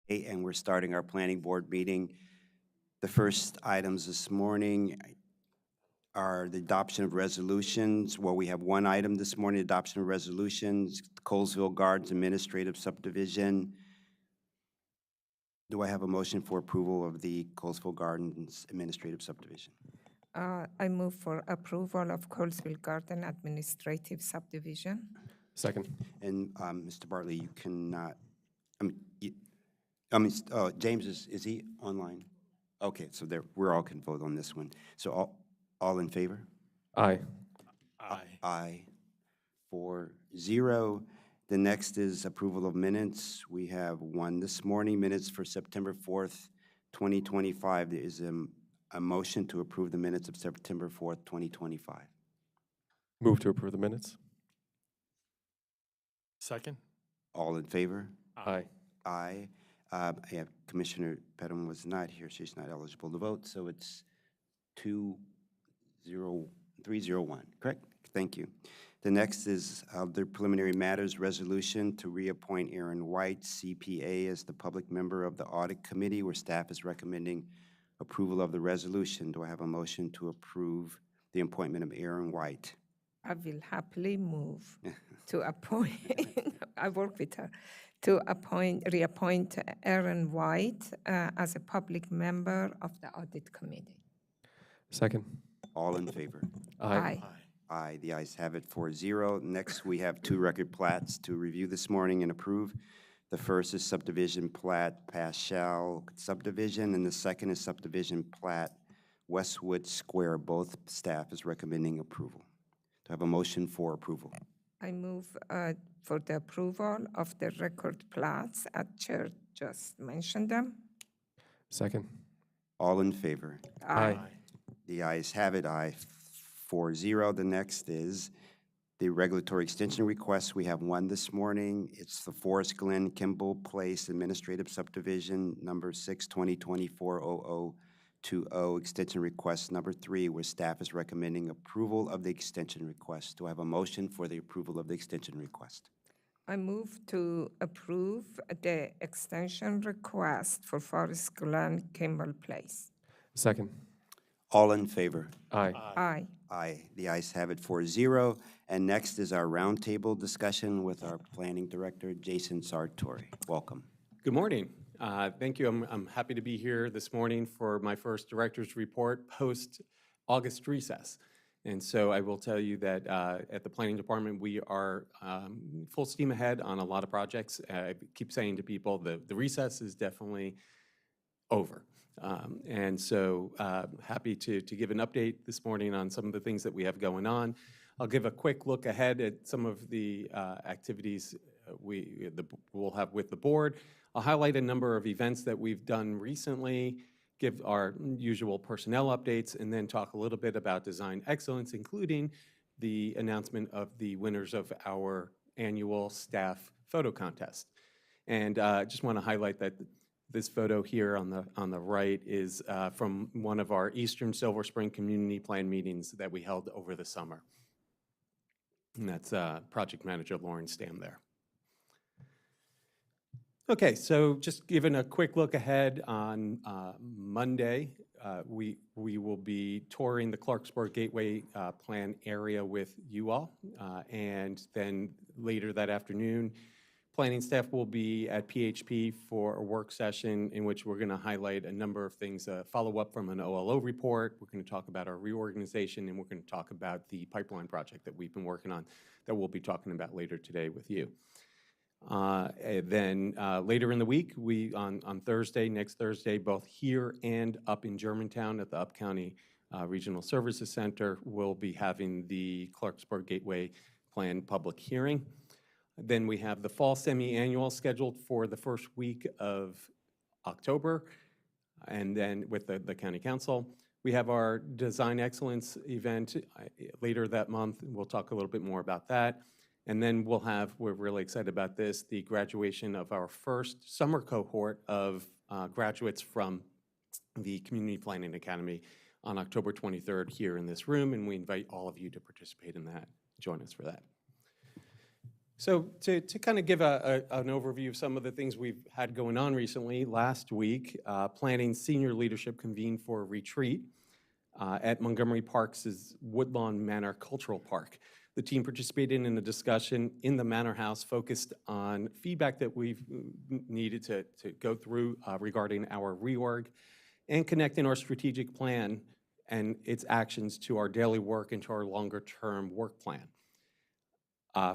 And we're starting our planning board meeting. The first items this morning are the adoption of resolutions. Well, we have one item this morning, adoption of resolutions, Colesville Gardens Administrative Subdivision. Do I have a motion for approval of the Colesville Gardens Administrative Subdivision? I move for approval of Colesville Garden Administrative Subdivision. Second. And Mr. Bartley, you cannot, James, is he online? Okay, so there, we're all can vote on this one. So all in favor? Aye. Aye. 4-0. The next is approval of minutes. We have one this morning, minutes for September 4th, 2025. There is a motion to approve the minutes of September 4th, 2025. Move to approve the minutes. Second? All in favor? Aye. Aye. I have Commissioner Pettit was not here. She's not eligible to vote, so it's 301, correct? Thank you. The next is the preliminary matters resolution to reappoint Aaron White, CPA, as the public member of the Audit Committee, where staff is recommending approval of the resolution. Do I have a motion to approve the appointment of Aaron White? I will happily move to appoint, I work with her, to reappoint Aaron White as a public member of the Audit Committee. Second. All in favor? Aye. Aye, the ayes have it 4-0. Next, we have two record plats to review this morning and approve. The first is subdivision plat Paschal subdivision, and the second is subdivision plat Westwood Square. Both staff is recommending approval. Do I have a motion for approval? I move for the approval of the record plats as Chair just mentioned them. Second. All in favor? Aye. The ayes have it, aye 4-0. The next is the regulatory extension request. We have one this morning. It's the Forest Glen Kimball Place Administrative Subdivision, number 6/2024-0020, extension request number 3, where staff is recommending approval of the extension request. Do I have a motion for the approval of the extension request? I move to approve the extension request for Forest Glen Kimball Place. Second. All in favor? Aye. Aye. Aye. The ayes have it 4-0. And next is our roundtable discussion with our planning director, Jason Sartori. Welcome. Good morning. Thank you. I'm happy to be here this morning for my first director's report post-August recess. And so I will tell you that at the planning department, we are full steam ahead on a lot of projects. I keep saying to people, the recess is definitely over. And so happy to give an update this morning on some of the things that we have going on. I'll give a quick look ahead at some of the activities we'll have with the board. I'll highlight a number of events that we've done recently, give our usual personnel updates, and then talk a little bit about design excellence, including the announcement of the winners of our annual staff photo contest. And just want to highlight that this photo here on the right is from one of our Eastern Silver Spring Community Plan meetings that we held over the summer. And that's project manager Lauren Stam there. Okay, so just giving a quick look ahead on Monday, we will be touring the Clarksburg Gateway Plan area with you all. And then later that afternoon, planning staff will be at PHP for a work session in which we're going to highlight a number of things, follow up from an OLO report. We're going to talk about our reorganization, and we're going to talk about the pipeline project that we've been working on that we'll be talking about later today with you. Then later in the week, on Thursday, next Thursday, both here and up in Germantown at the Up County Regional Services Center, we'll be having the Clarksburg Gateway Plan public hearing. Then we have the fall semi-annual scheduled for the first week of October, and then with the County Council. We have our Design Excellence event later that month. We'll talk a little bit more about that. And then we're really excited about this, the graduation of our first summer cohort of graduates from the Community Planning Academy on October 23rd here in this room, and we invite all of you to participate in that. Join us for that. So to kind of give an overview of some of the things we've had going on recently, last week, Planning Senior Leadership convened for a retreat at Montgomery Parks' Woodlawn Manor Cultural Park. The team participated in a discussion in the Manor House focused on feedback that we've needed to go through regarding our reorg and connecting our strategic plan and its actions to our daily work and to our longer-term work plan.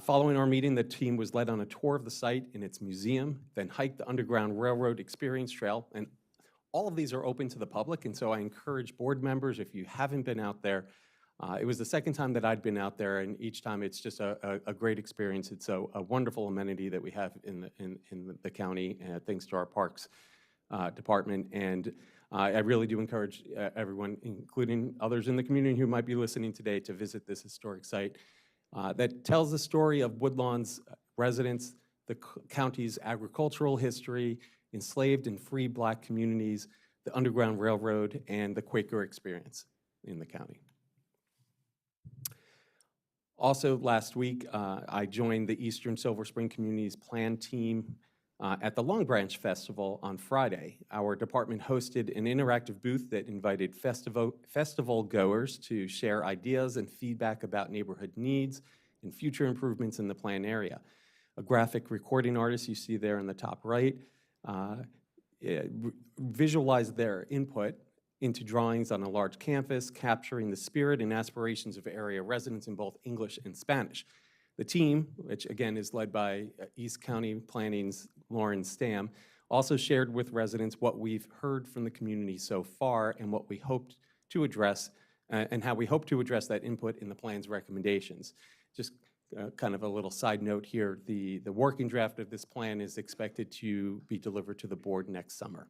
Following our meeting, the team was led on a tour of the site and its museum, then hiked the Underground Railroad Experience Trail, and all of these are open to the public, and so I encourage board members, if you haven't been out there, it was the second time that I'd been out there, and each time it's just a great experience. It's a wonderful amenity that we have in the county, thanks to our Parks Department, and I really do encourage everyone, including others in the community who might be listening today, to visit this historic site that tells the story of Woodlawn's residents, the county's agricultural history, enslaved and free Black communities, the Underground Railroad, and the Quaker experience in the county. Also last week, I joined the Eastern Silver Spring Communities Plan team at the Long Branch Festival on Friday. Our department hosted an interactive booth that invited festival goers to share ideas and feedback about neighborhood needs and future improvements in the plan area. A graphic recording artist you see there in the top right visualized their input into drawings on a large canvas, capturing the spirit and aspirations of area residents in both English and Spanish. The team, which again is led by East County Planning's Lauren Stam, also shared with residents what we've heard from the community so far and what we hoped to address and how we hope to address that input in the plan's recommendations. Just kind of a little side note here, the working draft of this plan is expected to be delivered to the board next summer.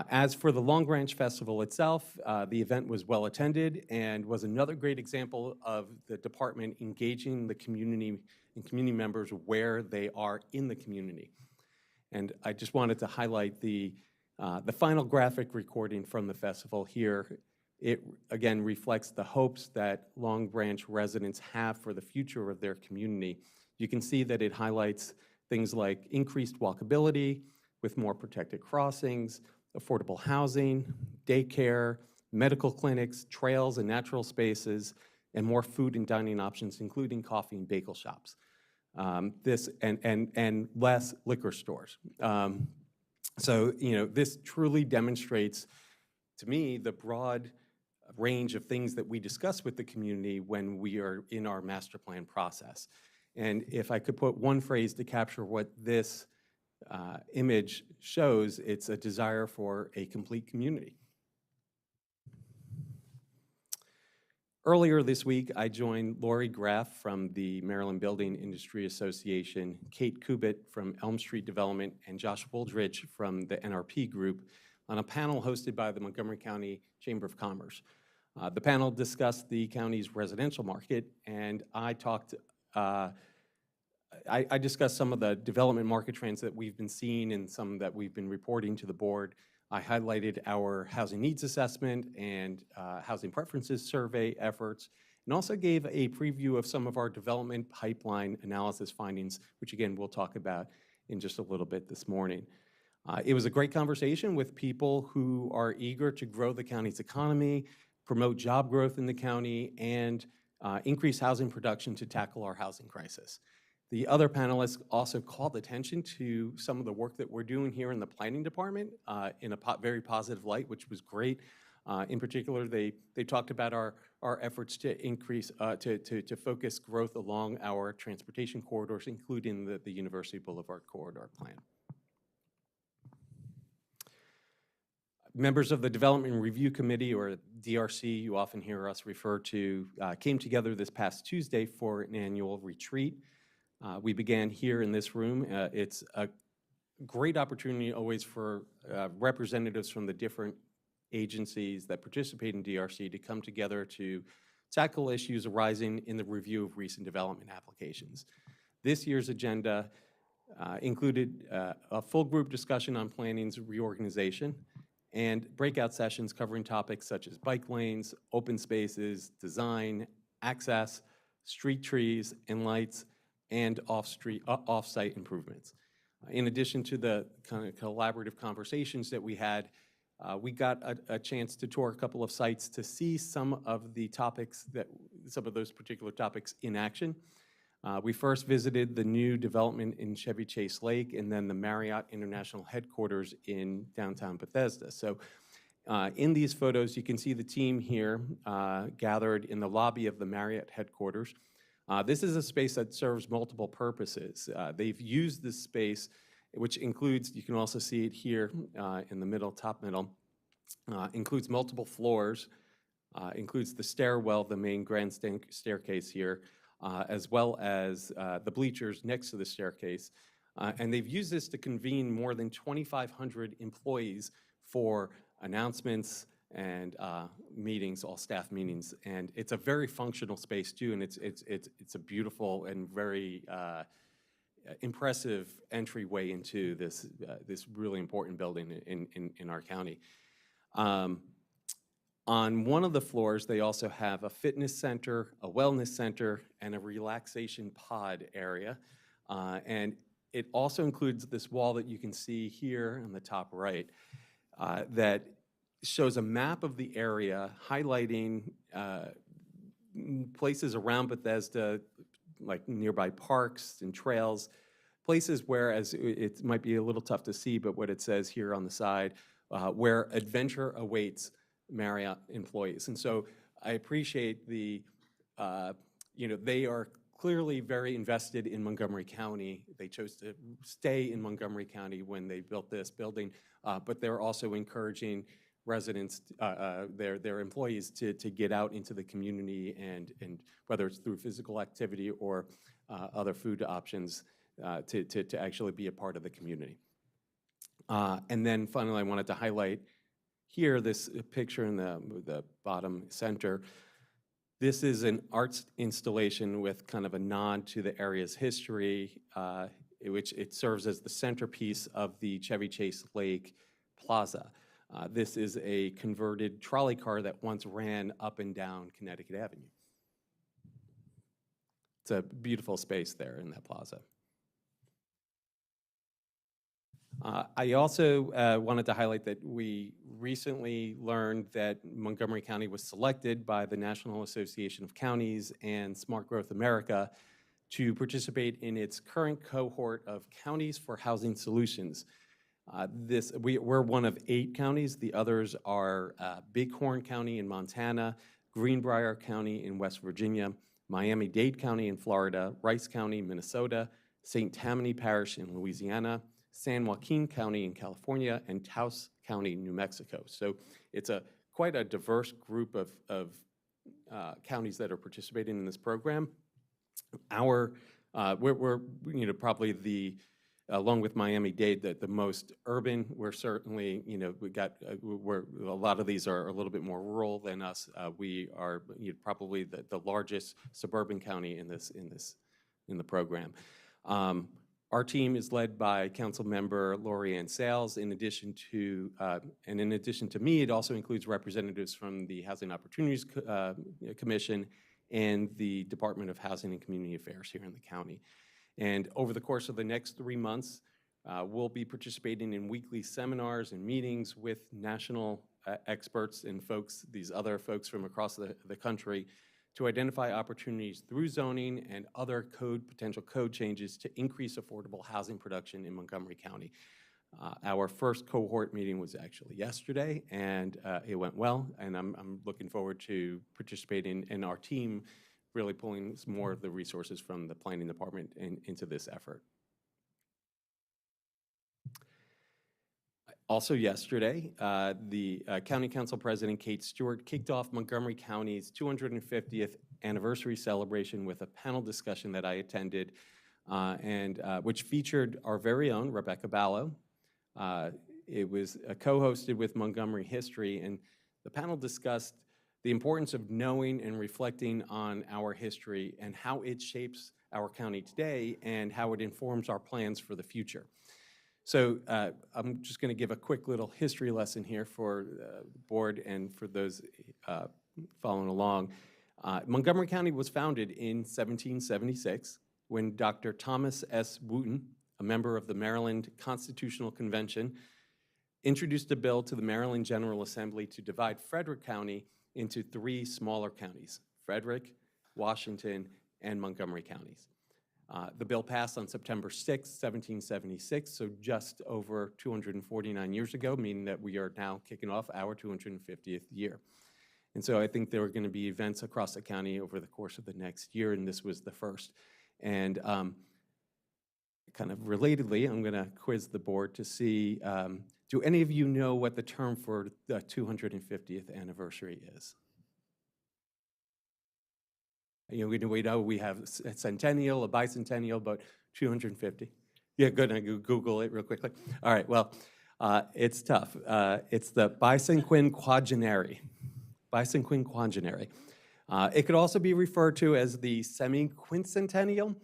As for the Long Branch Festival itself, the event was well attended and was another great example of the department engaging the community and community members where they are in the community. And I just wanted to highlight the final graphic recording from the festival here. It again reflects the hopes that Long Branch residents have for the future of their community. You can see that it highlights things like increased walkability with more protected crossings, affordable housing, daycare, medical clinics, trails and natural spaces, and more food and dining options, including coffee and bagel shops. This and less liquor stores. So, this truly demonstrates, to me, the broad range of things that we discuss with the community when we are in our master plan process. And if I could put one phrase to capture what this image shows, it's a desire for a complete community. Earlier this week, I joined Lori Graff from the Maryland Building Industry Association, Kate Kubit from Elm Street Development, and Josh Wooldridge from the NRP Group on a panel hosted by the Montgomery County Chamber of Commerce. The panel discussed the county's residential market, and I discussed some of the development market trends that we've been seeing and some that we've been reporting to the board. I highlighted our housing needs assessment and housing preferences survey efforts, and also gave a preview of some of our development pipeline analysis findings, which again, we'll talk about in just a little bit this morning. It was a great conversation with people who are eager to grow the county's economy, promote job growth in the county, and increase housing production to tackle our housing crisis. The other panelists also called attention to some of the work that we're doing here in the planning department in a very positive light, which was great. In particular, they talked about our efforts to increase, to focus growth along our transportation corridors, including the University Boulevard Corridor Plan. Members of the Development Review Committee, or DRC, you often hear us refer to, came together this past Tuesday for an annual retreat. We began here in this room. It's a great opportunity always for representatives from the different agencies that participate in DRC to come together to tackle issues arising in the review of recent development applications. This year's agenda included a full group discussion on planning's reorganization and breakout sessions covering topics such as bike lanes, open spaces, design, access, street trees and lights, and off-site improvements. In addition to the kind of collaborative conversations that we had, we got a chance to tour a couple of sites to see some of those particular topics in action. We first visited the new development in Chevy Chase Lake and then the Marriott International Headquarters in downtown Bethesda. So in these photos, you can see the team here gathered in the lobby of the Marriott headquarters. This is a space that serves multiple purposes. They've used this space, which includes, you can also see it here in the middle, top middle, includes multiple floors, includes the stairwell, the main grand staircase here, as well as the bleachers next to the staircase. And they've used this to convene more than 2,500 employees for announcements and meetings, all staff meetings. And it's a very functional space too, and it's a beautiful and very impressive entryway into this really important building in our county. On one of the floors, they also have a fitness center, a wellness center, and a relaxation pod area. And it also includes this wall that you can see here on the top right that shows a map of the area highlighting places around Bethesda, like nearby parks and trails, places where, as it might be a little tough to see, but what it says here on the side, where adventure awaits Marriott employees. And so I appreciate they are clearly very invested in Montgomery County. They chose to stay in Montgomery County when they built this building, but they're also encouraging residents, their employees to get out into the community and whether it's through physical activity or other food options to actually be a part of the community. And then finally, I wanted to highlight here this picture in the bottom center. This is an arts installation with kind of a nod to the area's history, which it serves as the centerpiece of the Chevy Chase Lake Plaza. This is a converted trolley car that once ran up and down Connecticut Avenue. It's a beautiful space there in that plaza. I also wanted to highlight that we recently learned that Montgomery County was selected by the National Association of Counties and Smart Growth America to participate in its current cohort of Counties for Housing Solutions. We're one of 8 counties. The others are Bighorn County in Montana, Greenbrier County in West Virginia, Miami-Dade County in Florida, Rice County, Minnesota, St. Tammany Parish in Louisiana, San Joaquin County in California, and Taos County, New Mexico. So it's quite a diverse group of counties that are participating in this program. We're probably along with Miami-Dade, the most urban. We're certainly, a lot of these are a little bit more rural than us. We are probably the largest suburban county in the program. Our team is led by Council Member Lori Ann Sales. In addition to me, it also includes representatives from the Housing Opportunities Commission and the Department of Housing and Community Affairs here in the county. And over the course of the next 3 months, we'll be participating in weekly seminars and meetings with national experts and these other folks from across the country to identify opportunities through zoning and other potential code changes to increase affordable housing production in Montgomery County. Our first cohort meeting was actually yesterday, and it went well, and I'm looking forward to participating in our team really pulling some more of the resources from the planning department into this effort. Also yesterday, the County Council President Kate Stewart kicked off Montgomery County's 250th anniversary celebration with a panel discussion that I attended, which featured our very own Rebecca Ballo. It was co-hosted with Montgomery History, and the panel discussed the importance of knowing and reflecting on our history and how it shapes our county today and how it informs our plans for the future. So I'm just going to give a quick little history lesson here for the board and for those following along. Montgomery County was founded in 1776. when Dr. Thomas S. Wooten, a member of the Maryland Constitutional Convention, introduced a bill to the Maryland General Assembly to divide Frederick County into 3 smaller counties, Frederick, Washington, and Montgomery counties. The bill passed on September 6, 1776, so just over 249 years ago, meaning that we are now kicking off our 250th year. And so I think there are going to be events across the county over the course of the next year, and this was the first. And kind of relatedly, I'm going to quiz the board to see, do any of you know what the term for the 250th anniversary is? You know, we know we have a centennial, a bicentennial, but 250. Yeah, good. I Google it real quickly. All right, well, it's tough. It's the bicentennial. Bicentennial. It could also be referred to as the semi-quincentennial,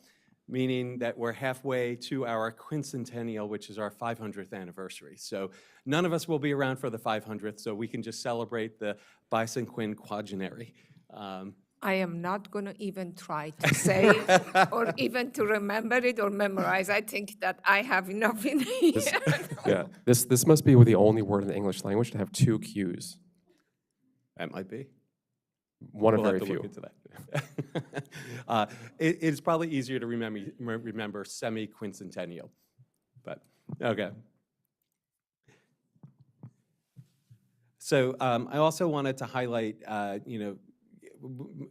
meaning that we're halfway to our quincentennial, which is our 500th anniversary. So none of us will be around for the 500th, so we can just celebrate the bicentennial. I am not going to even try to say it or even to remember it or memorize. I think that I have enough in here. Yeah, this must be the only word in the English language to have 2 Qs. That might be. One of We'll very have to few. look into that. It's probably easier to remember semi-quincentennial, but okay. So I also wanted to highlight,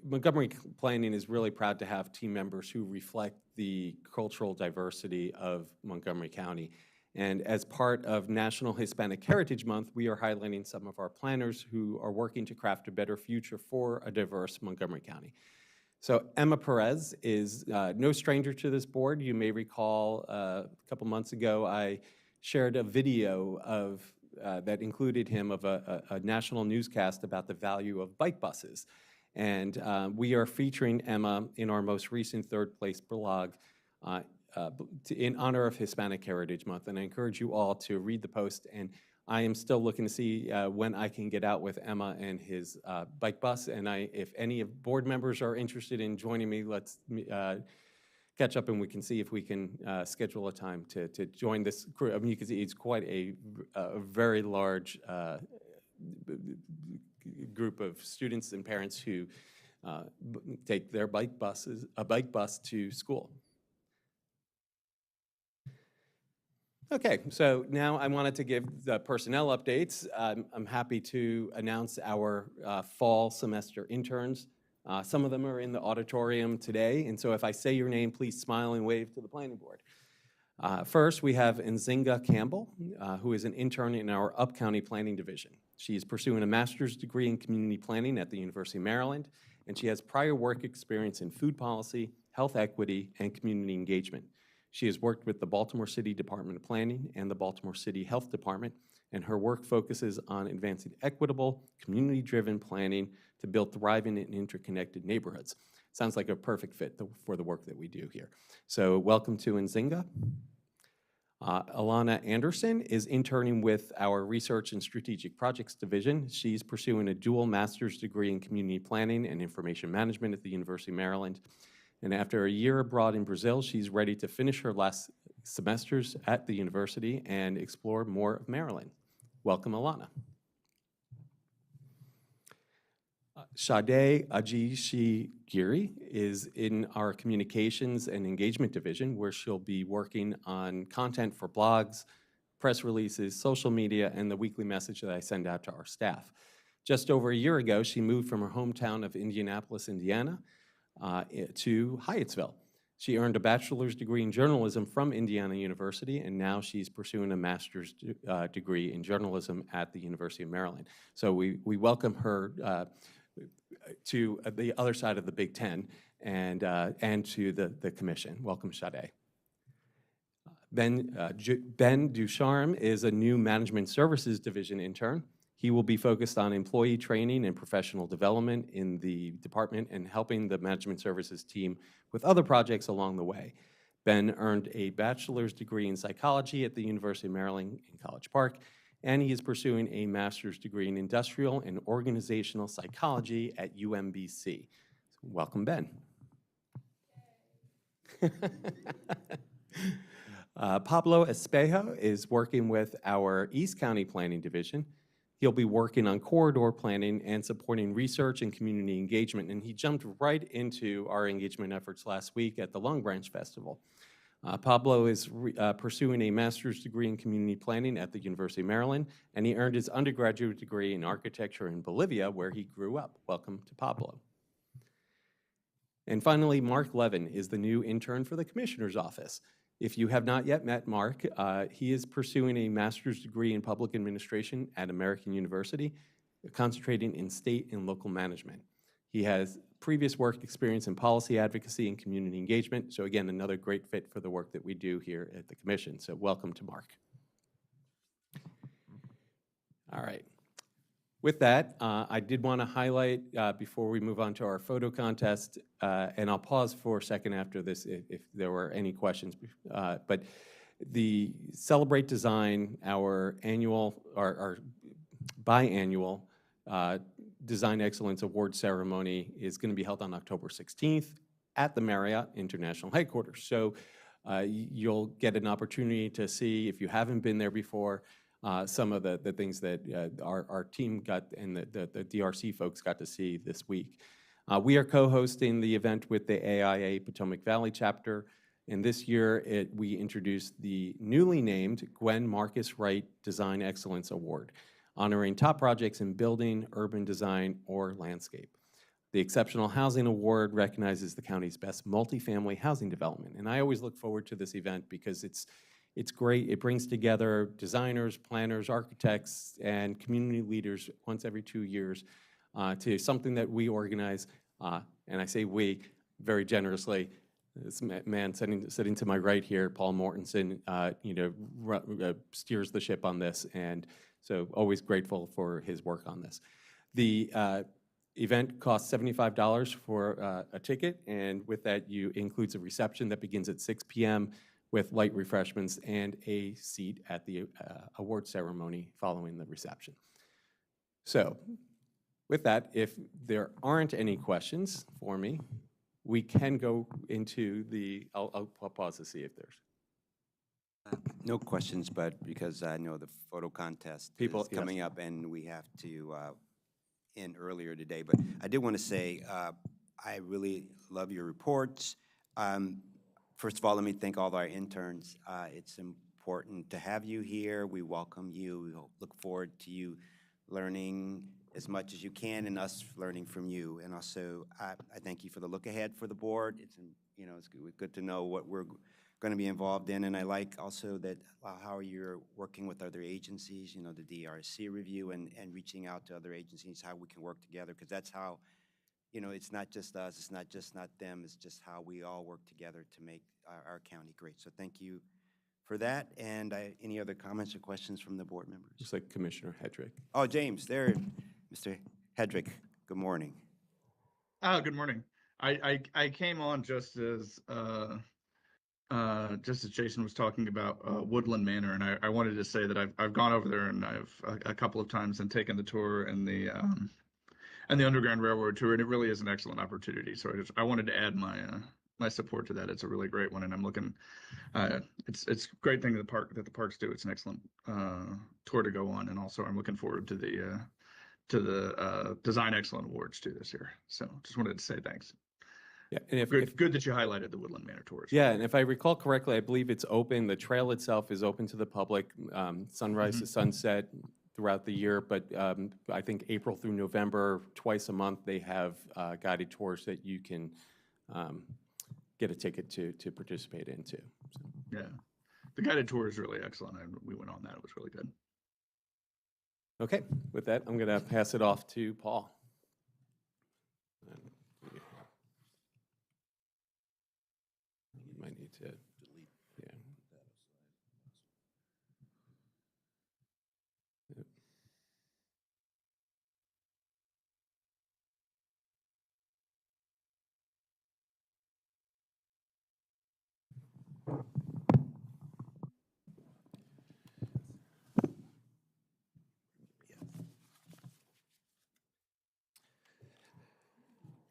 Montgomery Planning is really proud to have team members who reflect the cultural diversity of Montgomery County. And as part of National Hispanic Heritage Month, we are highlighting some of our planners who are working to craft a better future for a diverse Montgomery County. So Emma Perez is no stranger to this board. You may recall a couple months ago, I shared a video that included him of a national newscast about the value of bike buses. And we are featuring Emma in our most recent 3rd place blog in honor of Hispanic Heritage Month. And I encourage you all to read the post. And I am still looking to see when I can get out with Emma and his bike bus. And if any of board members are interested in joining me, let's catch up and we can see if we can schedule a time to join this crew. I mean, you can see it's quite a very large group of students and parents who take their bike bus to school. Okay, so now I wanted to give the personnel updates. I'm happy to announce our fall semester interns. Some of them are in the auditorium today, and so if I say your name, please smile and wave to the planning board. First, we have Nzinga Campbell, who is an intern in our Up-County Planning Division. She is pursuing a master's degree in community planning at the University of Maryland, and she has prior work experience in food policy, health equity, and community engagement. She has worked with the Baltimore City Department of Planning and the Baltimore City Health Department, and her work focuses on advancing equitable, community-driven planning to build thriving and interconnected neighborhoods. Sounds like a perfect fit for the work that we do here. So welcome to Nzinga. Alana Anderson is interning with our Research and Strategic Projects Division. She's pursuing a dual master's degree in community planning and information management at the University of Maryland. And after a year abroad in Brazil, she's ready to finish her last semesters at the university and explore more of Maryland. Welcome, Alana. Sade Ajishigiri is in our Communications and Engagement Division, where she'll be working on content for blogs, press releases, social media, and the weekly message that I send out to our staff. Just over a year ago, she moved from her hometown of Indianapolis, Indiana, to Hyattsville. She earned a bachelor's degree in journalism from Indiana University, and now she's pursuing a master's degree in journalism at the University of Maryland. So we welcome her to the other side of the Big Ten and to the commission. Welcome, Sade. Ben Ducharme is a new Management Services Division intern. He will be focused on employee training and professional development in the department and helping the Management Services team with other projects along the way. Ben earned a bachelor's degree in psychology at the University of Maryland in College Park, and he is pursuing a master's degree in industrial and organizational psychology at UMBC. So welcome, Ben. Pablo Espejo is working with our East County Planning Division. He'll be working on corridor planning and supporting research and community engagement, and he jumped right into our engagement efforts last week at the Long Branch Festival. Pablo is pursuing a master's degree in community planning at the University of Maryland, and he earned his undergraduate degree in architecture in Bolivia, where he grew up. Welcome to Pablo. And finally, Mark Levin is the new intern for the Commissioner's Office. If you have not yet met Mark, he is pursuing a master's degree in public administration at American University, concentrating in state and local management. He has previous work experience in policy advocacy and community engagement, so again, another great fit for the work that we do here at the Commission. So welcome to Mark. All right. With that, I did want to highlight, before we move on to our photo contest, and I'll pause for a second after this if there were any questions, but the Celebrate Design, our annual, our biannual Design Excellence Award ceremony is going to be held on October 16th at the Marriott International Headquarters. So you'll get an opportunity to see, if you haven't been there before, some of the things that our team got and the DRC folks got to see this week. We are co-hosting the event with the AIA Potomac Valley chapter, and this year we introduced the newly named Gwen Marcus Wright Design Excellence Award, honoring top projects in building, urban design, or landscape. The Exceptional Housing Award recognizes the county's best multifamily housing development, and I always look forward to this event because it's great. It brings together designers, planners, architects, and community leaders once every 2 years to something that we organize, and I say we very generously. This man sitting to my right here, Paul Mortensen, steers the ship on this, and so always grateful for his work on this. The event costs $75 for a ticket, and with that, includes a reception that begins at 6 p.m. with light refreshments and a seat at the award ceremony following the reception. So with that, if there aren't any questions for me, we can go into I'll pause to see if there's. No questions, but because I know the photo contest is coming up and we have to end earlier today. But I did want to say I really love your reports. First of all, let me thank all of our interns. It's important to have you here. We welcome you. We look forward to you learning as much as you can and us learning from you. And also, I thank you for the look ahead for the board. It's good to know what we're going to be involved in. And I like also that how you're working with other agencies, the DRC review and reaching out to other agencies, how we can work together, because that's how, it's not just us, it's not them, it's just how we all work together to make our county great. So thank you for that. And any other comments or questions from the board members? Looks like Commissioner Hedrick. Oh, James, there, Mr. Hedrick, good morning. Good morning. I came on just as Jason was talking about Woodland Manor, and I wanted to say that I've gone over there and I've a couple of times and taken the tour and the Underground Railroad tour, and it really is an excellent opportunity. So I wanted to add my support to that. It's a really great one, and I'm looking. It's a great thing that the parks do. It's an excellent tour to go on, and also I'm looking forward to the Design Excellent Awards too this year. So just wanted to say thanks. Yeah, and good that you highlighted the Woodland Manor tours. Yeah, and if I recall correctly, I believe it's open. The trail itself is open to the public, sunrise to sunset throughout the year. But I think April through November, twice a month, they have guided tours that you can get a ticket to participate in too. So. Yeah, the guided tour is really excellent. We went on that; it was really good. Okay, with that, I'm going to pass it off to Paul. You might need to delete. Yeah. Yep.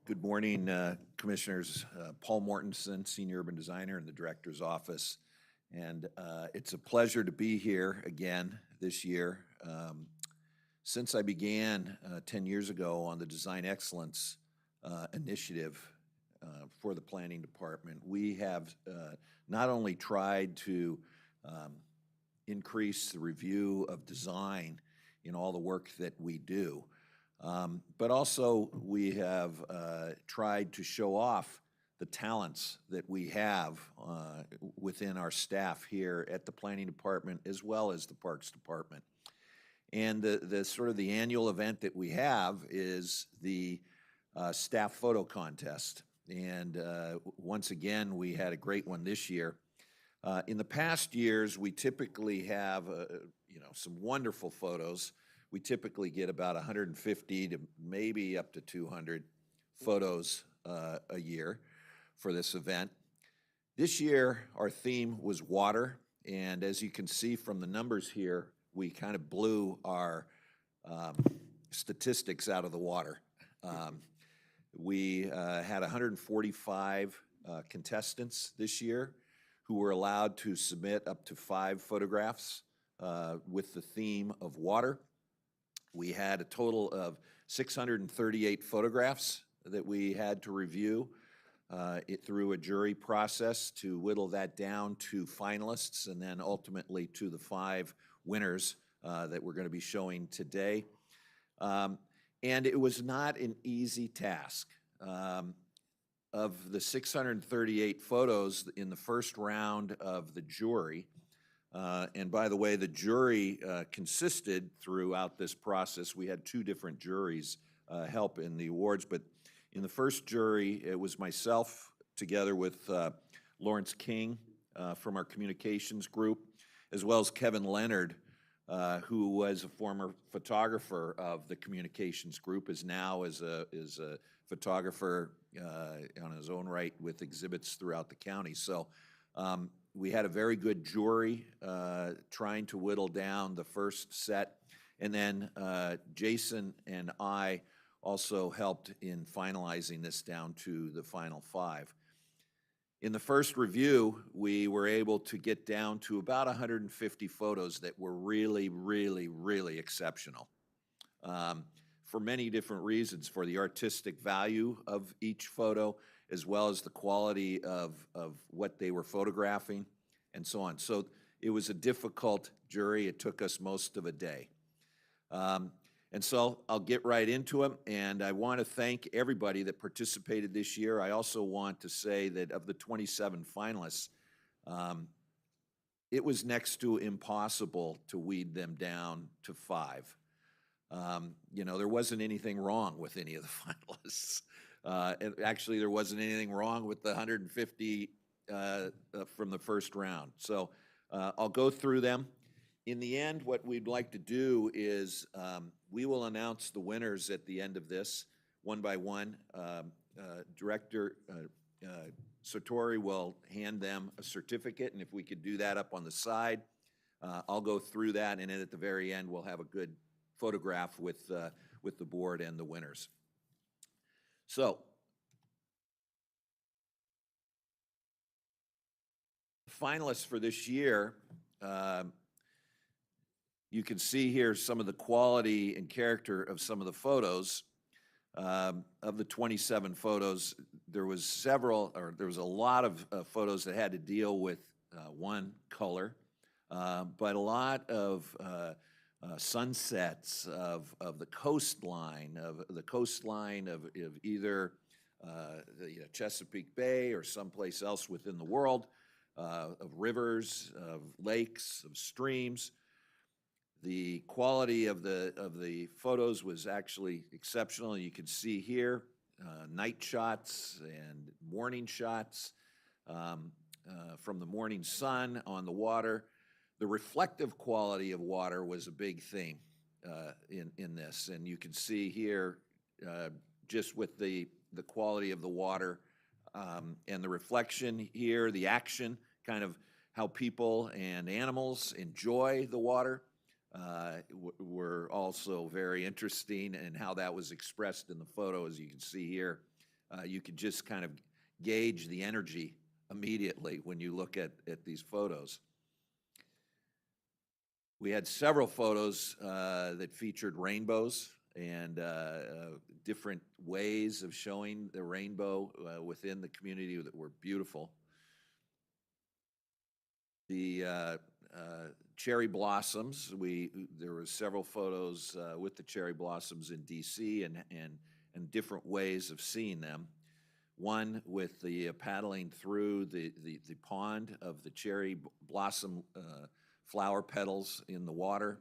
Good morning, Commissioners, Paul Mortensen, Senior Urban Designer in the Director's Office. And it's a pleasure to be here again this year. Since I began 10 years ago on the Design Excellence Initiative for the Planning Department, we have not only tried to increase the review of design in all the work that we do, but also we have tried to show off the talents that we have within our staff here at the Planning Department as well as the Parks Department. And the sort of the annual event that we have is the staff photo contest. And once again, we had a great one this year. In the past years, we typically have some wonderful photos. We typically get about 150 to maybe up to 200 photos a year for this event. This year, our theme was water, and as you can see from the numbers here, we kind of blew our statistics out of the water. We had 145 contestants this year who were allowed to submit up to 5 photographs with the theme of water. We had a total of 638 photographs that we had to review through a jury process to whittle that down to finalists and then ultimately to the 5 winners that we're going to be showing today. And it was not an easy task. Of the 638 photos in the first round of the jury, and by the way, the jury consisted throughout this process. We had 2 different juries help in the awards, but in the first jury, it was myself together with Lawrence King from our communications group, as well as Kevin Leonard, who was a former photographer of the communications group, is now is a photographer on his own right with exhibits throughout the county. So we had a very good jury trying to whittle down the first set, and then Jason and I also helped in finalizing this down to the final 5. In the first review, we were able to get down to about 150 photos that were really, really, really exceptional for many different reasons, for the artistic value of each photo, as well as the quality of what they were photographing, and so on. So it was a difficult jury. It took us most of a day. And so I'll get right into it, and I want to thank everybody that participated this year. I also want to say that of the 27 finalists, it was next to impossible to weed them down to 5. There wasn't anything wrong with any of the finalists. And actually, there wasn't anything wrong with the 150 from the first round. So I'll go through them. In the end, what we'd like to do is we will announce the winners at the end of this, one by one. Director Sartori will hand them a certificate, and if we could do that up on the side, I'll go through that, and then at the very end, we'll have a good photograph with the board and the winners. So, finalists for this year, you can see here some of the quality and character of some of the photos. Of the 27 photos, there was a lot of photos that had to deal with one color, but a lot of sunsets of the coastline, of either the Chesapeake Bay or someplace else within the world, of rivers, of lakes, of streams. The quality of the photos was actually exceptional. You can see here night shots and morning shots from the morning sun on the water. The reflective quality of water was a big theme in this, and you can see here just with the quality of the water and the reflection here, the action, kind of how people and animals enjoy the water. Were also very interesting, and how that was expressed in the photo, as you can see here. You could just kind of gauge the energy immediately when you look at these photos. We had several photos that featured rainbows and different ways of showing the rainbow within the community that were beautiful. The cherry blossoms, there were several photos with the cherry blossoms in DC and different ways of seeing them. One with the paddling through the pond of the cherry blossom flower petals in the water,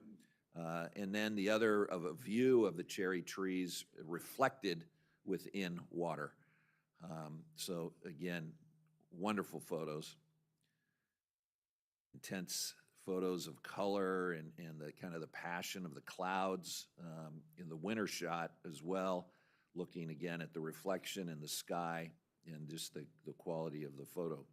and then the other of a view of the cherry trees reflected within water. So again, wonderful photos. Intense photos of color and the kind of the passion of the clouds in the winter shot as well, looking again at the reflection in the sky and just the quality of the photo.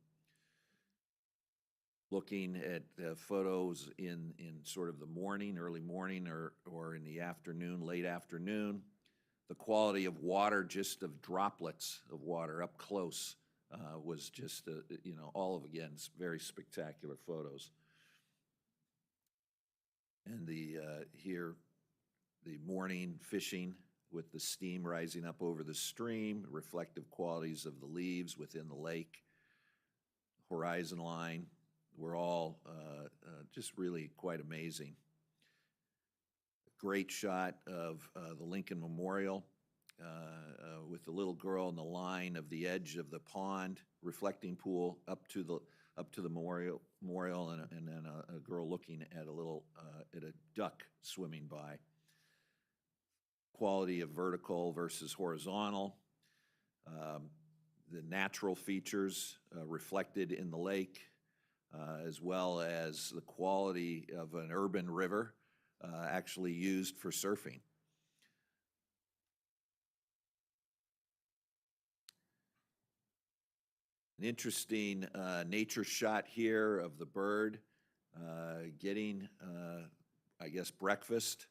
Looking at photos in sort of the morning, early morning, or in the afternoon, late afternoon, the quality of water, just of droplets of water up close, was just, all of, again, very spectacular photos. And here, the morning fishing with the steam rising up over the stream, reflective qualities of the leaves within the lake, horizon line, were all just really quite amazing. Great shot of the Lincoln Memorial with the little girl in the line of the edge of the pond, reflecting pool up to the memorial, and then a girl looking at a duck swimming by. Quality of vertical versus horizontal. The natural features reflected in the lake, as well as the quality of an urban river actually used for surfing. An interesting nature shot here of the bird getting, I guess, breakfast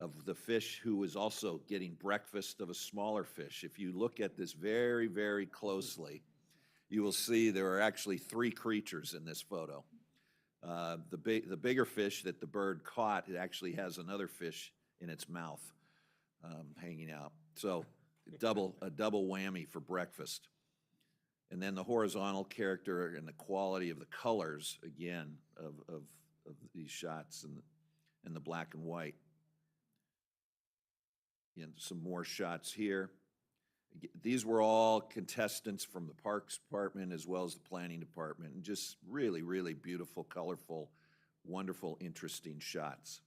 of the fish, who was also getting breakfast of a smaller fish. If you look at this very, very closely, you will see there are actually 3 creatures in this photo. The bigger fish that the bird caught, it actually has another fish in its mouth hanging out. So a double whammy for breakfast. And then the horizontal character and the quality of the colors, again, of these shots and the black and white. And some more shots here. These were all contestants from the Parks Department as well as the Planning Department, and just really, really beautiful, colorful, wonderful, interesting shots.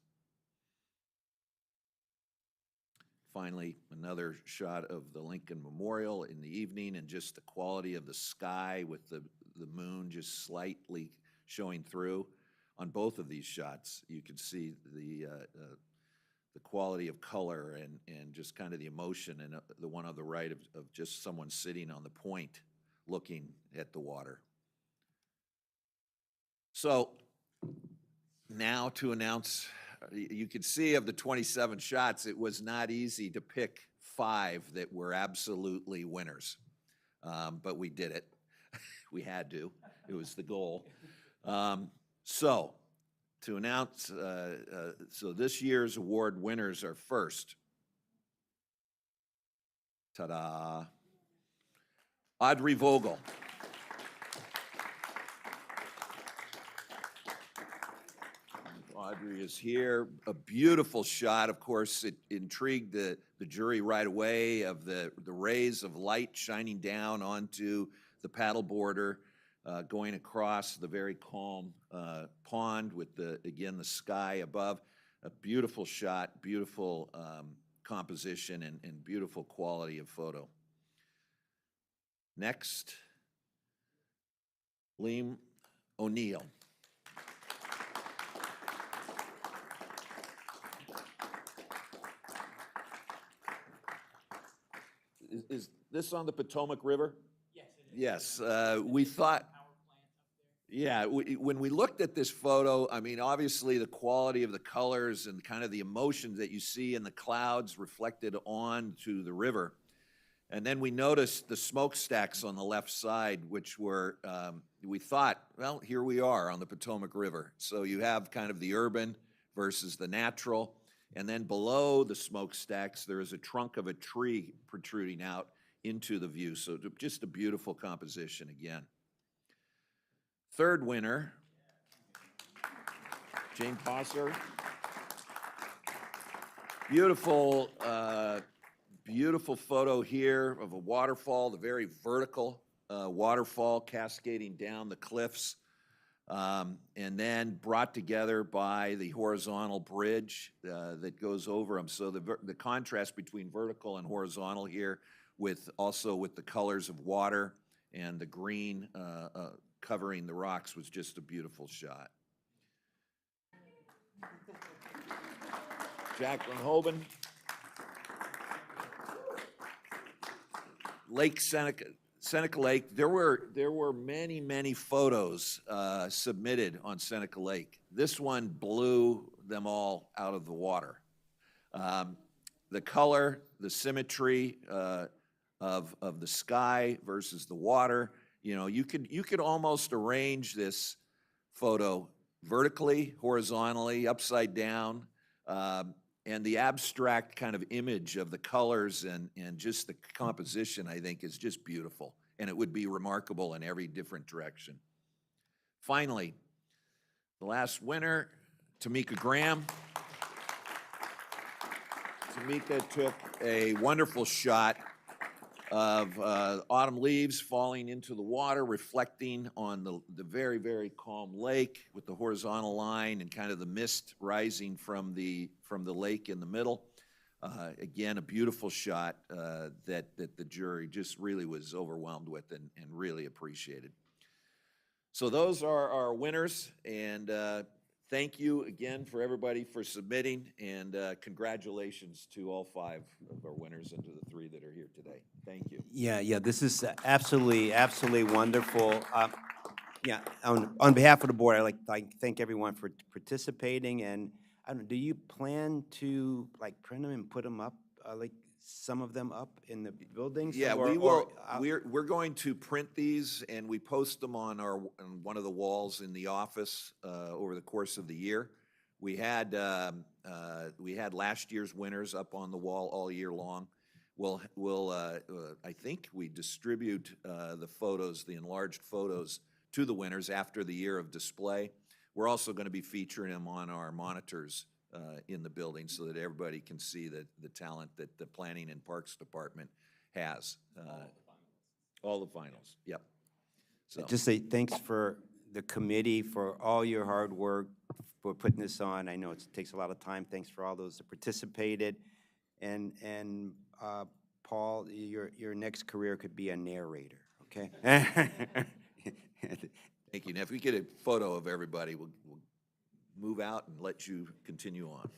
Finally, another shot of the Lincoln Memorial in the evening, and just the quality of the sky with the moon just slightly showing through. On both of these shots, you could see the quality of color and just kind of the emotion, and the one on the right of just someone sitting on the point looking at the water. So now to announce, you could see of the 27 shots, it was not easy to pick 5 that were absolutely winners, but we did it. We had to. It was the goal. So to announce, so this year's award winners are first. Ta-da. Audrey Vogel. Audrey is here. A beautiful shot. Of course, it intrigued the jury right away of the rays of light shining down onto the paddle border, going across the very calm pond with again the sky above. A beautiful shot, beautiful composition, and beautiful quality of photo. Next, Liam O'Neill. Is this on the Potomac River? Yes, it is. Yes, we thought. Yeah, when we looked at this photo, I mean, obviously the quality of the colors and kind of the emotions that you see in the clouds reflected onto the river, And then we noticed the smokestacks on the left side, which were, we thought, well, here we are on the Potomac River. So you have kind of the urban versus the natural. And then below the smokestacks, there is a trunk of a tree protruding out into the view. So just a beautiful composition again. Third winner, Jane Posser. Beautiful, beautiful photo here of a waterfall, the very vertical waterfall cascading down the cliffs, and then brought together by the horizontal bridge that goes over them. So the contrast between vertical and horizontal here, with also with the colors of water and the green covering the rocks, was just a beautiful shot. Jacqueline Hoban. Lake Seneca Lake. There were many photos submitted on Seneca Lake. This one blew them all out of the water. The color, the symmetry of the sky versus the water. You know, you could almost arrange this photo vertically, horizontally, upside down. And the abstract kind of image of the colors and just the composition, I think, is just beautiful. And it would be remarkable in every different direction. Finally, the last winner, Tamika Graham. Tamika took a wonderful shot of autumn leaves falling into the water, reflecting on the very calm lake with the horizontal line and kind of the mist rising from the lake in the middle. Again, a beautiful shot that the jury just really was overwhelmed with and really appreciated. So those are our winners, and thank you again for everybody for submitting, and congratulations to all 5 of our winners and to the 3 that are here today. Thank you. Yeah, this is absolutely wonderful. Yeah, on behalf of the board, I'd like to thank everyone for participating, and I don't know, do you plan to like print them and put them up, like some of them up in the buildings? Yeah, or- we or, will. We're going to print these, and we post them on one of the walls in the office over the course of the year. We had last year's winners up on the wall all year long. I think we distribute the photos, the enlarged photos, to the winners after the year of display. We're also going to be featuring them on our monitors in the building so that everybody can see the talent that the Planning and Parks Department has. All the finals, yep. So, Just say thanks for the committee for all your hard work for putting this on. I know it takes a lot of time. Thanks for all those that participated. And Paul, your next career could be a narrator, okay? thank you. Now, if we get a photo of everybody, we'll move out and let you continue on.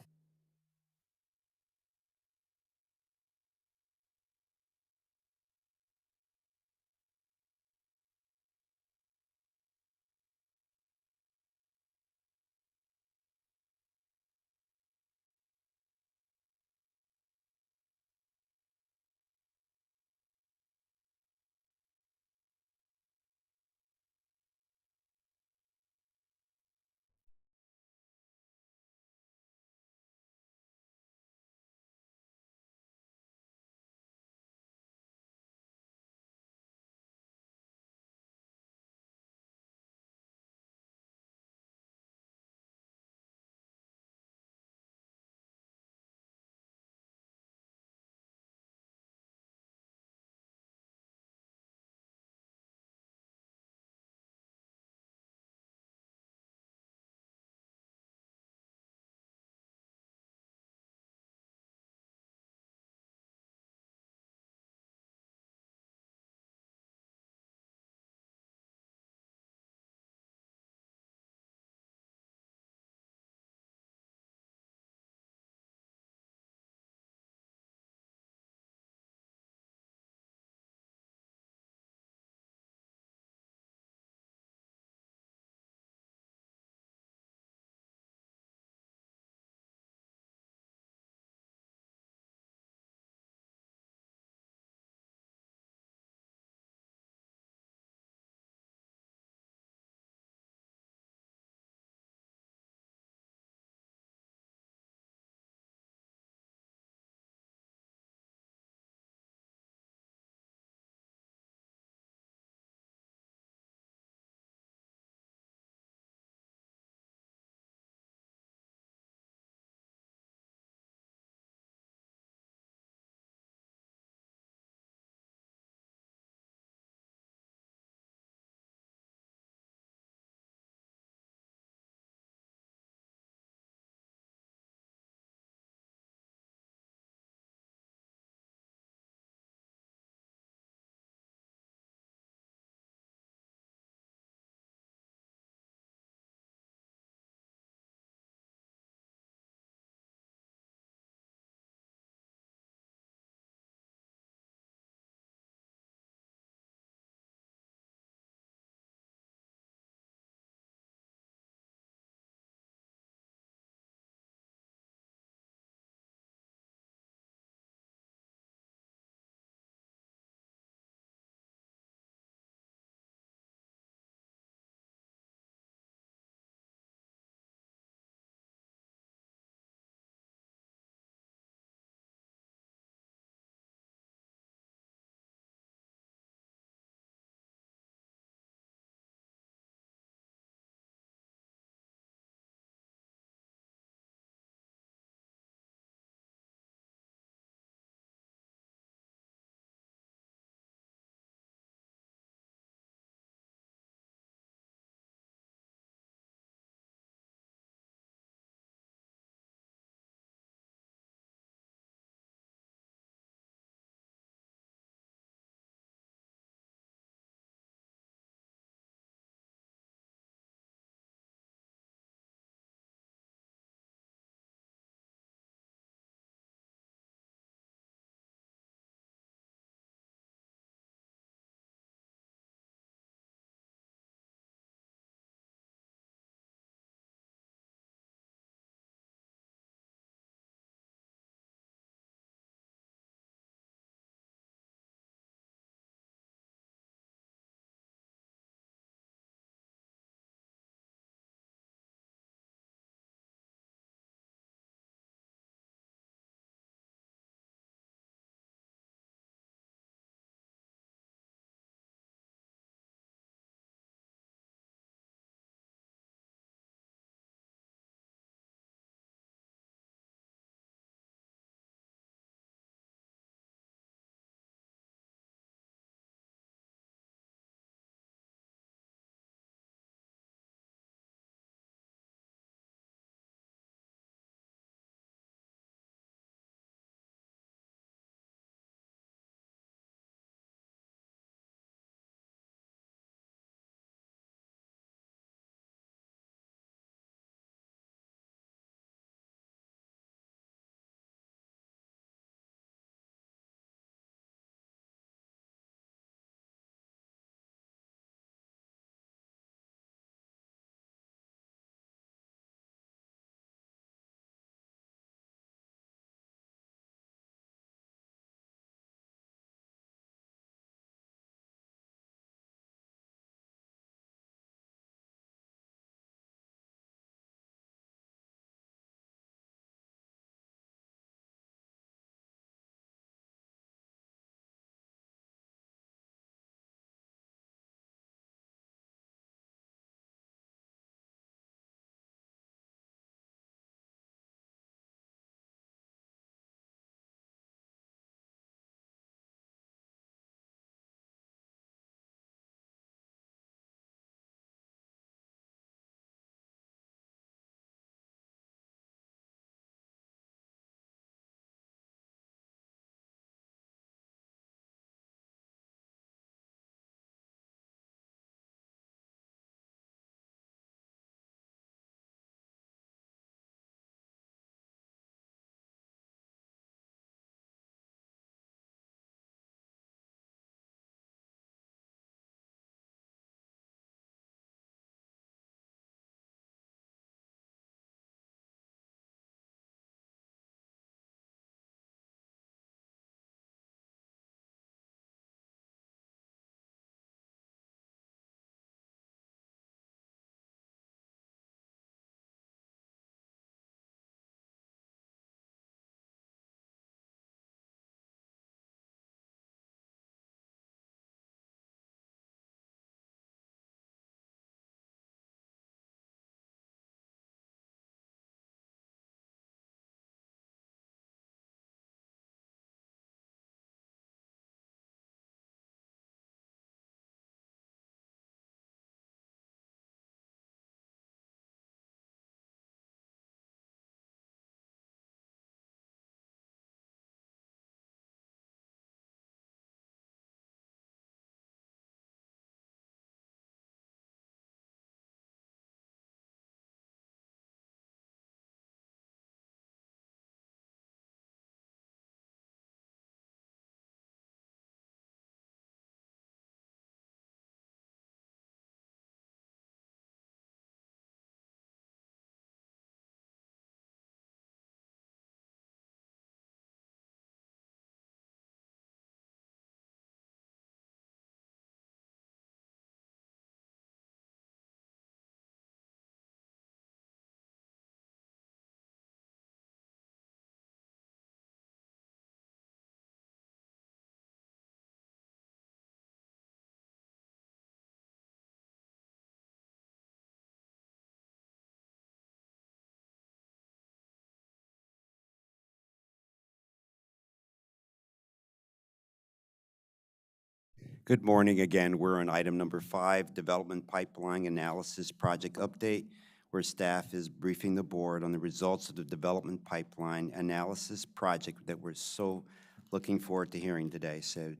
Good morning again. We're on item number 5, Development Pipeline Analysis Project Update, where staff is briefing the board on the results of the Development Pipeline Analysis Project that we're so looking forward to hearing today. So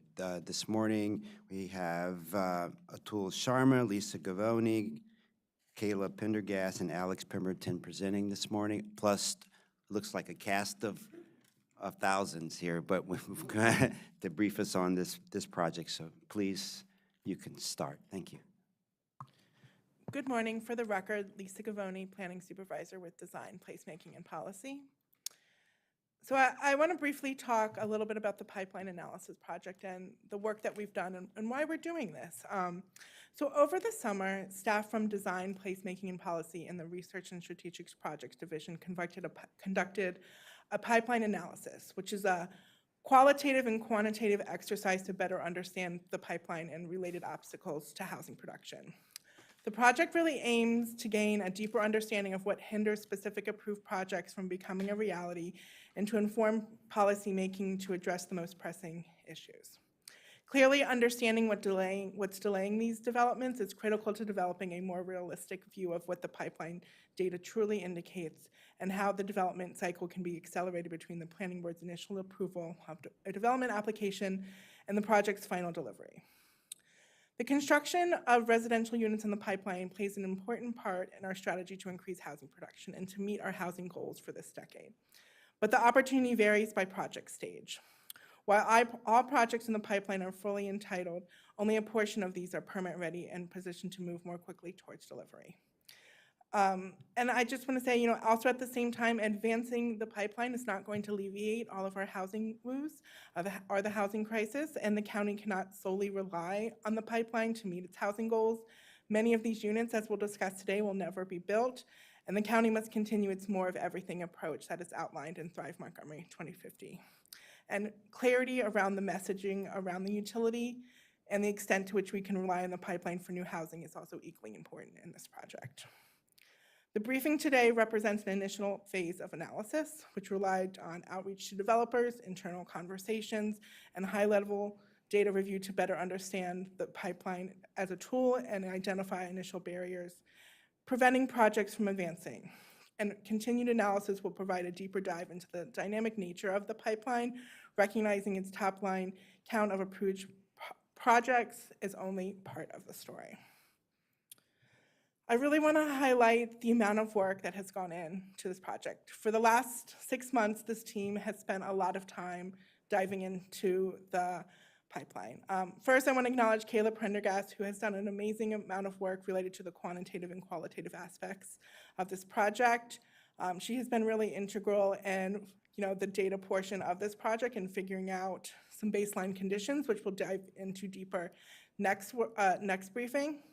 this morning, we have Atul Sharma, Lisa Gavoni, Kayla Pendergast, and Alex Pemberton presenting this morning, plus looks like a cast of thousands here, but we've got to brief us on this project. So please, you can start. Thank you. Good morning. For the record, Lisa Gavoni, Planning Supervisor with Design, Placemaking, and Policy. So I want to briefly talk a little bit about the pipeline analysis project and the work that we've done and why we're doing this. So over the summer, staff from Design, Placemaking, and Policy in the Research and Strategic Projects Division conducted a pipeline analysis, which is a qualitative and quantitative exercise to better understand the pipeline and related obstacles to housing production. The project really aims to gain a deeper understanding of what hinders specific approved projects from becoming a reality and to inform policymaking to address the most pressing issues. Clearly, understanding what's delaying these developments is critical to developing a more realistic view of what the pipeline data truly indicates and how the development cycle can be accelerated between the planning board's initial approval of a development application and the project's final delivery. The construction of residential units in the pipeline plays an important part in our strategy to increase housing production and to meet our housing goals for this decade. But the opportunity varies by project stage. While all projects in the pipeline are fully entitled, only a portion of these are permit ready and positioned to move more quickly towards delivery. And I just want to say, also at the same time, advancing the pipeline is not going to alleviate all of our housing woes or the housing crisis, and the county cannot solely rely on the pipeline to meet its housing goals. Many of these units, as we'll discuss today, will never be built, and the county must continue its more of everything approach that is outlined in Thrive Montgomery 2050. And clarity around the messaging around the utility and the extent to which we can rely on the pipeline for new housing is also equally important in this project. The briefing today represents an initial phase of analysis, which relied on outreach to developers, internal conversations, and high-level data review to better understand the pipeline as a tool and identify initial barriers, preventing projects from advancing. And continued analysis will provide a deeper dive into the dynamic nature of the pipeline, recognizing its top-line count of approved projects is only part of the story. I really want to highlight the amount of work that has gone into this project. For the last 6 months, this team has spent a lot of time diving into the pipeline. First, I want to acknowledge Kayla Prendergast, who has done an amazing amount of work related to the quantitative and qualitative aspects of this project. She has been really integral in the data portion of this project and figuring out some baseline conditions, which we'll dive into deeper next briefing.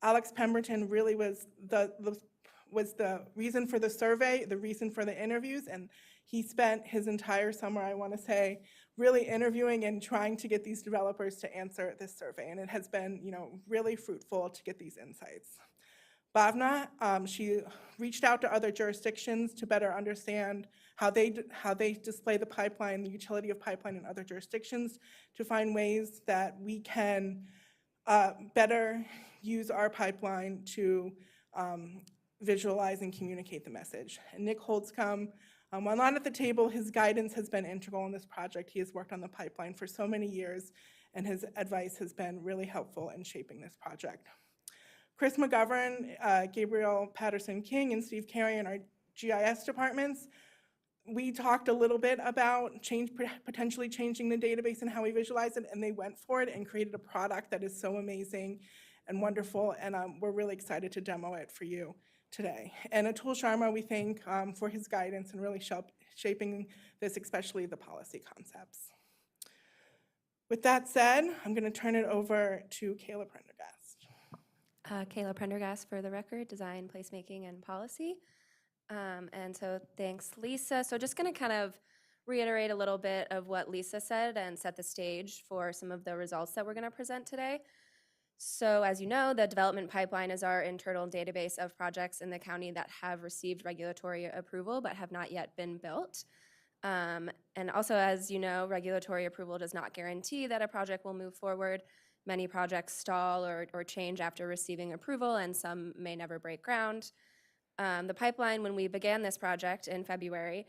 Alex Pemberton really was the reason for the survey, the reason for the interviews, and he spent his entire summer, I want to say, really interviewing and trying to get these developers to answer this survey, and it has been, really fruitful to get these insights. Bhavna, she reached out to other jurisdictions to better understand how they display the pipeline, the utility of pipeline in other jurisdictions, to find ways that we can better use our pipeline to visualize and communicate the message. And Nick Holtzcomb, while not at the table, his guidance has been integral in this project. He has worked on the pipeline for so many years, and his advice has been really helpful in shaping this project. Chris McGovern, Gabriel Patterson-King, and Steve Carey in our GIS departments, we talked a little bit about potentially changing the database and how we visualize it, and they went for it and created a product that is so amazing and wonderful, and we're really excited to demo it for you today. And Atul Sharma, we thank for his guidance and really shaping this, especially the policy concepts. With that said, I'm going to turn it over to Kayla Prendergast. Kayla Prendergast for the record, Design, Placemaking, and Policy. And so thanks, Lisa. So just going to kind of reiterate a little bit of what Lisa said and set the stage for some of the results that we're going to present today. So as you know, the development pipeline is our internal database of projects in the county that have received regulatory approval but have not yet been built. And also, as you know, regulatory approval does not guarantee that a project will move forward. Many projects stall or change after receiving approval, and some may never break ground. The pipeline, when we began this project in February,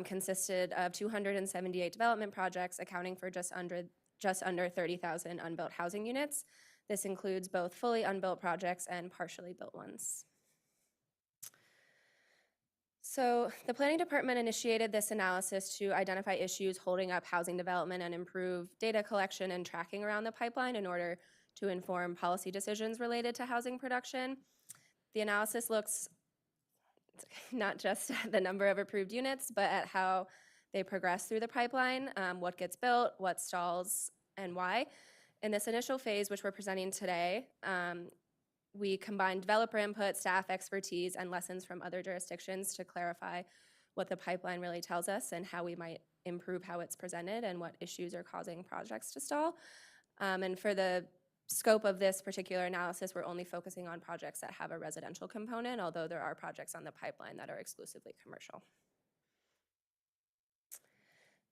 consisted of 278 development projects, accounting for just under 30,000 unbuilt housing units. This includes both fully unbuilt projects and partially built ones. So the planning department initiated this analysis to identify issues holding up housing development and improve data collection and tracking around the pipeline in order to inform policy decisions related to housing production. The analysis looks not just at the number of approved units, but at how they progress through the pipeline, what gets built, what stalls, and why. In this initial phase, which we're presenting today, we combined developer input, staff expertise, and lessons from other jurisdictions to clarify what the pipeline really tells us and how we might improve how it's presented and what issues are causing projects to stall. And for the scope of this particular analysis, we're only focusing on projects that have a residential component, although there are projects on the pipeline that are exclusively commercial.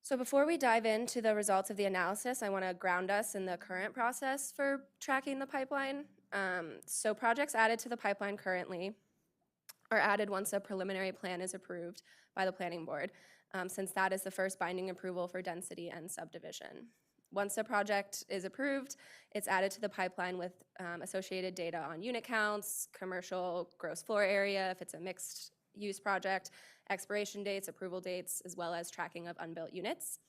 So before we dive into the results of the analysis, I want to ground us in the current process for tracking the pipeline. So projects added to the pipeline currently are added once a preliminary plan is approved by the planning board, since that is the first binding approval for density and subdivision. Once a project is approved, it's added to the pipeline with associated data on unit counts, commercial gross floor area, if it's a mixed use project, expiration dates, approval dates, as well as tracking of unbuilt units.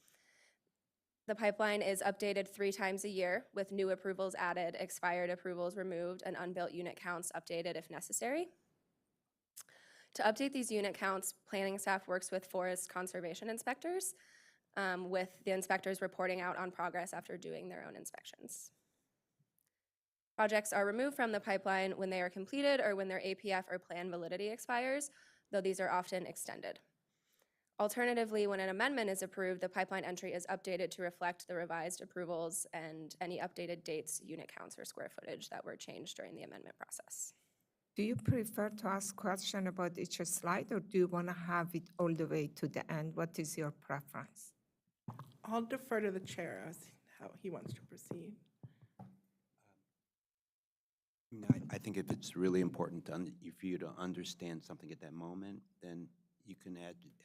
The pipeline is updated 3 times a year with new approvals added, expired approvals removed, and unbuilt unit counts updated if necessary. To update these unit counts, planning staff works with forest conservation inspectors, with the inspectors reporting out on progress after doing their own inspections. Projects are removed from the pipeline when they are completed or when their APF or plan validity expires, though these are often extended. Alternatively, when an amendment is approved, the pipeline entry is updated to reflect the revised approvals and any updated dates, unit counts, or square footage that were changed during the amendment process. Do you prefer to ask questions about each slide, or do you want to have it all the way to the end? What is your preference? I'll defer to the chair as how he wants to proceed. No, I think if it's really important for you to understand something at that moment, then you can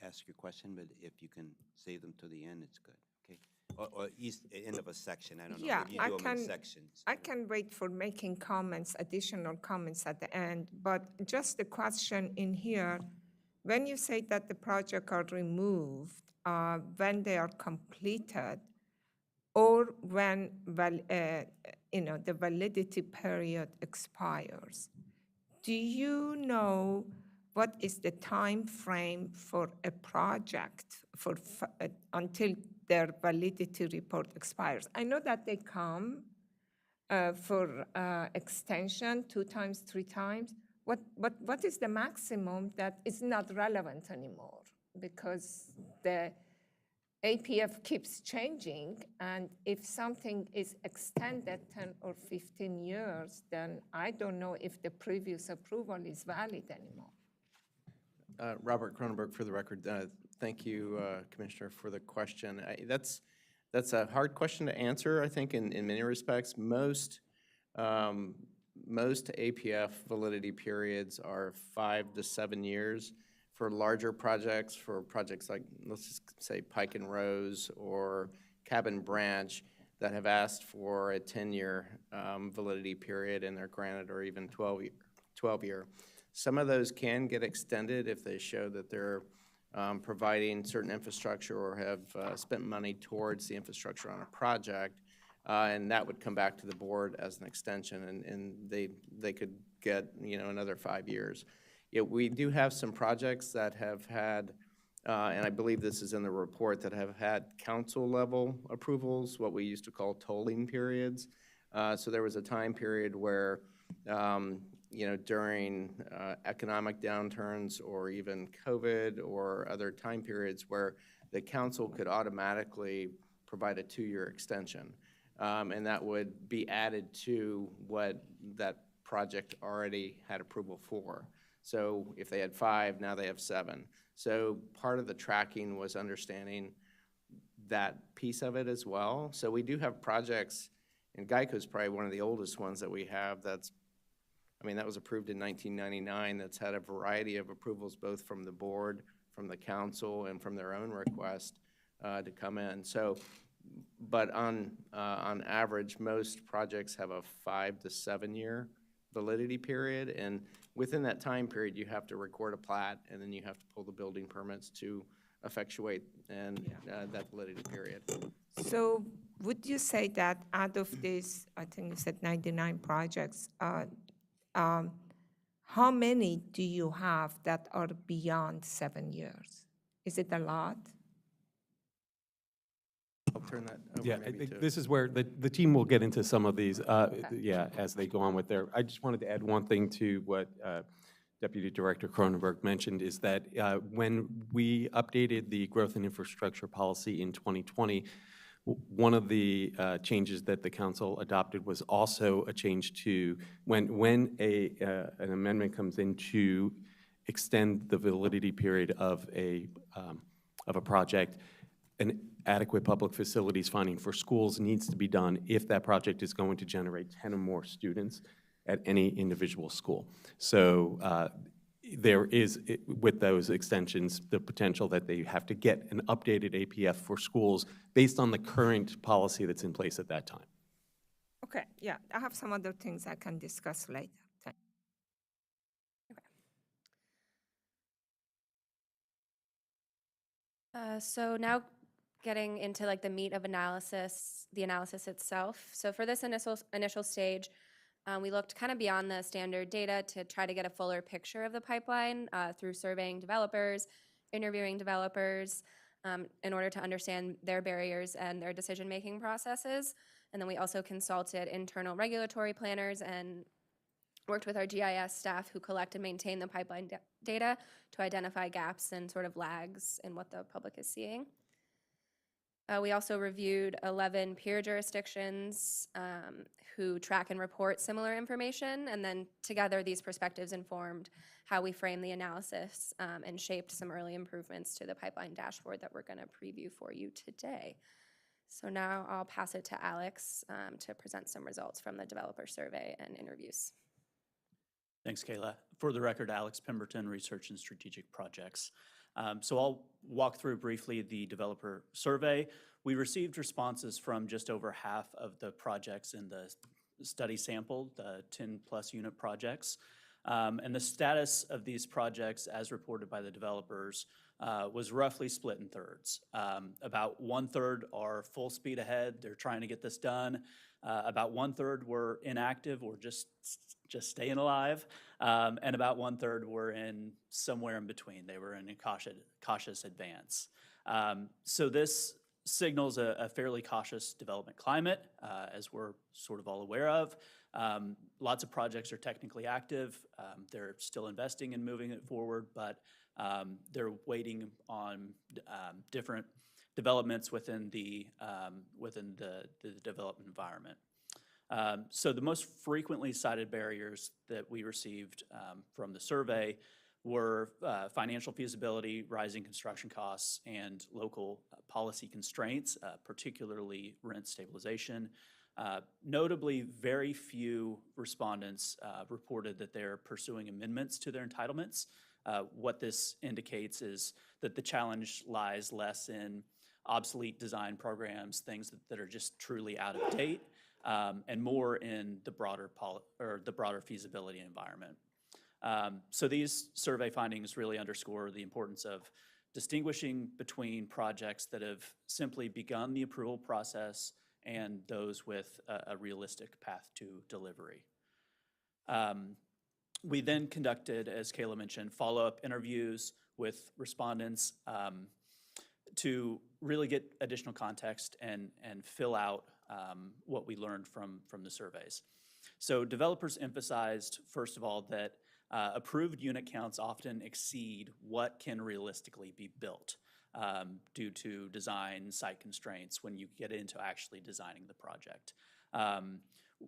ask your question, but if you can save them to the end, it's good, okay? Or end of a section, I don't know, Yeah, maybe you do them in sections. I can wait for making comments, additional comments at the end, but just the question in here, when you say that the project are removed, when they are completed, or when the validity period expires, do you know what is the time frame for a project until their validity report expires? I know that they come for extension 2 times, 3 times. What is the maximum that is not relevant anymore? Because the APF keeps changing, and if something is extended 10 or 15 years, then I don't know if the previous approval is valid anymore. Robert Cronenberg, for the record. Thank you, Commissioner, for the question. That's a hard question to answer, I think, in many respects. Most APF validity periods are 5 to 7 years. For larger projects, for projects like, let's just say, Pike and Rose or Cabin Branch that have asked for a 10-year validity period and they're granted, or even 12-year. Some of those can get extended if they show that they're providing certain infrastructure or have spent money towards the infrastructure on a project, and that would come back to the board as an extension, and they could get another 5 years. We do have some projects that have had, and I believe this is in the report, that have had council level approvals, what we used to call tolling periods. So there was a time period where during economic downturns or even COVID or other time periods where the council could automatically provide a 2-year extension. And that would be added to what that project already had approval for. So if they had 5, now they have 7. So part of the tracking was understanding that piece of it as well. So we do have projects And Geico's probably one of the oldest ones that we have that's, I mean, that was approved in 1999. That's had a variety of approvals, both from the board, from the council, and from their own request to come in. So, but on average, most projects have a 5 to 7 year validity period. And within that time period, you have to record a plat, and then you have to pull the building permits to effectuate and that validity period. So would you say that out of these, I think you said 99 projects, how many do you have that are beyond 7 years? Is it a lot? I'll turn that over Yeah, I maybe think to. this is where the team will get into some of these, yeah, as they go on with their, I just wanted to add one thing to what Deputy Director Cronenberg mentioned, is that when we updated the growth and infrastructure policy in 2020, one of the changes that the council adopted was also a change to, when an amendment comes in to extend the validity period of a project, an adequate public facilities funding for schools needs to be done if that project is going to generate 10 or more students at any individual school. So there is, with those extensions, the potential that they have to get an updated APF for schools based on the current policy that's in place at that time. Okay, yeah, I have some other things I can discuss later. So now getting into like the meat of analysis, the analysis itself. So for this initial stage, we looked kind of beyond the standard data to try to get a fuller picture of the pipeline through surveying developers, interviewing developers, in order to understand their barriers and their decision-making processes. And then we also consulted internal regulatory planners and worked with our GIS staff who collect and maintain the pipeline data to identify gaps and sort of lags in what the public is seeing. We also reviewed 11 peer jurisdictions who track and report similar information, and then together these perspectives informed how we frame the analysis and shaped some early improvements to the pipeline dashboard that we're going to preview for you today. So now I'll pass it to Alex to present some results from the developer survey and interviews. Thanks, Kayla. For the record, Alex Pemberton, Research and Strategic Projects. So I'll walk through briefly the developer survey. We received responses from just over half of the projects in the study sample, the 10+ unit projects. And the status of these projects, as reported by the developers, was roughly split in thirds. About 1/3 are full speed ahead. They're trying to get this done. About 1/3 were inactive or just staying alive. And about 1/3 were in somewhere in between. They were in a cautious advance. So this signals a fairly cautious development climate, as we're sort of all aware of. Lots of projects are technically active. They're still investing and moving it forward, but they're waiting on different developments within the development environment. So the most frequently cited barriers that we received from the survey were financial feasibility, rising construction costs, and local policy constraints, particularly rent stabilization. Notably, very few respondents reported that they're pursuing amendments to their entitlements. What this indicates is that the challenge lies less in obsolete design programs, things that are just truly out of date, and more in the broader feasibility environment. So these survey findings really underscore the importance of distinguishing between projects that have simply begun the approval process and those with a realistic path to delivery. We then conducted, as Kayla mentioned, follow-up interviews with respondents to really get additional context and fill out what we learned from the surveys. So developers emphasized, first of all, that approved unit counts often exceed what can realistically be built due to design site constraints when you get into actually designing the project.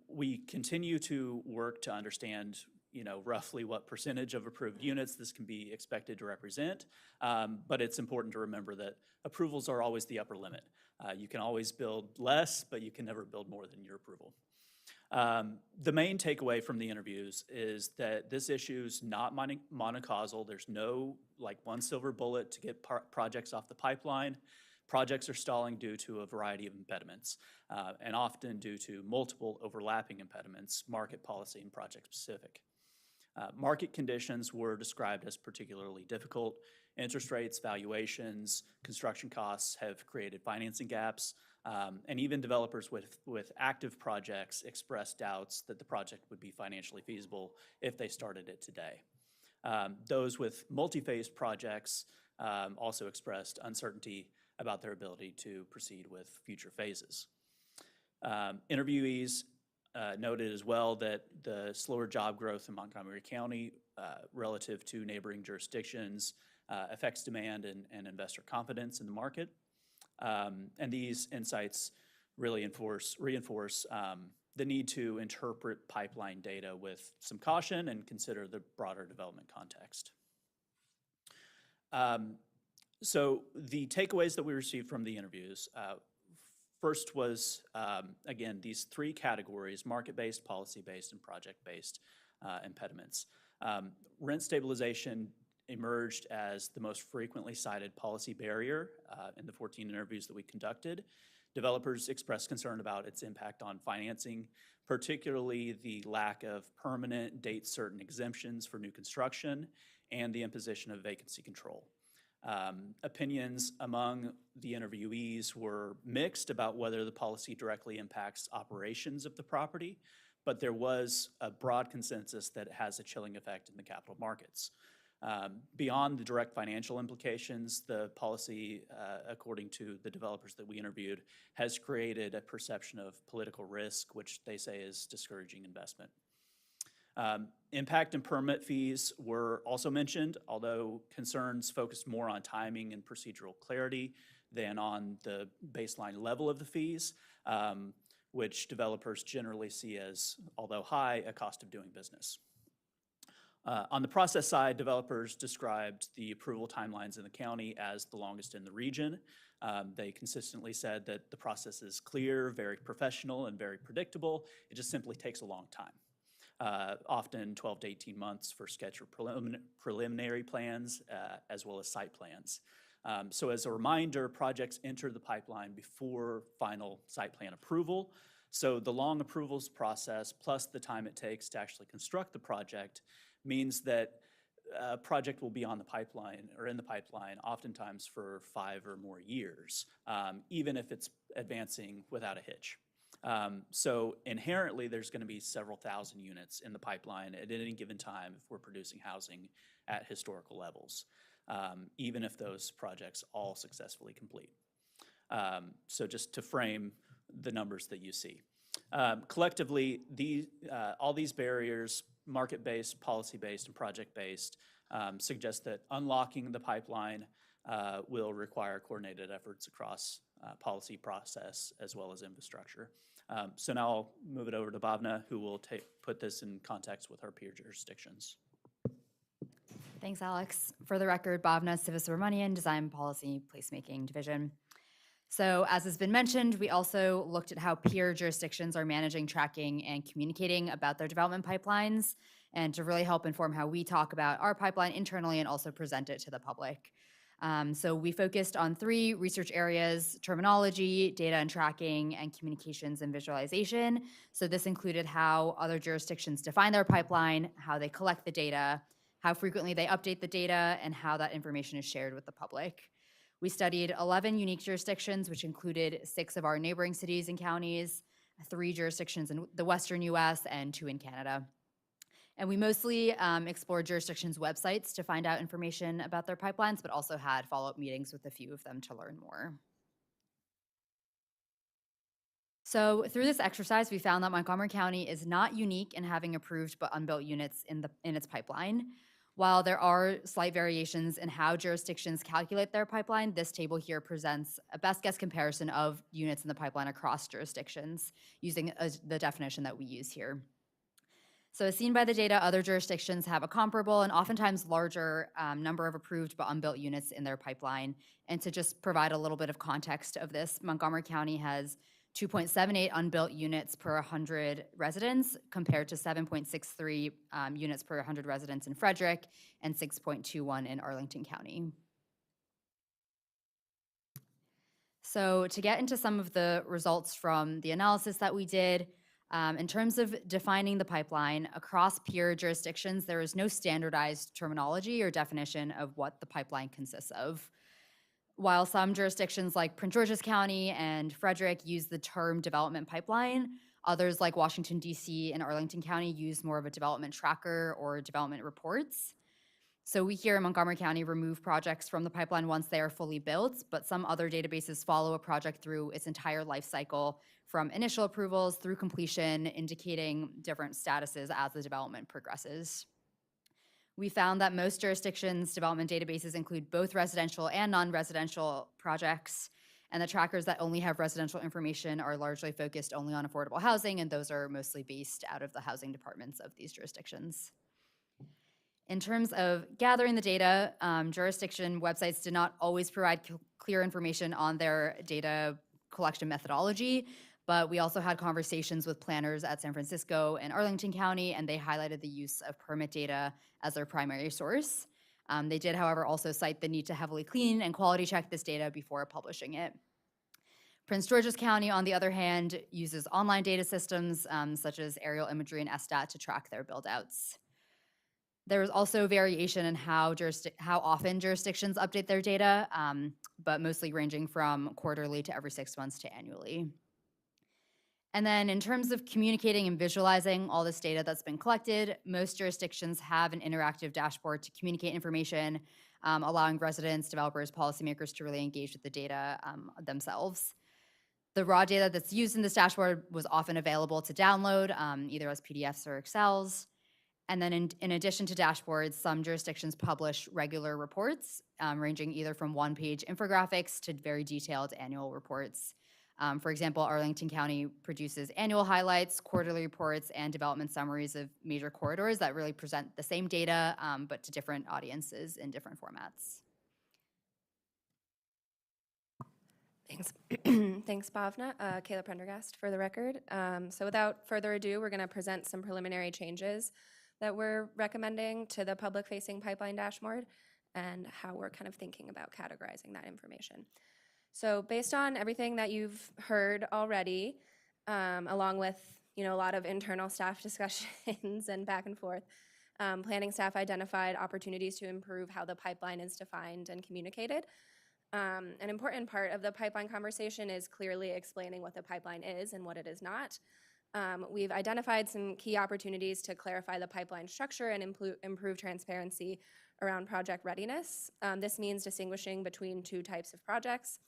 We continue to work to understand roughly what percentage of approved units this can be expected to represent. But it's important to remember that approvals are always the upper limit. You can always build less, but you can never build more than your approval. The main takeaway from the interviews is that this issue is not monocausal. There's no one silver bullet to get projects off the pipeline. Projects are stalling due to a variety of impediments, and often due to multiple overlapping impediments, market policy and project specific. Market conditions were described as particularly difficult. Interest rates, valuations, construction costs have created financing gaps, and even developers with active projects expressed doubts that the project would be financially feasible if they started it today. Those with multi-phase projects also expressed uncertainty about their ability to proceed with future phases. Interviewees noted as well that the slower job growth in Montgomery County relative to neighboring jurisdictions affects demand and investor confidence in the market. And these insights really reinforce the need to interpret pipeline data with some caution and consider the broader development context. So the takeaways that we received from the interviews, first was, again, these three categories: market-based, policy-based, and project-based impediments. Rent stabilization emerged as the most frequently cited policy barrier in the 14 interviews that we conducted. Developers expressed concern about its impact on financing, particularly the lack of permanent date-certain exemptions for new construction and the imposition of vacancy control. Opinions among the interviewees were mixed about whether the policy directly impacts operations of the property, but there was a broad consensus that it has a chilling effect in the capital markets. Beyond the direct financial implications, the policy, according to the developers that we interviewed, has created a perception of political risk, which they say is discouraging investment. Impact and permit fees were also mentioned, although concerns focused more on timing and procedural clarity than on the baseline level of the fees, which developers generally see as, although high, a cost of doing business. On the process side, developers described the approval timelines in the county as the longest in the region. They consistently said that the process is clear, very professional, and very predictable. It just simply takes a long time. Often 12 to 18 months for sketch or preliminary plans, as well as site plans. So as a reminder, projects enter the pipeline before final site plan approval. So the long approvals process, plus the time it takes to actually construct the project, means that a project will be on the pipeline or in the pipeline oftentimes for 5 or more years, even if it's advancing without a hitch. So inherently, there's going to be several thousand units in the pipeline at any given time if we're producing housing at historical levels, even if those projects all successfully complete. So just to frame the numbers that you see. Collectively, all these barriers, market-based, policy-based, and project-based, suggest that unlocking the pipeline will require coordinated efforts across policy process as well as infrastructure. So now I'll move it over to Bhavna, who will put this in context with our peer jurisdictions. Thanks, Alex. For the record, Bhavna Sivasubramanian, Design Policy Placemaking Division. So as has been mentioned, we also looked at how peer jurisdictions are managing, tracking, and communicating about their development pipelines, and to really help inform how we talk about our pipeline internally and also present it to the public. So we focused on 3 research areas: terminology, data and tracking, and communications and visualization. So this included how other jurisdictions define their pipeline, how they collect the data, how frequently they update the data, and how that information is shared with the public. We studied 11 unique jurisdictions, which included 6 of our neighboring cities and counties, 3 jurisdictions in the Western US, and 2 in Canada. And we mostly explored jurisdictions' websites to find out information about their pipelines, but also had follow-up meetings with a few of them to learn more. So through this exercise, we found that Montgomery County is not unique in having approved but unbuilt units in its pipeline. While there are slight variations in how jurisdictions calculate their pipeline, this table here presents a best guess comparison of units in the pipeline across jurisdictions using the definition that we use here. So as seen by the data, other jurisdictions have a comparable and oftentimes larger number of approved but unbuilt units in their pipeline. And to just provide a little bit of context of this, Montgomery County has 2.78 unbuilt units per 100 residents compared to 7.63 units per 100 residents in Frederick and 6.21 in Arlington County. So to get into some of the results from the analysis that we did, in terms of defining the pipeline, across peer jurisdictions, there is no standardized terminology or definition of what the pipeline consists of. While some jurisdictions like Prince George's County and Frederick use the term development pipeline, others like Washington, D.C. and Arlington County use more of a development tracker or development reports. So we here in Montgomery County remove projects from the pipeline once they are fully built, but some other databases follow a project through its entire life cycle, from initial approvals through completion, indicating different statuses as the development progresses. We found that most jurisdictions' development databases include both residential and non-residential projects, and the trackers that only have residential information are largely focused only on affordable housing, and those are mostly based out of the housing departments of these jurisdictions. In terms of gathering the data, jurisdiction websites did not always provide clear information on their data collection methodology, but we also had conversations with planners at San Francisco and Arlington County, and they highlighted the use of permit data as their primary source. They did, however, also cite the need to heavily clean and quality check this data before publishing it. Prince George's County, on the other hand, uses online data systems such as aerial imagery and SSTAT to track their build-outs. There is also variation in how often jurisdictions update their data, but mostly ranging from quarterly to every 6 months to annually. And then in terms of communicating and visualizing all this data that's been collected, most jurisdictions have an interactive dashboard to communicate information, allowing residents, developers, policymakers to really engage with the data themselves. The raw data that's used in this dashboard was often available to download, either as PDFs or Excels. And then in addition to dashboards, some jurisdictions publish regular reports, ranging either from one-page infographics to very detailed annual reports. For example, Arlington County produces annual highlights, quarterly reports, and development summaries of major corridors that really present the same data, but to different audiences in different formats. Thanks. Thanks, Bhavna. Kayla Prendergast for the record. So without further ado, we're going to present some preliminary changes that we're recommending to the public-facing pipeline dashboard and how we're kind of thinking about categorizing that information. So based on everything that you've heard already, along with a lot of internal staff discussions and back and forth, planning staff identified opportunities to improve how the pipeline is defined and communicated. An important part of the pipeline conversation is clearly explaining what the pipeline is and what it is not. We've identified some key opportunities to clarify the pipeline structure and improve transparency around project readiness. This means distinguishing between two types of projects.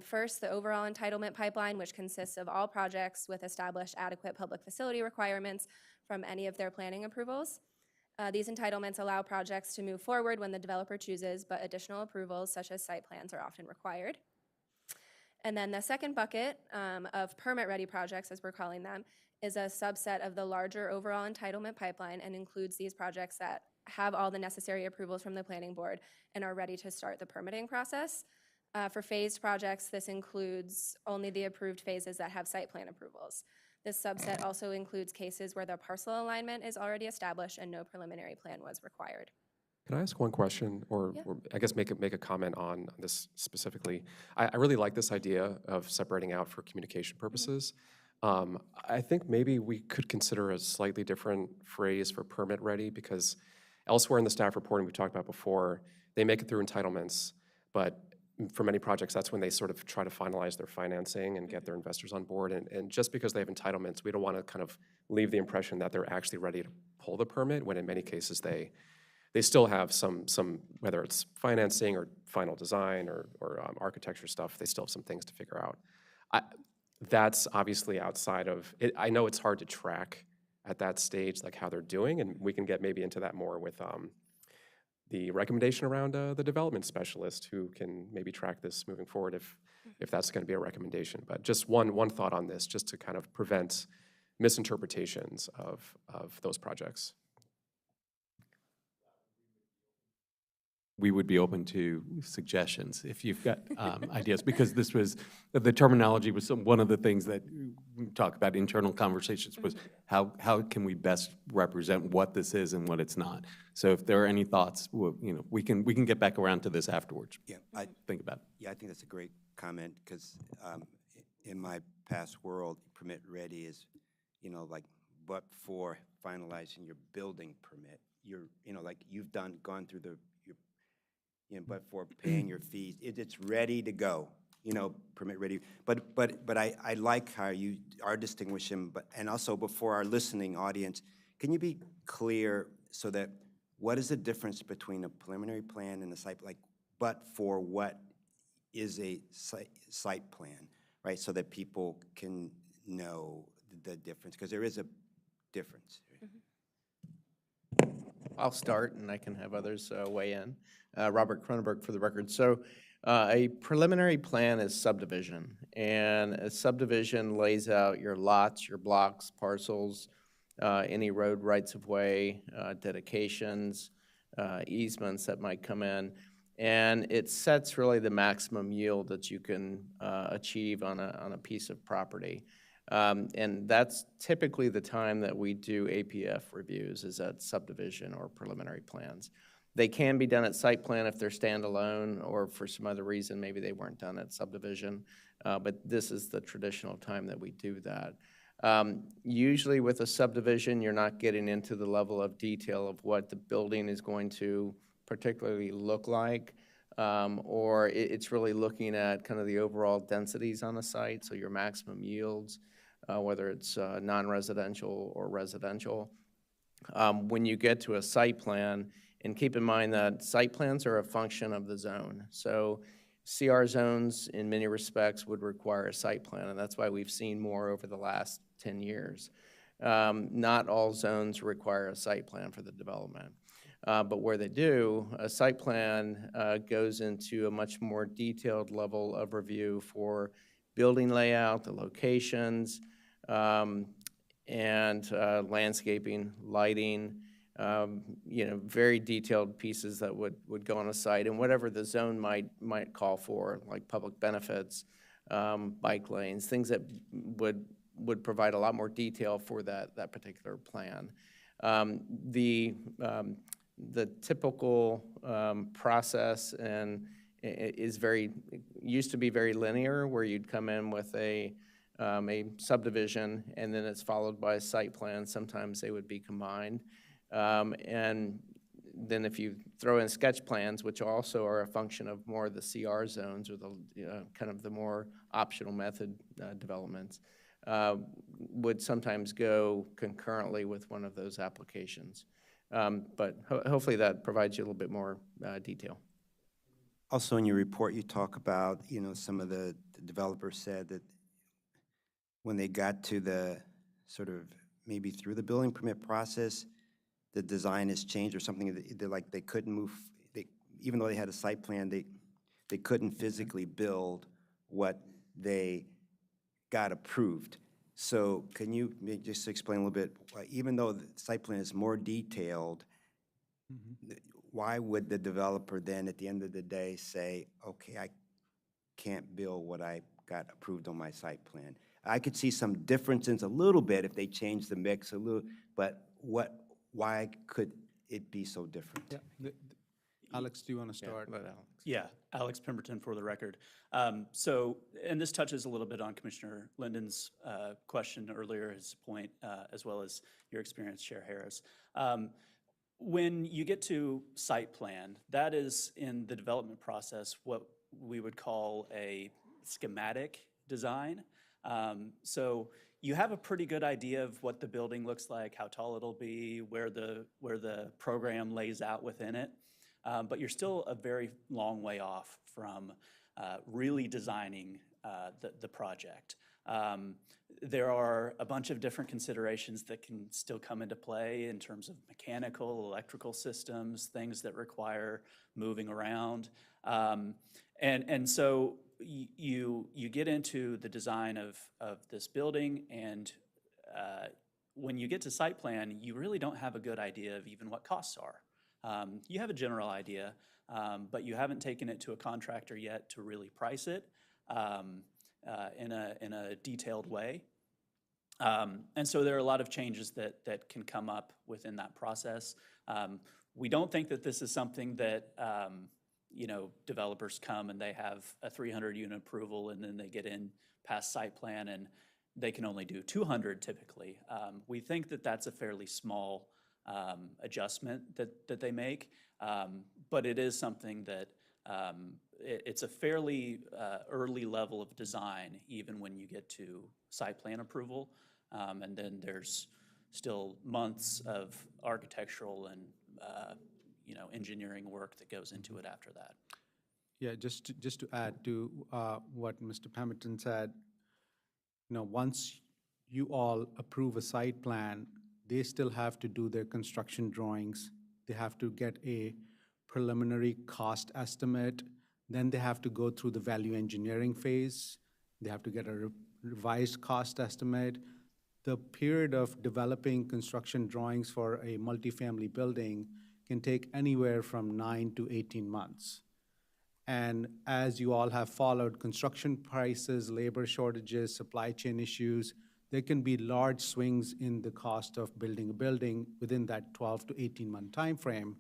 First, the overall entitlement pipeline, which consists of all projects with established adequate public facility requirements from any of their planning approvals. These entitlements allow projects to move forward when the developer chooses, but additional approvals such as site plans are often required. And then the second bucket of permit-ready projects, as we're calling them, is a subset of the larger overall entitlement pipeline and includes these projects that have all the necessary approvals from the planning board and are ready to start the permitting process. For phased projects, this includes only the approved phases that have site plan approvals. This subset also includes cases where the parcel alignment is already established and no preliminary plan was required. Can I ask one question, or, Yeah. or I guess make a comment on this specifically? I really like this idea of separating out for communication purposes. I think maybe we could consider a slightly different phrase for permit ready, because elsewhere in the staff reporting we talked about before, they make it through entitlements, but for many projects, that's when they sort of try to finalize their financing and get their investors on board. And just because they have entitlements, we don't want to kind of leave the impression that they're actually ready to pull the permit, when in many cases they still have some whether it's financing or final design or architecture stuff, they still have some things to figure out. That's obviously outside of it. I know it's hard to track at that stage, like how they're doing, and we can get maybe into that more with the recommendation around the development specialist who can maybe track this moving forward if that's going to be a recommendation. But just one thought on this, just to kind of prevent misinterpretations of those projects. We would be open to suggestions if you've got ideas, because this was, the terminology was one of the things that we talk about internal conversations was how can we best represent what this is and what it's not. So if there are any thoughts, we can get back around to this afterwards. Yeah, Think about it. yeah, I think that's a great comment, because in my past world, permit ready is, like, but for finalizing your building permit, like you've gone through but for paying your fees, it's ready to go, permit ready. But I like how you are distinguishing, and also before our listening audience, can you be clear so that what is the difference between a preliminary plan and a site, but for what is a site plan, right? So that people can know the difference, because there is a difference. I'll start, and I can have others weigh in. Robert Cronenberg for the record. So a preliminary plan is subdivision, and a subdivision lays out your lots, your blocks, parcels, any road rights-of-way, dedications, easements that might come in, and it sets really the maximum yield that you can achieve on a piece of property. And that's typically the time that we do APF reviews, is at subdivision or preliminary plans. They can be done at site plan if they're standalone, or for some other reason, maybe they weren't done at subdivision, but this is the traditional time that we do that. Usually with a subdivision, you're not getting into the level of detail of what the building is going to particularly look like, or it's really looking at kind of the overall densities on the site, so your maximum yields, whether it's non-residential or residential. When you get to a site plan, and keep in mind that site plans are a function of the zone. So CR zones, in many respects, would require a site plan, and that's why we've seen more over the last 10 years. Not all zones require a site plan for the development. But where they do, a site plan goes into a much more detailed level of review for building layout, the locations, and landscaping, lighting, very detailed pieces that would go on a site, and whatever the zone might call for, like public benefits, bike lanes, things that would provide a lot more detail for that particular plan. The typical process used to be very linear, where you'd come in with a subdivision, and then it's followed by a site plan. Sometimes they would be combined. And then if you throw in sketch plans, which also are a function of more of the CR zones, or the kind of the more optional method developments, would sometimes go concurrently with one of those applications. But hopefully that provides you a little bit more detail. Also, in your report, you talk about, some of the developers said that when they got to the sort of maybe through the building permit process, the design has changed or something. They couldn't move. Even though they had a site plan, they couldn't physically build what they got approved. So can you just explain a little bit, even though the site plan is more detailed, why would the developer then at the end of the day say, okay, I can't build what I got approved on my site plan? I could see some differences a little bit if they change the mix a little, but why could it be so different? Yeah. Alex, do you want to start? Yeah, Alex Pemberton for the record. So, and this touches a little bit on Commissioner Linden's question earlier, his point, as well as your experience, Chair Harris. When you get to site plan, that is in the development process what we would call a schematic design. So you have a pretty good idea of what the building looks like, how tall it'll be, where the program lays out within it. But you're still a very long way off from really designing the project. There are a bunch of different considerations that can still come into play in terms of mechanical, electrical systems, things that require moving around. And so you get into the design of this building, and when you get to site plan, you really don't have a good idea of even what costs are. You have a general idea, but you haven't taken it to a contractor yet to really price it in a detailed way. And so there are a lot of changes that can come up within that process. We don't think that this is something that, developers come and they have a 300-unit approval and then they get in past site plan and they can only do 200 typically. We think that that's a fairly small adjustment that they make, but it is something that it's a fairly early level of design, even when you get to site plan approval. And then there's still months of architectural and engineering work that goes into it after that. Yeah, just to add to what Mr. Pemberton said, once you all approve a site plan, they still have to do their construction drawings. They have to get a preliminary cost estimate. Then they have to go through the value engineering phase. They have to get a revised cost estimate. The period of developing construction drawings for a multifamily building can take anywhere from 9 to 18 months. And as you all have followed, construction prices, labor shortages, supply chain issues, there can be large swings in the cost of building a building within that 12 to 18-month time frame.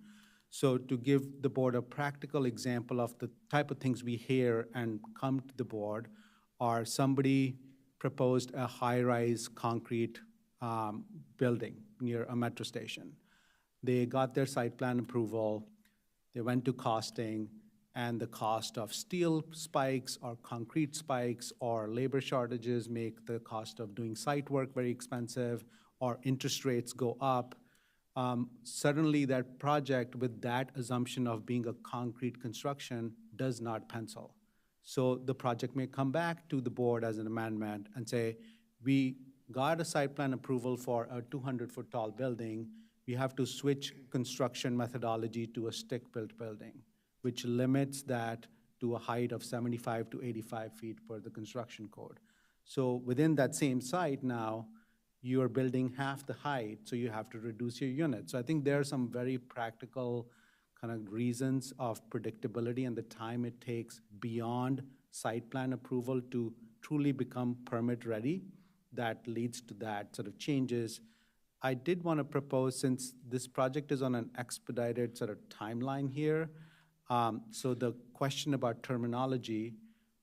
So to give the board a practical example of the type of things we hear and come to the board, are somebody proposed a high-rise concrete building near a metro station. They got their site plan approval, they went to costing, and the cost of steel spikes or concrete spikes or labor shortages make the cost of doing site work very expensive, or interest rates go up. Suddenly that project with that assumption of being a concrete construction does not pencil. So the project may come back to the board as an amendment and say, we got a site plan approval for a 200-foot tall building. We have to switch construction methodology to a stick-built building, which limits that to a height of 75 to 85 feet per the construction code. So within that same site now, you are building half the height, so you have to reduce your unit. So I think there are some very practical kind of reasons of predictability and the time it takes beyond site plan approval to truly become permit ready that leads to that sort of changes. I did want to propose, since this project is on an expedited sort of timeline here, so the question about terminology,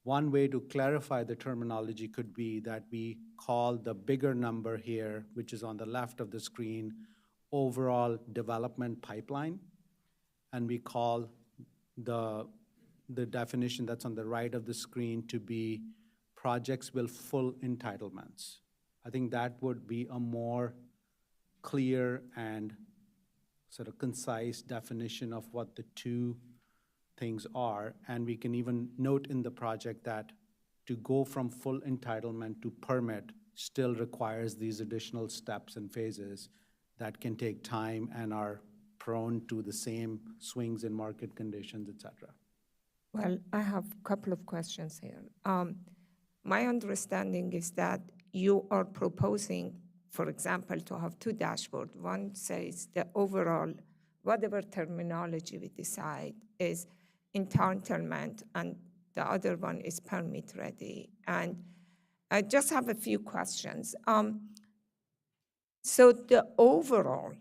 one way to clarify the terminology could be that we call the bigger number here, which is on the left of the screen, overall development pipeline. And we call the definition that's on the right of the screen to be projects with full entitlements. I think that would be a more clear and sort of concise definition of what the two things are. And we can even note in the project that to go from full entitlement to permit still requires these additional steps and phases that can take time and are prone to the same swings in market conditions, et cetera. Well, I have a couple of questions here. My understanding is that you are proposing, for example, to have two dashboards. One says the overall, whatever terminology we decide is entitlement, and the other one is permit ready. And I just have a few questions. So the overall,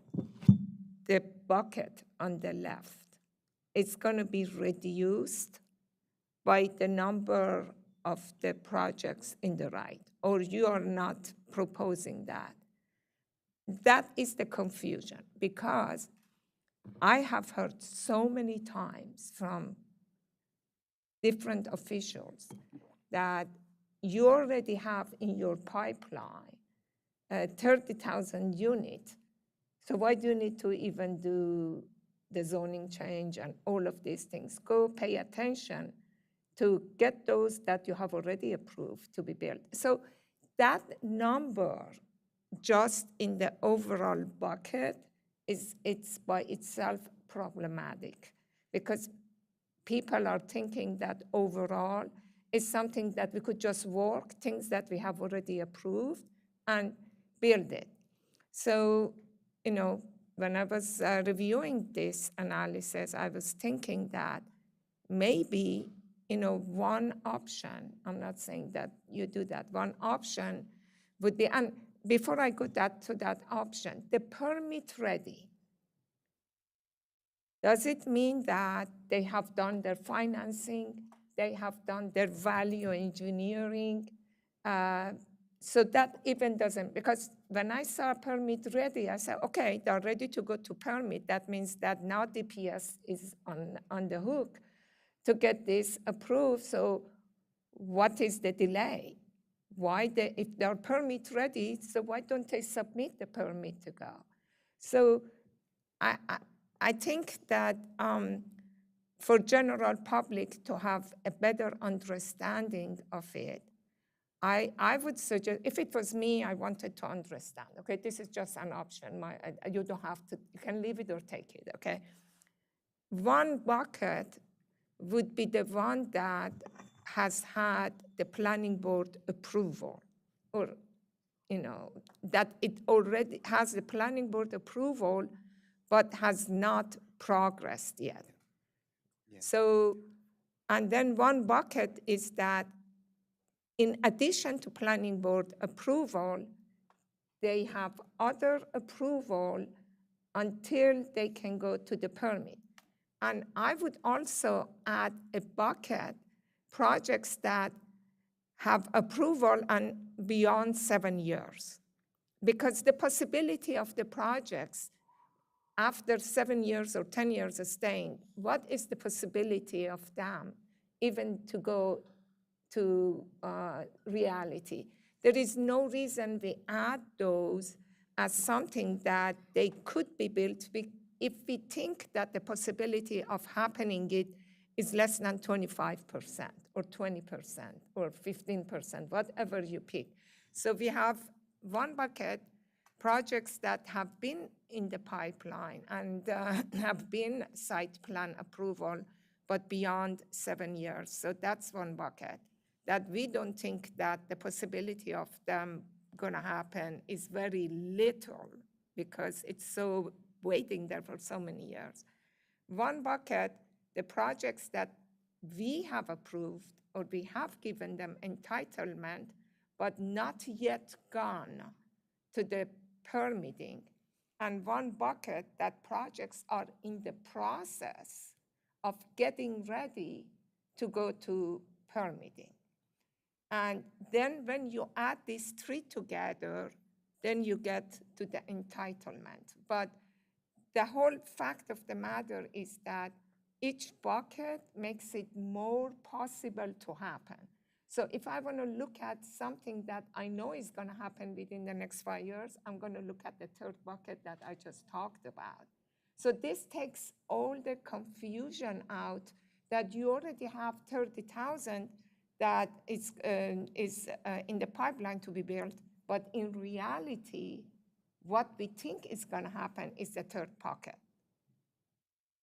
the bucket on the left, it's going to be reduced by the number of the projects in the right, or you are not proposing that? That is the confusion, because I have heard so many times from different officials that you already have in your pipeline 30,000 units. So why do you need to even do the zoning change and all of these things? Go pay attention to get those that you have already approved to be built. So that number just in the overall bucket it's by itself problematic, because people are thinking that overall is something that we could just work, things that we have already approved, and build it. So, when I was reviewing this analysis, I was thinking that maybe, one option, I'm not saying that you do that, one option would be, and before I go to that option, the permit ready. Does it mean that they have done their financing, they have done their value engineering? So that even doesn't, because when I saw permit ready, I said, okay, they're ready to go to permit. That means that now DPS is on the hook to get this approved. So what is the delay? If they're permit ready, so why don't they submit the permit to go? So I think that for general public to have a better understanding of it, I would suggest, if it was me, I wanted to understand, okay, this is just an option. You don't have to, you can leave it or take it, okay? One bucket would be the one that has had the planning board approval, or, that it already has the planning board approval, but has not progressed yet. Yeah. So, and then one bucket is that in addition to planning board approval, they have other approval until they can go to the permit. And I would also add a bucket, projects that have approval and beyond 7 years. Because the possibility of the projects after 7 years or 10 years of staying, what is the possibility of them even to go to reality? There is no reason we add those as something that they could be built if we think that the possibility of happening it is less than 25% or 20% or 15%, whatever you pick. So we have one bucket, projects that have been in the pipeline and have been site plan approval, but beyond 7 years. So that's one bucket that we don't think that the possibility of them gonna happen is very little because it's so waiting there for so many years. One bucket, the projects that we have approved or we have given them entitlement, but not yet gone to the permitting. And one bucket that projects are in the process of getting ready to go to permitting. And then when you add these three together, then you get to the entitlement. But the whole fact of the matter is that each bucket makes it more possible to happen. So if I want to look at something that I know is going to happen within the next 5 years, I'm going to look at the third bucket that I just talked about. So this takes all the confusion out that you already have 30,000 that is in the pipeline to be built, but in reality, what we think is going to happen is the third bucket.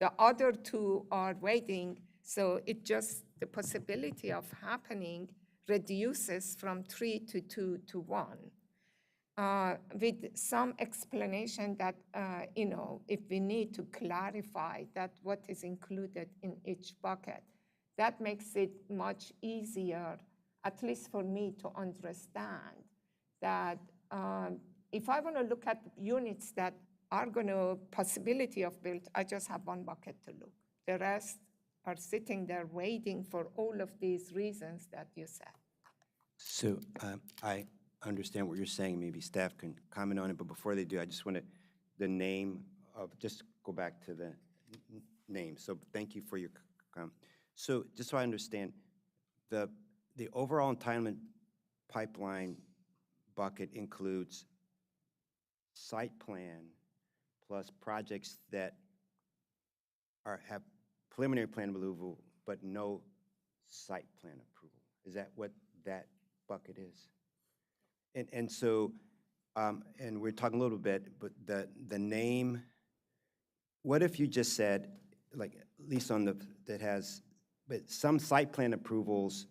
The other two are waiting, so the possibility of happening reduces from 3 to 2 to 1. With some explanation that, if we need to clarify that what is included in each bucket, that makes it much easier, at least for me to understand that if I want to look at units that are going to possibility of build, I just have one bucket to look. The rest are sitting there waiting for all of these reasons that you said. So I understand what you're saying. Maybe staff can comment on it, but before they do, I just wanted the name of, just go back to the name. So thank you for your comment. So just so I understand, the overall entitlement pipeline bucket includes site plan plus projects that have preliminary plan approval but no site plan approval. Is that what that bucket is? And so, and we're talking a little bit, but the name, what if you just said, like, at least on that has, but some site plan approvals,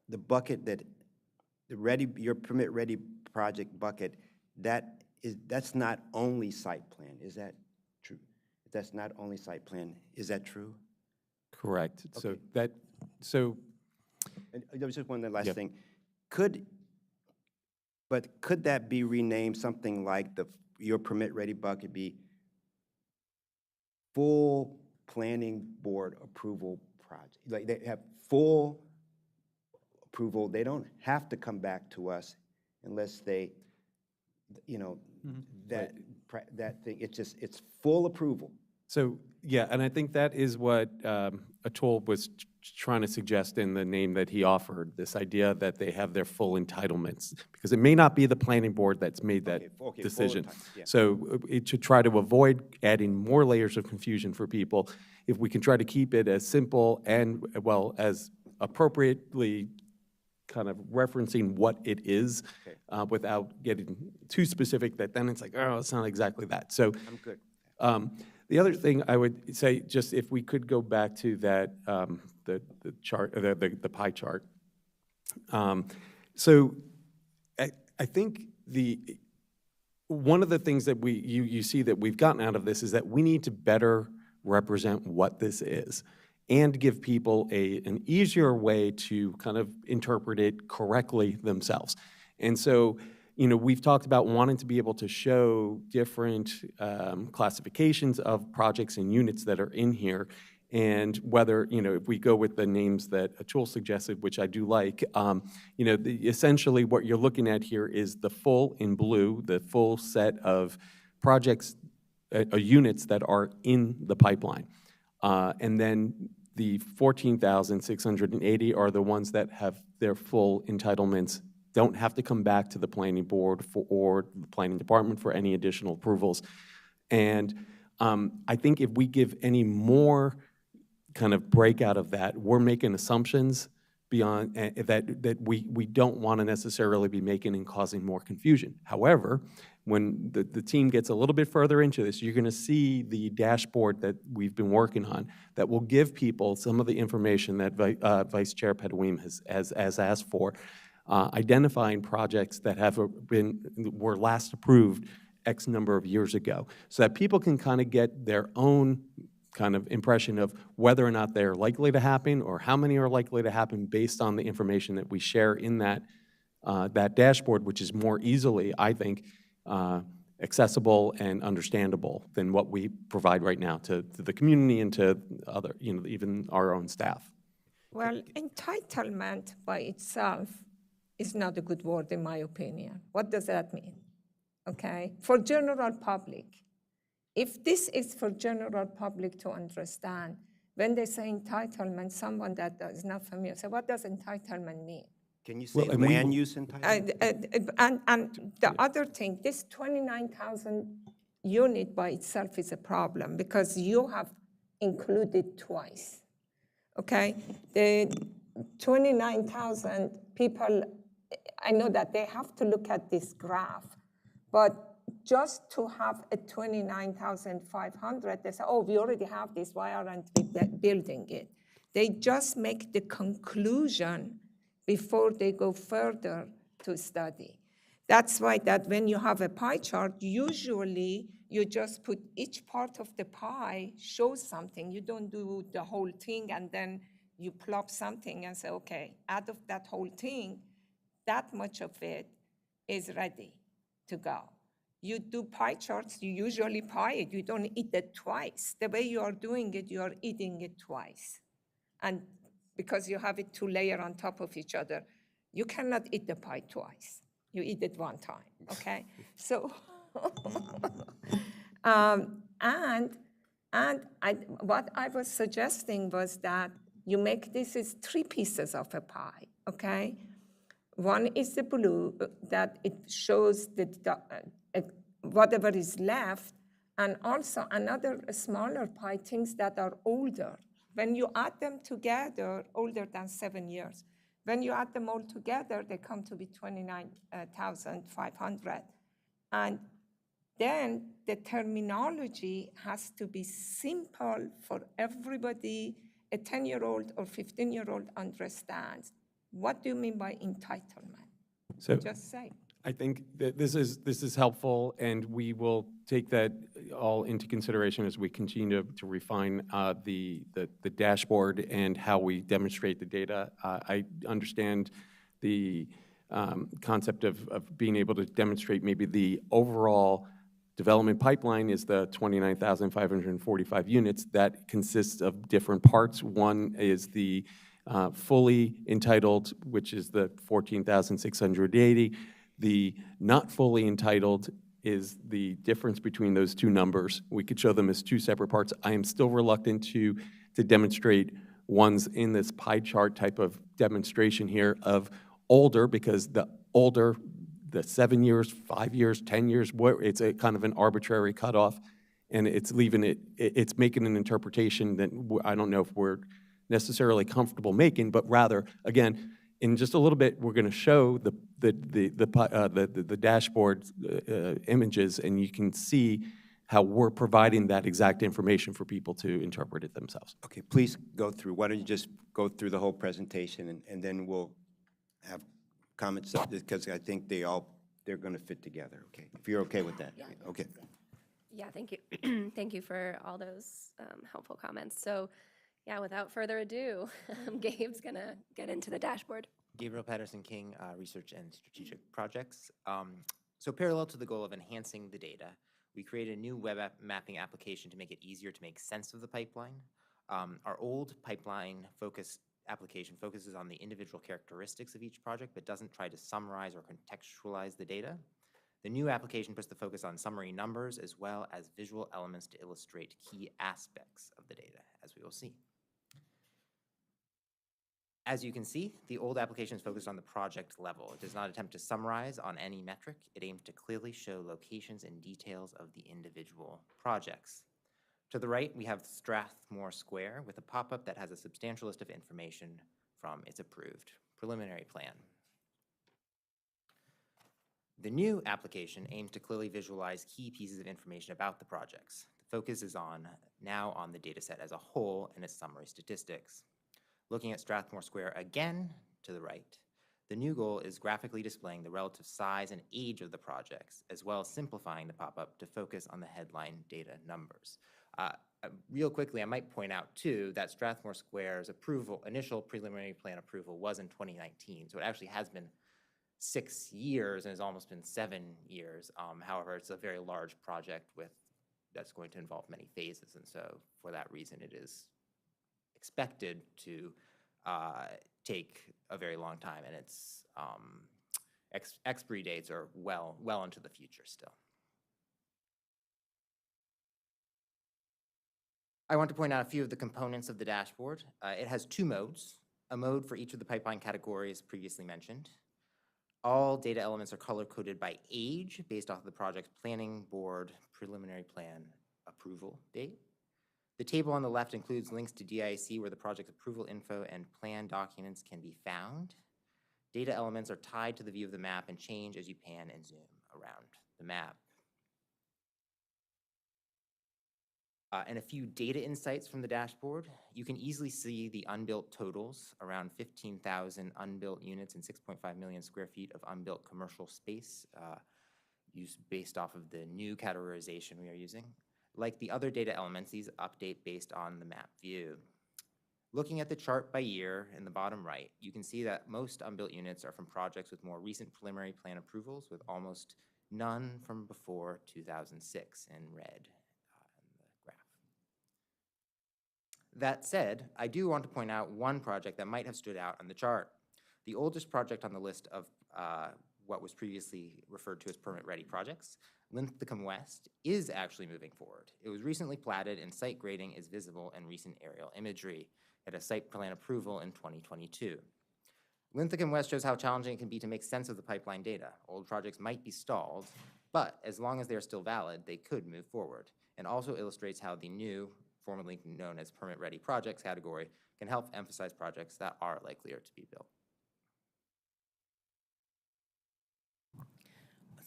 the bucket that, your permit ready project bucket that's not only site plan, is that true? That's not only site plan, is that true? Correct. So Okay. that, so, And there was just one last Yep. thing. Could that be renamed something like your permit-ready bucket be full planning board approval project? Like, they have full approval, they don't have to come back to us unless they, you know, that thing, it's full approval. so, yeah, and I think that is what Atul was trying to suggest in the name that he offered, this idea that they have their full entitlements, because it may not be the planning board that's made that Okay, full decision. yeah. So it should try to avoid adding more layers of confusion for people. If we can try to keep it as simple and, well, as appropriately kind of referencing what it is, without getting too specific, that then it's like, oh, it's not exactly that. So I'm good. the other thing I would say, just if we could go back to that, the chart, the pie chart. So I think one of the things that you see that we've gotten out of this is that we need to better represent what this is and give people an easier way to kind of interpret it correctly themselves. And so, you know, we've talked about wanting to be able to show different classifications of projects and units that are in here, and whether, you know, if we go with the names that Atul suggested, which I do like, you know, essentially what you're looking at here is the full in blue, the full set of projects, units that are in the pipeline. And then the 14,680 are the ones that have their full entitlements, don't have to come back to the planning board or the planning department for any additional approvals. And I think if we give any more kind of breakout of that, we're making assumptions beyond that we don't want to necessarily be making and causing more confusion. However, when the team gets a little bit further into this, you're going to see the dashboard that we've been working on that will give people some of the information that Vice Chair Pedoim has asked for, identifying projects that were last approved X number of years ago, so that people can kind of get their own kind of impression of whether or not they're likely to happen or how many are likely to happen based on the information that we share in that dashboard, which is more easily, I think, accessible and understandable than what we provide right now to the community and to other, you know, even our own staff. Well, entitlement by itself is not a good word in my opinion. What does that mean? Okay, for general public. If this is for general public to understand, when they say entitlement, someone that is not familiar, so what does entitlement mean? Can you say Well, and we- land use entitlement? And the other thing, this 29,000 unit by itself is a problem because you have included twice, okay? The 29,000 people, I know that they have to look at this graph, but just to have a 29,500, they say, oh, we already have this, why aren't we building it? They just make the conclusion before they go further to study. That's why that when you have a pie chart, usually you just put each part of the pie shows something. You don't do the whole thing and then you plop something and say, okay, out of that whole thing, that much of it is ready to go. You do pie charts, you usually pie it, you don't eat it twice. The way you are doing it, you are eating it twice. And because you have it two layers on top of each other, you cannot eat the pie twice. You eat it one time, okay? So, what I was suggesting was that you make this as three pieces of a pie, okay? One is the blue, that it shows whatever is left, and also another smaller pie, things that are older. When you add them together, older than 7 years, when you add them all together, they come to be 29,500. And then the terminology has to be simple for everybody. A 10-year-old or 15-year-old understands. What do you mean by entitlement? So Just say. I think that this is helpful, and we will take that all into consideration as we continue to refine the dashboard and how we demonstrate the data. I understand the concept of being able to demonstrate maybe the overall development pipeline is the 29,545 units. That consists of different parts. One is the fully entitled, which is the 14,680. The not fully entitled is the difference between those two numbers. We could show them as two separate parts. I am still reluctant to demonstrate ones in this pie chart type of demonstration here of older, because the older, the 7 years, 5 years, 10 years, it's a kind of an arbitrary cutoff, and it's leaving it's making an interpretation that I don't know if we're necessarily comfortable making, but rather, again, in just a little bit, we're going to show the dashboard images, and you can see how we're providing that exact information for people to interpret it themselves. Okay, please go through. Why don't you just go through the whole presentation, and then we'll have comments, because I think they're going to fit together, okay? If you're okay with that. Yeah. Okay. Yeah, thank you. Thank you for all those helpful comments. So yeah, without further ado, Gabe's gonna get into the dashboard. Gabriel Patterson King, Research and Strategic Projects. So parallel to the goal of enhancing the data, we created a new web mapping application to make it easier to make sense of the pipeline. Our old pipeline application focuses on the individual characteristics of each project, but doesn't try to summarize or contextualize the data. The new application puts the focus on summary numbers as well as visual elements to illustrate key aspects of the data, as we will see. As you can see, the old application is focused on the project level. It does not attempt to summarize on any metric. It aims to clearly show locations and details of the individual projects. To the right, we have Strathmore Square with a pop-up that has a substantial list of information from its approved preliminary plan. The new application aims to clearly visualize key pieces of information about the projects. The focus is now on the data set as a whole and its summary statistics. Looking at Strathmore Square again to the right, the new goal is graphically displaying the relative size and age of the projects, as well as simplifying the pop-up to focus on the headline data numbers. Real quickly, I might point out too that Strathmore Square's initial preliminary plan approval was in 2019, so it actually has been 6 years and has almost been 7 years. However, it's a very large project that's going to involve many phases, and so for that reason, it is expected to take a very long time, and its expiry dates are well into the future still. I want to point out a few of the components of the dashboard. It has 2 modes, a mode for each of the pipeline categories previously mentioned. All data elements are color-coded by age based off of the project's planning board preliminary plan approval date. The table on the left includes links to DIC where the project approval info and plan documents can be found. Data elements are tied to the view of the map and change as you pan and zoom around the map. And a few data insights from the dashboard. You can easily see the unbuilt totals, around 15,000 unbuilt units and 6.5 million square feet of unbuilt commercial space used based off of the new categorization we are using. Like the other data elements, these update based on the map view. Looking at the chart by year in the bottom right, you can see that most unbuilt units are from projects with more recent preliminary plan approvals, with almost none from before 2006 in red in the graph. That said, I do want to point out one project that might have stood out on the chart. The oldest project on the list of what was previously referred to as permit-ready projects, Linthicum West, is actually moving forward. It was recently platted and site grading is visible in recent aerial imagery. It had a site plan approval in 2022. Linthicum West shows how challenging it can be to make sense of the pipeline data. Old projects might be stalled, but as long as they are still valid, they could move forward, and also illustrates how the new, formerly known as permit-ready projects category, can help emphasize projects that are likelier to be built.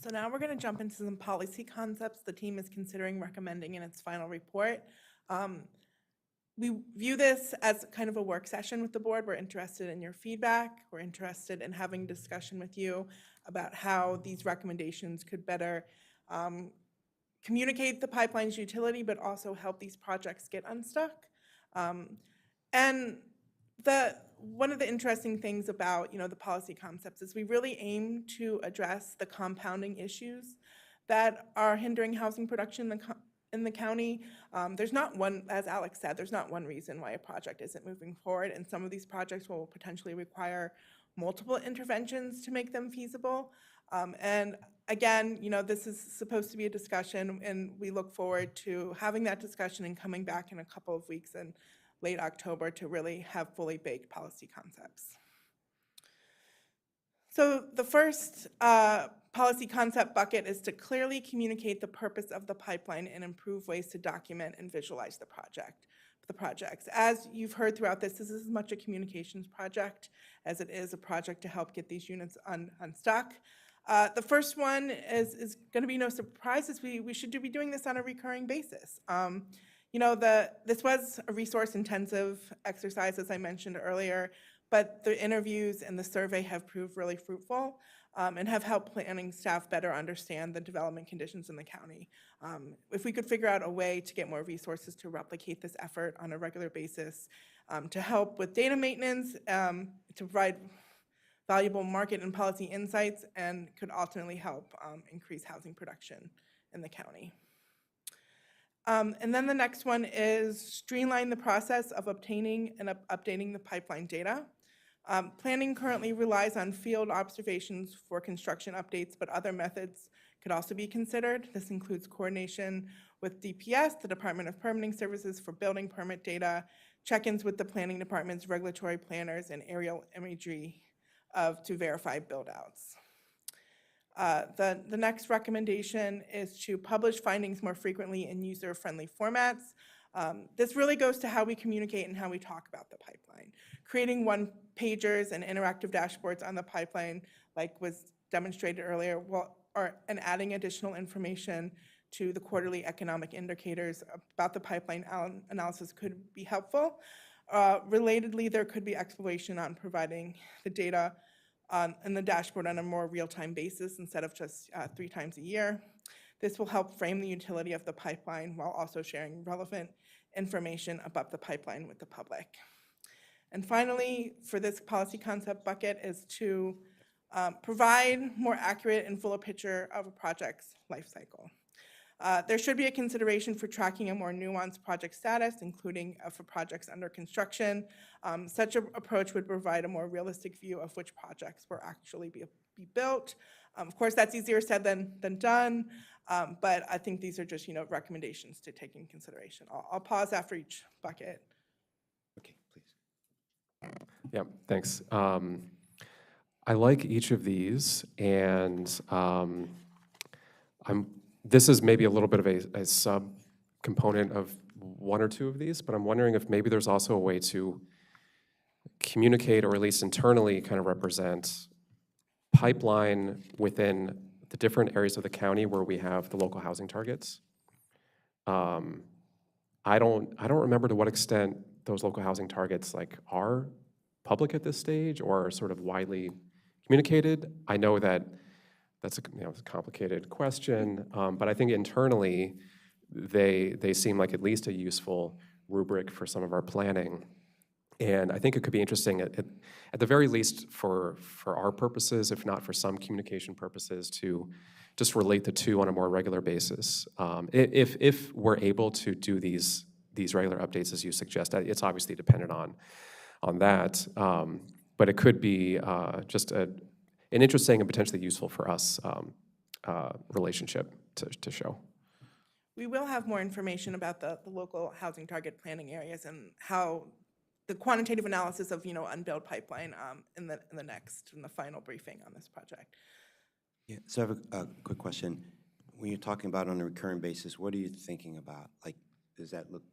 So now we're going to jump into some policy concepts the team is considering recommending in its final report. we view this as kind of a work session with the board. We're interested in your feedback. We're interested in having discussion with you about how these recommendations could better communicate the pipeline's utility, but also help these projects get unstuck. And one of the interesting things about the policy concepts is we really aim to address the compounding issues that are hindering housing production in the county. There's not one, as Alex said, there's not one reason why a project isn't moving forward, and some of these projects will potentially require multiple interventions to make them feasible. And again, this is supposed to be a discussion, and we look forward to having that discussion and coming back in a couple of weeks in late October to really have fully baked policy concepts. So the first policy concept bucket is to clearly communicate the purpose of the pipeline and improve ways to document and visualize the projects. As you've heard throughout this is as much a communications project as it is a project to help get these units unstuck. The first one is going to be no surprise, is we should be doing this on a recurring basis. This was a resource-intensive exercise, as I mentioned earlier, but the interviews and the survey have proved really fruitful and have helped planning staff better understand the development conditions in the county. If we could figure out a way to get more resources to replicate this effort on a regular basis, to help with data maintenance, to provide valuable market and policy insights, and could ultimately help increase housing production in the county. And then the next one is streamline the process of obtaining and updating the pipeline data. Planning currently relies on field observations for construction updates, but other methods could also be considered. This includes coordination with DPS, the Department of Permitting Services, for building permit data, check-ins with the planning department's regulatory planners, and aerial imagery to verify build-outs. The next recommendation is to publish findings more frequently in user-friendly formats. This really goes to how we communicate and how we talk about the pipeline. Creating one-pagers and interactive dashboards on the pipeline, like was demonstrated earlier, and adding additional information to the quarterly economic indicators about the pipeline analysis could be helpful. Relatedly, there could be exploration on providing the data in the dashboard on a more real-time basis instead of just 3 times a year. This will help frame the utility of the pipeline while also sharing relevant information about the pipeline with the public. And finally, for this policy concept bucket is to provide more accurate and fuller picture of a project's life cycle. There should be a consideration for tracking a more nuanced project status, including for projects under construction. Such an approach would provide a more realistic view of which projects will actually be built. Of course, that's easier said than done, but I think these are just recommendations to take in consideration. I'll pause after each bucket. Okay, please. Yeah, thanks. I like each of these, and this is maybe a little bit of a sub-component of one or two of these, but I'm wondering if maybe there's also a way to communicate, or at least internally kind of represent pipeline within the different areas of the county where we have the local housing targets. I don't remember to what extent those local housing targets are public at this stage or are sort of widely communicated. I know that that's a complicated question, but I think internally they seem like at least a useful rubric for some of our planning. And I think it could be interesting at the very least for our purposes, if not for some communication purposes, to just relate the two on a more regular basis. If we're able to do these regular updates as you suggest, it's obviously dependent on that, but it could be just an interesting and potentially useful for us relationship to show. We will have more information about the local housing target planning areas and how the quantitative analysis of unbuilt pipeline in the final briefing on this project. Yeah, so I have a quick question. When you're talking about on a recurring basis, what are you thinking about? Like, does that look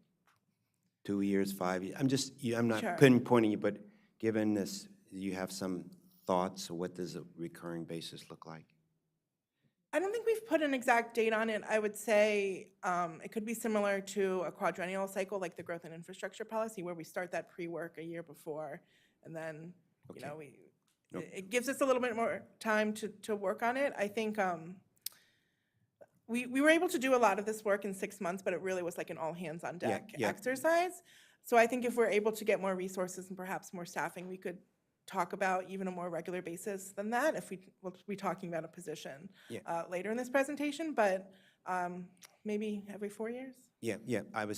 2 years, 5 years? I'm not Sure. pinpointing you, but given this, do you have some thoughts of what does a recurring basis look like? I don't think we've put an exact date on it. I would say it could be similar to a quadrennial cycle, like the growth and infrastructure policy, where we start that pre-work a year before, and then, you know, it gives us a little bit more time to work on it. I think we were able to do a lot of this work in 6 months, but it really was like an all-hands-on-deck yeah. exercise. So I think if we're able to get more resources and perhaps more staffing, we could talk about even a more regular basis than that if we'll be talking about a position later in this presentation, but maybe every 4 years. Yeah. I'm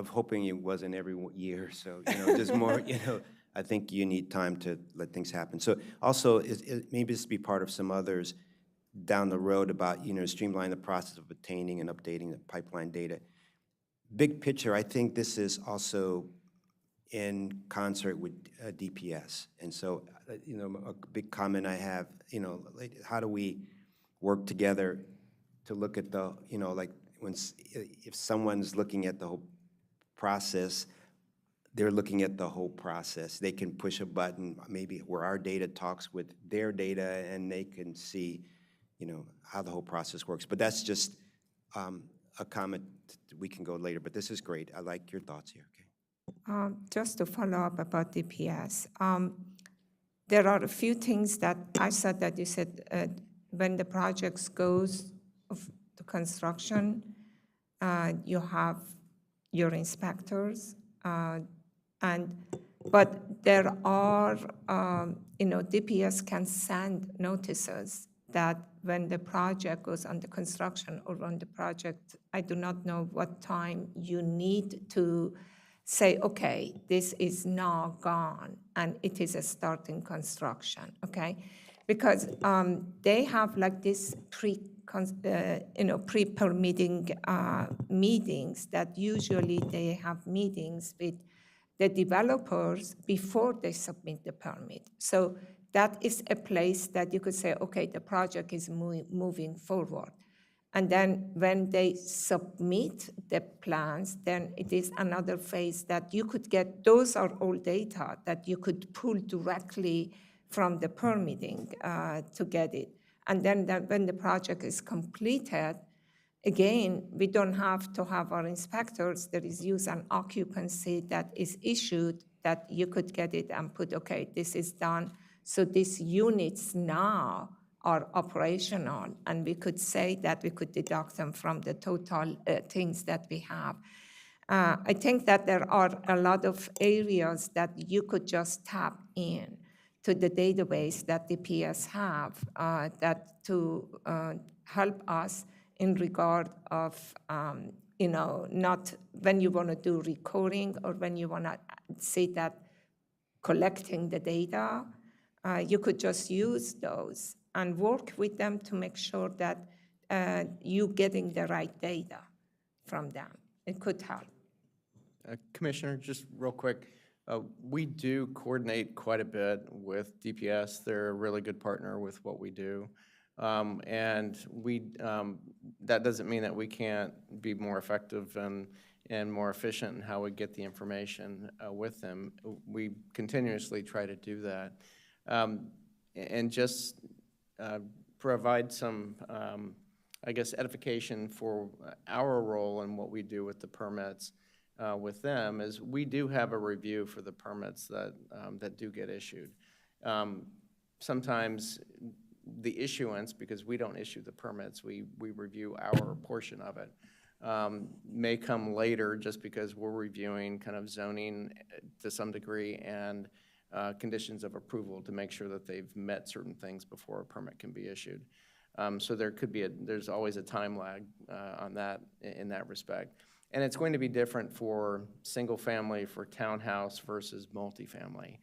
hoping it wasn't every year, so, just more, I think you need time to let things happen. So also, maybe this be part of some others down the road about, streamline the process of obtaining and updating the pipeline data. Big picture, I think this is also in concert with DPS. And so, a big comment I have, how do we work together to look at the, like if someone's looking at the whole process, they're looking at the whole process. They can push a button, maybe where our data talks with their data, and they can see, how the whole process works. But that's just a comment. We can go later, but this is great. I like your thoughts here. Okay. Just to follow up about DPS, there are a few things that I said that you said when the project goes to construction, you have your inspectors, but there are, DPS can send notices that when the project goes under construction or on the project, I do not know what time you need to say, okay, this is now gone and it is a starting construction, okay? Because they have like this pre-permitting meetings that usually they have meetings with the developers before they submit the permit. So that is a place that you could say, okay, the project is moving forward. And then when they submit the plans, then it is another phase that you could get, those are all data that you could pull directly from the permitting to get it. And then when the project is completed, again, we don't have to have our inspectors. There is use and occupancy that is issued that you could get it and put, okay, this is done. So these units now are operational, and we could say that we could deduct them from the total things that we have. I think that there are a lot of areas that you could just tap in to the database that the PS have that to help us in regard of, not when you want to do recording or when you want to see that collecting the data, you could just use those and work with them to make sure that you're getting the right data from them. It could help. Commissioner, just real quick, we do coordinate quite a bit with DPS. They're a really good partner with what we do. And that doesn't mean that we can't be more effective and more efficient in how we get the information with them. We continuously try to do that. And just provide some, I guess, edification for our role in what we do with the permits with them is we do have a review for the permits that do get issued. Sometimes the issuance, because we don't issue the permits, we review our portion of it, may come later just because we're reviewing kind of zoning to some degree and conditions of approval to make sure that they've met certain things before a permit can be issued. So there's always a time lag on that in that respect. And it's going to be different for single family, for townhouse versus multifamily,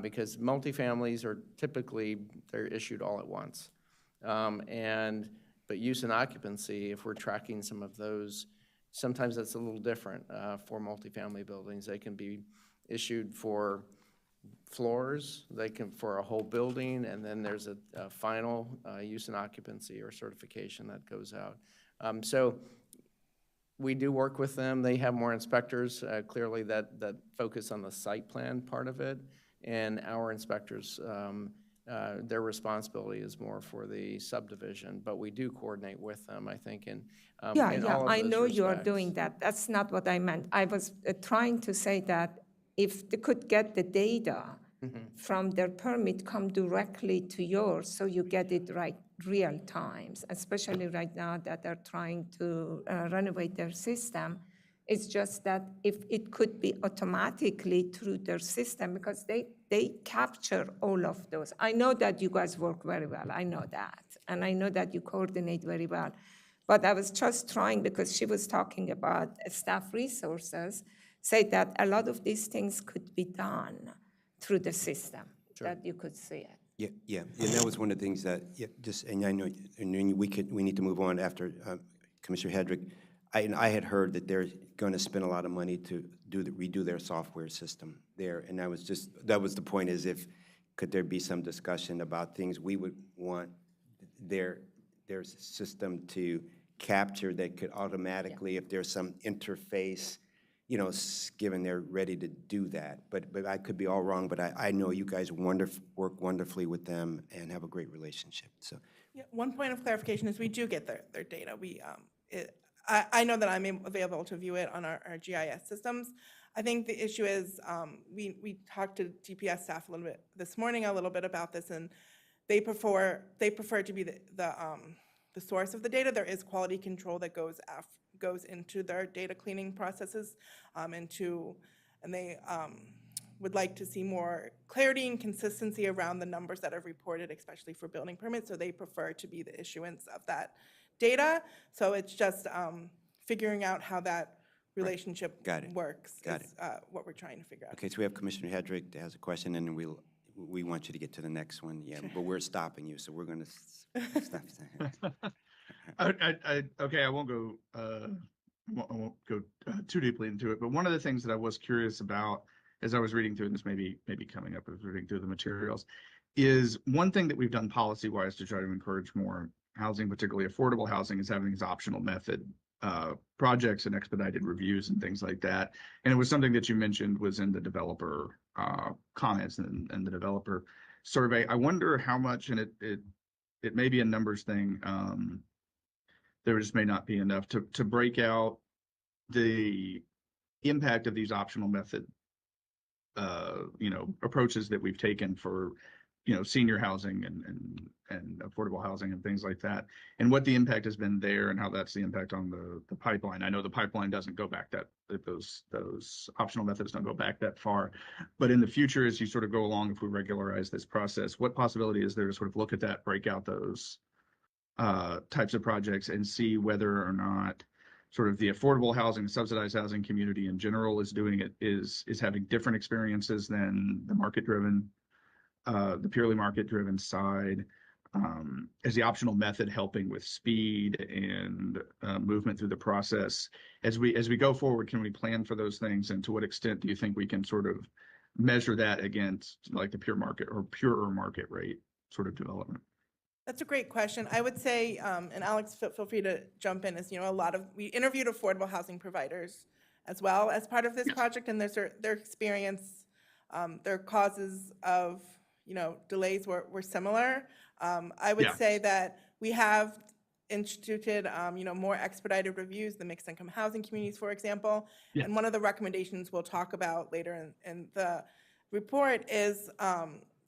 because multifamilies are typically, they're issued all at once. But use and occupancy, if we're tracking some of those, sometimes that's a little different for multifamily buildings. They can be issued for floors, for a whole building, and then there's a final use and occupancy or certification that goes out. So we do work with them. They have more inspectors, clearly that focus on the site plan part of it, and our inspectors their responsibility is more for the subdivision, but we do coordinate with them, I think, in all of I those know you are respects. doing that. That's not what I meant. I was trying to say that if they could get the data from their permit come directly to yours, so you get it right real times, especially right now that they're trying to renovate their system. It's just that if it could be automatically through their system, because they capture all of those. I know that you guys work very well. I know that. And I know that you coordinate very well. But I was just trying, because she was talking about staff resources, say that a lot of these things could be done through the system, that you could see it. Yeah, and that was one of the things that, and I know, and then we need to move on after Commissioner Hedrick. I had heard that they're going to spend a lot of money to redo their software system there, and that was the point, is could there be some discussion about things we would want their system to capture that could automatically, if there's some interface, given they're ready to do that. But I could be all wrong, but I know you guys work wonderfully with them and have a great relationship, so. Yeah, one point of clarification is we do get their data. I know that I'm available to view it on our GIS systems. I think the issue is we talked to DPS staff a little bit this morning, a little bit about this, and they prefer to be the source of the data. There is quality control that goes into their data cleaning processes, and they would like to see more clarity and consistency around the numbers that are reported, especially for building permits. So they prefer to be the issuance of that data. So it's just figuring out how that relationship works. Got is what we're trying to figure out. Okay, so we have Commissioner Hedrick that has a question, and then we want you to get to the next one. Yeah, but we're stopping you, so we're going to stop. Okay, I won't go too deeply into it, but one of the things that I was curious about as I was reading through, and this maybe coming up as reading through the materials, is one thing that we've done policy-wise to try to encourage more housing, particularly affordable housing, is having these optional method projects and expedited reviews and things like that. And it was something that you mentioned was in the developer comments and the developer survey. I wonder how much, and it may be a numbers thing, there just may not be enough to break out the impact of these optional method approaches that we've taken for senior housing and affordable housing and things like that, and what the impact has been there, and how that's the impact on the pipeline. I know the pipeline doesn't go back that those optional methods don't go back that far, but in the future, as you sort of go along, if we regularize this process, what possibility is there to sort of look at that, break out those types of projects, and see whether or not sort of the affordable housing, subsidized housing community in general is having different experiences than the market-driven, the purely market-driven side? Is the optional method helping with speed and movement through the process? As we go forward, can we plan for those things, and to what extent do you think we can sort of measure that against like the pure market or purer market rate sort of development? That's a great question. I would say, and Alex, feel free to jump in, as we interviewed affordable housing providers as well as part of this project, and their experience, their causes of delays were similar. I would say that we have instituted more expedited reviews, the mixed income housing communities, for example. And one of the recommendations we'll talk about later in the report is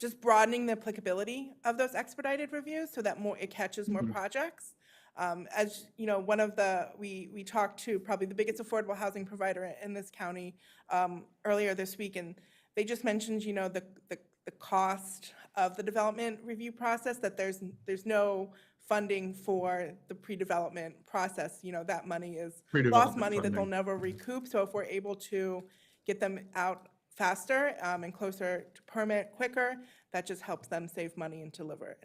just broadening the applicability of those expedited reviews so that it catches more projects. As we talked to probably the biggest affordable housing provider in this county earlier this week, and they just mentioned the cost of the development review process, that there's no funding for the pre-development process. That money is lost money that they'll never recoup. So if we're able to get them out faster and closer to permit quicker, that just helps them save money and deliver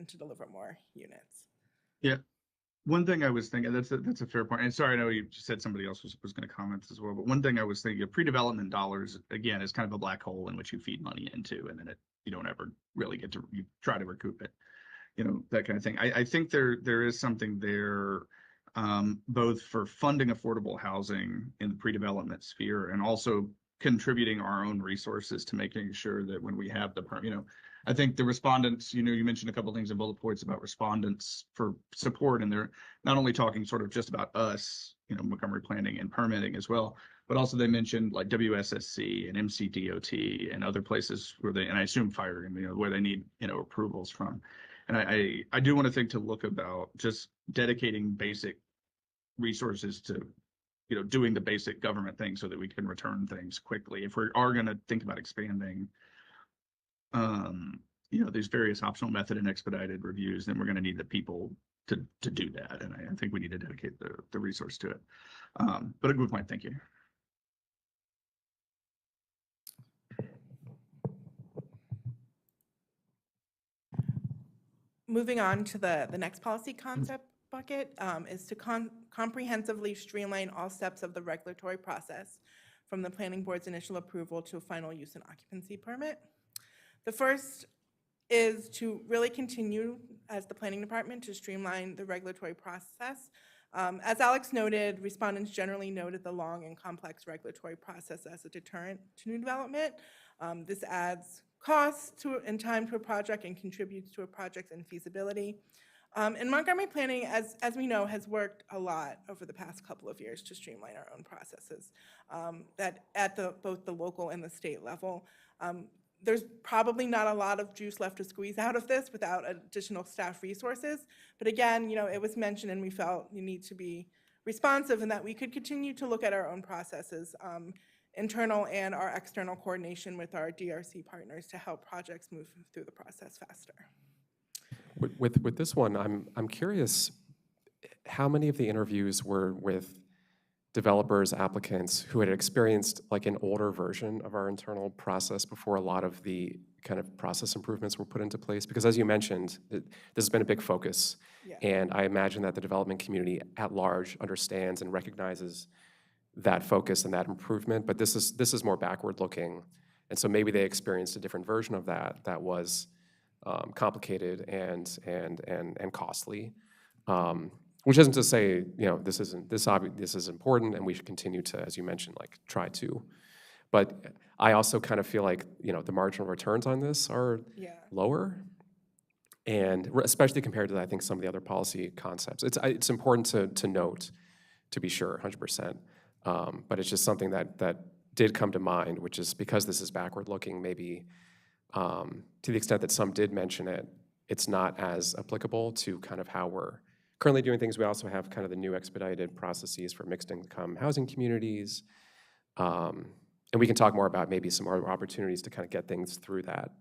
more units. Yeah. One thing I was thinking, that's a fair point. And sorry, I know you just said somebody else was going to comment as well, but one thing I was thinking of, pre-development dollars, again, is kind of a black hole in which you feed money into, and then you don't ever really you try to recoup it, that kind of thing. I think there is something there, both for funding affordable housing in the pre-development sphere, and also contributing our own resources to making sure that when we have the I think the respondents, you mentioned a couple things in bullet points about respondents for support, and they're not only talking sort of just about us, Montgomery Planning and permitting as well, but also they mentioned like WSSC and MCDOT and other places and I assume fire, where they need, approvals from. And I do want to think to look about just dedicating basic resources to doing the basic government things so that we can return things quickly. If we are going to think about expanding, these various optional method and expedited reviews, then we're going to need the people to do that. And I think we need to dedicate the resource to it. But a good point. Thank you. Moving on to the next policy concept bucket is to comprehensively streamline all steps of the regulatory process from the planning board's initial approval to a final use and occupancy permit. The first is to really continue as the planning department to streamline the regulatory process. As Alex noted, respondents generally noted the long and complex regulatory process as a deterrent to new development. This adds costs and time to a project and contributes to a project's infeasibility. And Montgomery Planning, as we know, has worked a lot over the past couple of years to streamline our own processes that at both the local and the state level. There's probably not a lot of juice left to squeeze out of this without additional staff resources. But again, it was mentioned and we felt you need to be responsive and that we could continue to look at our own processes, internal and our external coordination with our DRC partners to help projects move through the process faster. With this one, I'm curious how many of the interviews were with developers, applicants who had experienced like an older version of our internal process before a lot of the kind of process improvements were put into place? Because as you mentioned, this has been a big focus. Yeah. And I imagine that the development community at large understands and recognizes that focus and that improvement, but this is more backward looking. And so maybe they experienced a different version of that was complicated and costly. Which isn't to say, this is important and we should continue to, as you mentioned, like try to. But I also kind of feel like, the marginal returns on this are lower. And especially compared to, I think, some of the other policy concepts. It's important to note, to be sure, 100%. But it's just something that did come to mind, which is because this is backward looking, maybe to the extent that some did mention it, it's not as applicable to kind of how we're currently doing things. We also have kind of the new expedited processes for mixed income housing communities. And we can talk more about maybe some more opportunities to kind of get things through that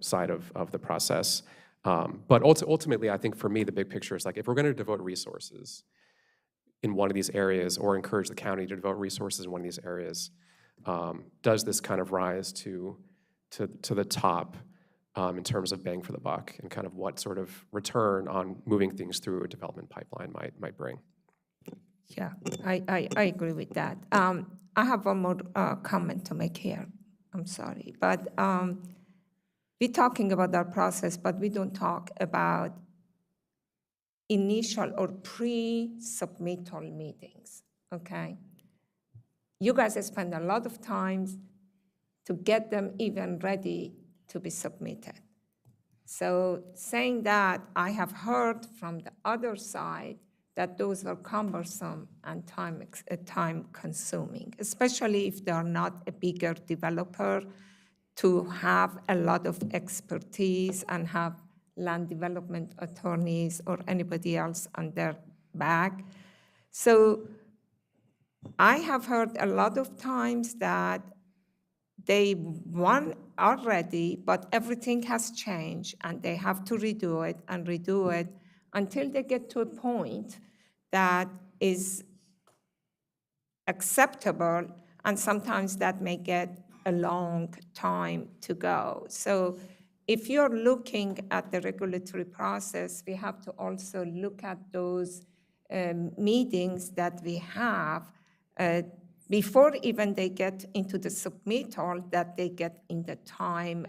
side of the process. But ultimately, I think for me, the big picture is like, if we're going to devote resources in one of these areas or encourage the county to devote resources in one of these areas, does this kind of rise to the top in terms of bang for the buck and kind of what sort of return on moving things through a development pipeline might bring? Yeah, I agree with that. I have one more comment to make here. I'm sorry, but we're talking about our process, but we don't talk about initial or pre-submittal meetings, okay? You guys spend a lot of time to get them even ready to be submitted. So saying that, I have heard from the other side that those are cumbersome and time-consuming, especially if they are not a bigger developer, to have a lot of expertise and have land development attorneys or anybody else on their back. So I have heard a lot of times that they are ready, but everything has changed and they have to redo it until they get to a point that is acceptable, and sometimes that may get a long time to go. So if you're looking at the regulatory process, we have to also look at those meetings that we have before even they get into the submittal, that they get in the time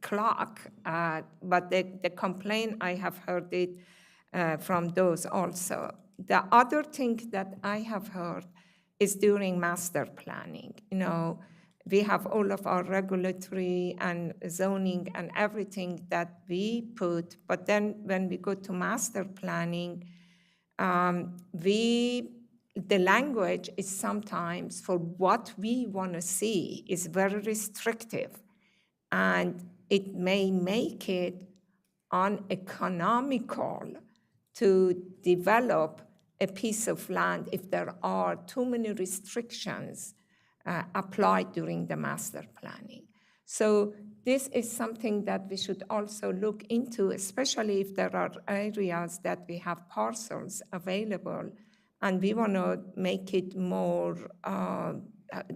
clock. But the complaint, I have heard it from those also. The other thing that I have heard is during master planning. we have all of our regulatory and zoning and everything that we put, but then when we go to master planning, the language is sometimes for what we want to see is very restrictive, and it may make it uneconomical to develop a piece of land if there are too many restrictions applied during the master planning. So this is something that we should also look into, especially if there are areas that we have parcels available and we want to make it more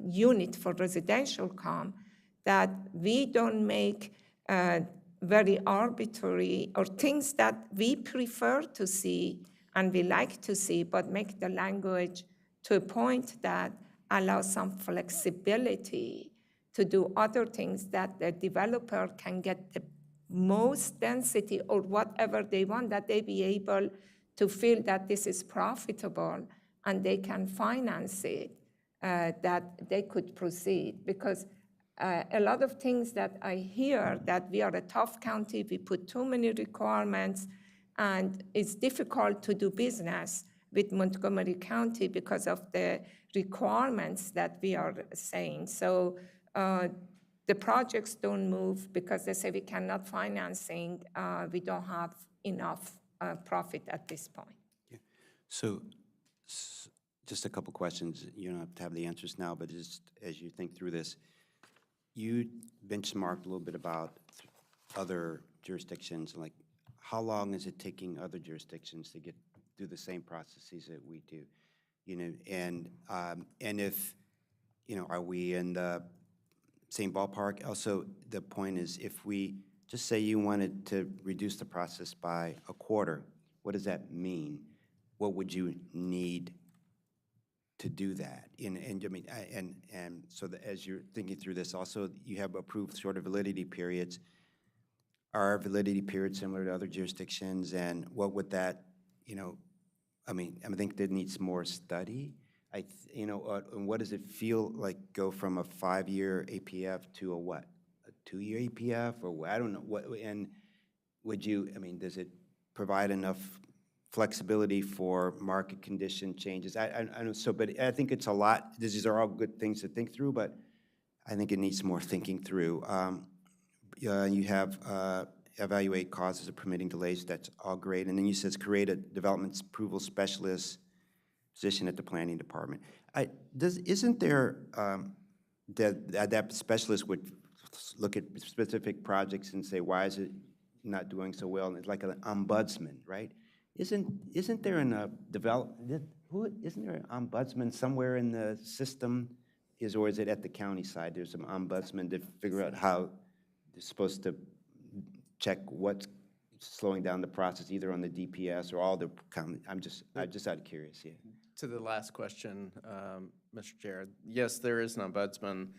unit for residential come, that we don't make very arbitrary or things that we prefer to see and we like to see, but make the language to a point that allows some flexibility to do other things that the developer can get the most density or whatever they want, that they be able to feel that this is profitable and they can finance it, that they could proceed. Because a lot of things that I hear that we are a tough county, we put too many requirements, and it's difficult to do business with Montgomery County because of the requirements that we are saying. So the projects don't move because they say we cannot financing, we don't have enough profit at this point. So just a couple questions. You don't have to have the answers now, but just as you think through this, you benchmarked a little bit about other jurisdictions, like how long is it taking other jurisdictions to get do the same processes that we do? You know, and if, you know, are we in the same ballpark? Also, the point is, if we just say you wanted to reduce the process by a quarter, what does that mean? What would you need to do that? And I mean, and so as you're thinking through this, also you have approved shorter validity periods. Are validity periods similar to other jurisdictions? And what would that, you know, I mean, I think that needs more study. You know, and what does it feel like go from a 5-year APF to a what? A 2-year APF or what? I don't know. What, and would you, I mean, does it provide enough flexibility for market condition changes? I don't, so, but I think it's a lot. These are all good things to think through, but I think it needs more thinking through. You have evaluate causes of permitting delays. That's all great. And then you says create a development approval specialist position at the planning department. Isn't there that specialist would look at specific projects and say, why is it not doing so well? And it's like an ombudsman, right? Isn't there an isn't there an ombudsman somewhere in the system? Or is it at the county side? There's some ombudsman to figure out how they're supposed to check what's slowing down the process, either on the DPS or all the county. I'm just out of curious. Yeah. To the last question, Mr. Chair, yes, there is an ombudsman.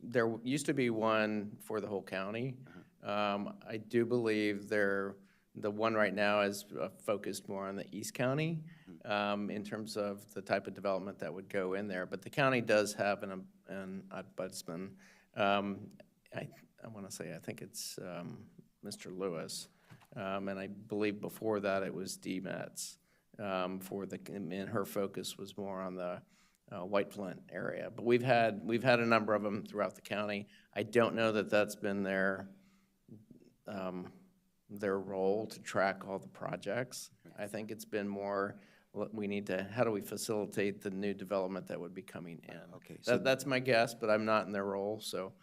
There used to be one for the whole county. I do believe the one right now is focused more on the East County in terms of the type of development that would go in there. But the county does have an ombudsman. I want to say, I think it's Mr. Lewis. And I believe before that it was D. Metz. And her focus was more on the White Flint area. But we've had a number of them throughout the county. I don't know that that's been their role to track all the projects. I think it's been more, how do we facilitate the new development that would be coming in? Okay, so That's my guess, but I'm not in their role, so.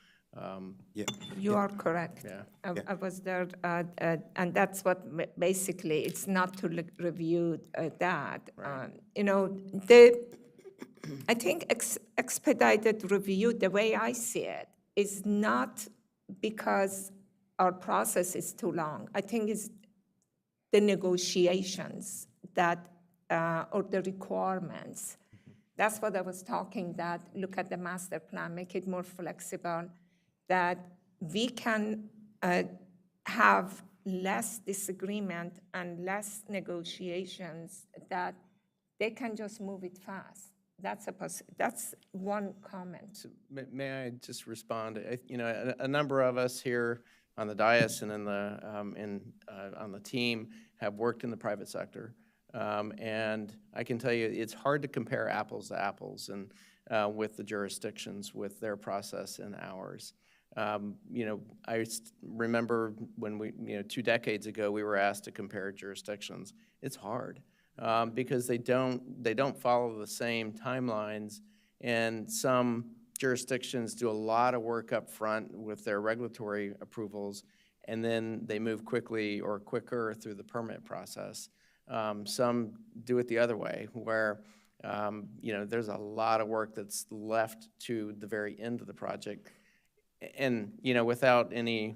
You are correct. Yeah. I was there, and that's what basically, it's not to review that. Right. You know, I think expedited review, the way I see it, is not because our process is too long. I think it's the negotiations that, or the requirements. That's what I was talking, that look at the master plan, make it more flexible, that we can have less disagreement and less negotiations, that they can just move it fast. that's one comment. May I just respond? You know, a number of us here on the dais and on the team have worked in the private sector. And I can tell you, it's hard to compare apples to apples and with the jurisdictions, with their process and ours. You know, remember when 2 decades ago, we were asked to compare jurisdictions. It's hard because they don't follow the same timelines, and some jurisdictions do a lot of work up front with their regulatory approvals, and then they move quickly or quicker through the permit process. Some do it the other way, where you know, there's a lot of work that's left to the very end of the project. And, you know, without any,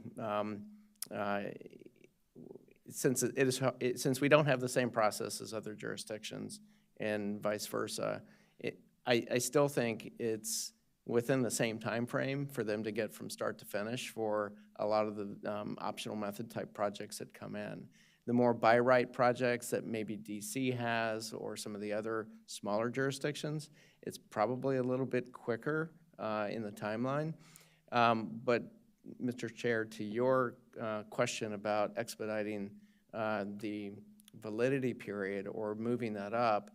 since we don't have the same process as other jurisdictions and vice versa, I still think it's within the same time frame for them to get from start to finish for a lot of the optional method type projects that come in. The more by right projects that maybe DC has or some of the other smaller jurisdictions, it's probably a little bit quicker in the timeline. But Mr. Chair, to your question about expediting the validity period or moving that up,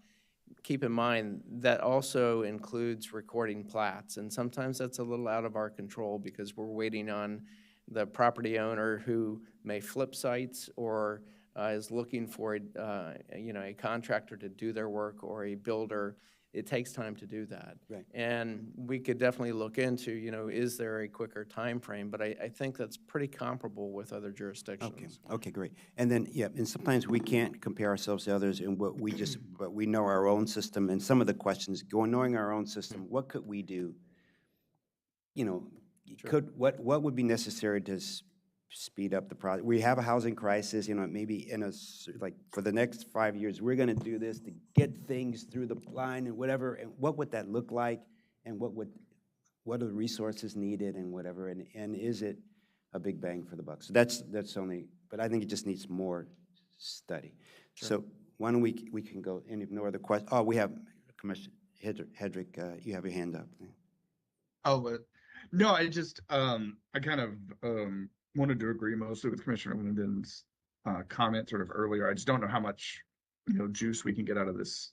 keep in mind that also includes recording plats, and sometimes that's a little out of our control because we're waiting on the property owner who may flip sites or is looking for a contractor to do their work or a builder. It takes time to do that. Right. And we could definitely look into, you know, is there a quicker time frame? But I think that's pretty comparable with other jurisdictions. Okay, great. And then, yeah, and sometimes we can't compare ourselves to others in what we just, but we know our own system, and some of the questions, knowing our own system, what could we do? You know, what would be necessary to speed up the project? We have a housing crisis, you know, maybe like, for the next 5 years, we're gonna do this to get things through the line and whatever, and what would that look like? And what are the resources needed and whatever, and is it a big bang for the buck? So that's only, but I think it just needs more study. So why don't we can go, and if no other questions, oh, we have Commissioner Hedrick, you have your hand up. Oh, no, I just, I kind of wanted to agree mostly with Commissioner Linden's comment sort of earlier. I just don't know how much, juice we can get out of this,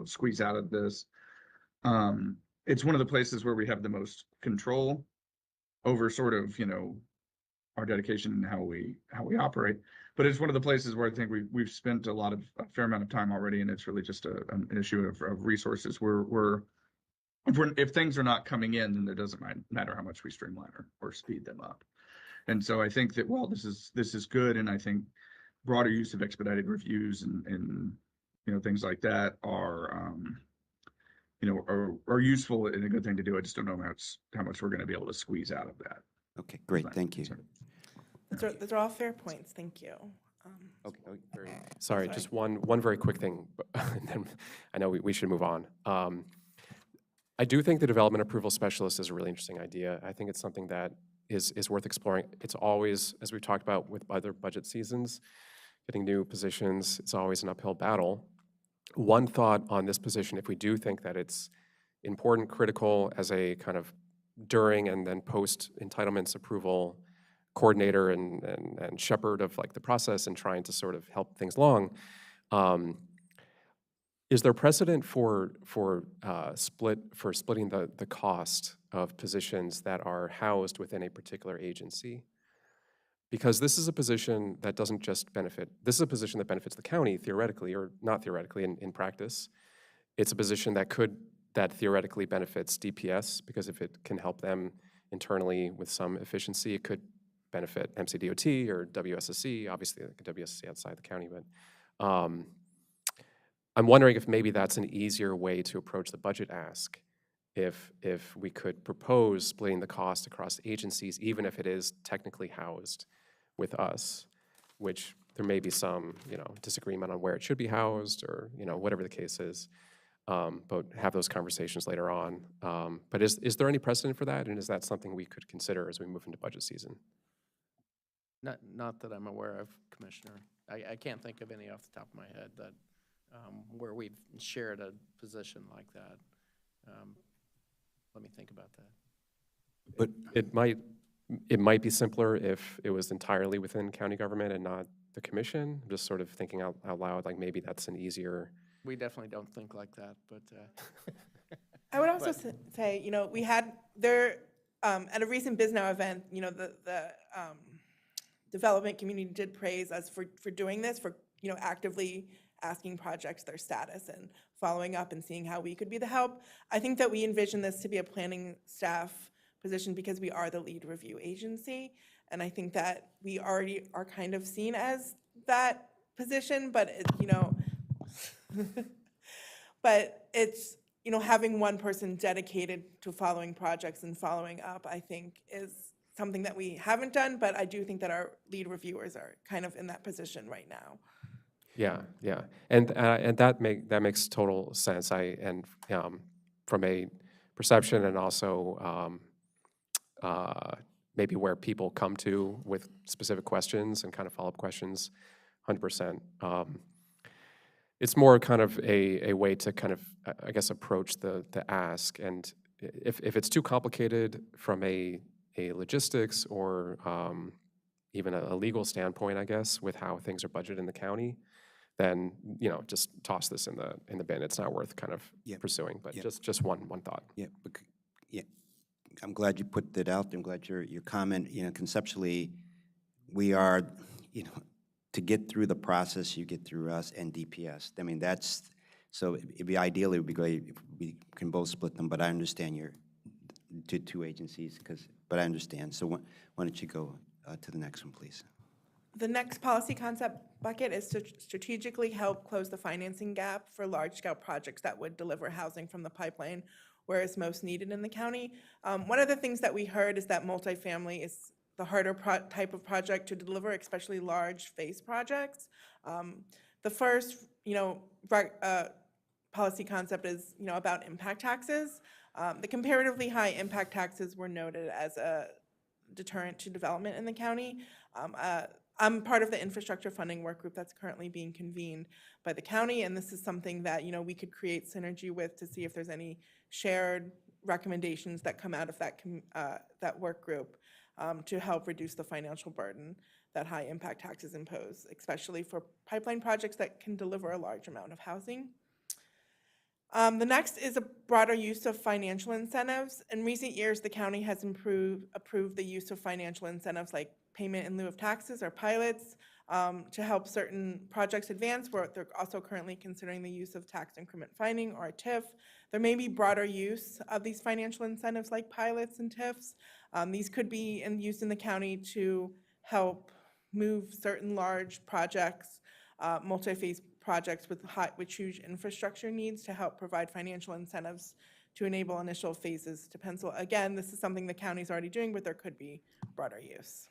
squeeze out of this. It's one of the places where we have the most control over sort of, our dedication and how we operate. But it's one of the places where I think we've spent a fair amount of time already, and it's really just an issue of resources. If things are not coming in, then it doesn't matter how much we streamline or speed them up. And so I think that while this is good, and I think broader use of expedited reviews and things like that are useful and a good thing to do. I just don't know how much we're going to be able to squeeze out of that. Okay, great, thank you. Those are all fair points. Thank you. Okay. Sorry, just one very quick thing, and then I know we should move on. I do think the development approval specialist is a really interesting idea. I think it's something that is worth exploring. It's always, as we've talked about with other budget seasons, getting new positions, it's always an uphill battle. One thought on this position, if we do think that it's important, critical as a kind of during and then post entitlements approval coordinator and shepherd of like the process and trying to sort of help things along, is there precedent for splitting the cost of positions that are housed within a particular agency? Because this is a position that doesn't just benefit, this is a position that benefits the county theoretically, or not theoretically in practice. It's a position that theoretically benefits DPS, because if it can help them internally with some efficiency, it could benefit MCDOT or WSSC, obviously like WSSC outside the county, but I'm wondering if maybe that's an easier way to approach the budget ask, if we could propose splitting the cost across agencies, even if it is technically housed with us, which there may be some, disagreement on where it should be housed or, whatever the case is, but have those conversations later on. But is there any precedent for that, and is that something we could consider as we move into budget season? Not that I'm aware of, Commissioner. I can't think of any off the top of my head that where we've shared a position like that. Let me think about that. But it might be simpler if it was entirely within county government and not the commission. I'm just sort of thinking out loud, like maybe that's an easier. We definitely don't think like that, but I would also say, you know, we had there, at a recent BizNow event, you know, the development community did praise us for doing this, for, you know, actively asking projects their status and following up and seeing how we could be the help. I think that we envision this to be a planning staff position because we are the lead review agency. And I think that we already are kind of seen as that position, but it, you know, but it's, you know, having one person dedicated to following projects and following up, I think is something that we haven't done, but I do think that our lead reviewers are kind of in that position right now. Yeah, yeah, and that makes total sense. From a perception and also maybe where people come to with specific questions and kind of follow-up questions, 100%. It's more kind of a way to kind of, I guess, approach the ask. And if it's too complicated from a logistics or even a legal standpoint, I guess, with how things are budgeted in the county, then, you know, just toss this in the bin. It's not worth kind of pursuing, but just one thought. Yeah, yeah. I'm glad you put that out there. I'm glad your comment, you know, conceptually, we are, you know, to get through the process, you get through us and DPS. I mean, that's, so it'd be ideally, it would be great if we can both split them, but I understand your two agencies, but I understand. So why don't you go to the next one, please? The next policy concept bucket is to strategically help close the financing gap for large-scale projects that would deliver housing from the pipeline where it's most needed in the county. One of the things that we heard is that multifamily is the harder type of project to deliver, especially large phase projects. The first, you know, policy concept is, you know, about impact taxes. The comparatively high impact taxes were noted as a deterrent to development in the county. I'm part of the infrastructure funding work group that's currently being convened by the county, and this is something that, you know, we could create synergy with to see if there's any shared recommendations that come out of that work group to help reduce the financial burden that high impact taxes impose, especially for pipeline projects that can deliver a large amount of housing. The next is a broader use of financial incentives. In recent years, the county has approved the use of financial incentives like payment in lieu of taxes or pilots to help certain projects advance, where they're also currently considering the use of tax increment funding or a TIF. There may be broader use of these financial incentives like pilots and TIFs. These could be used in the county to help move certain large projects, multi-phase projects with huge infrastructure needs, to help provide financial incentives to enable initial phases to pencil. Again, this is something the county's already doing, but there could be broader use.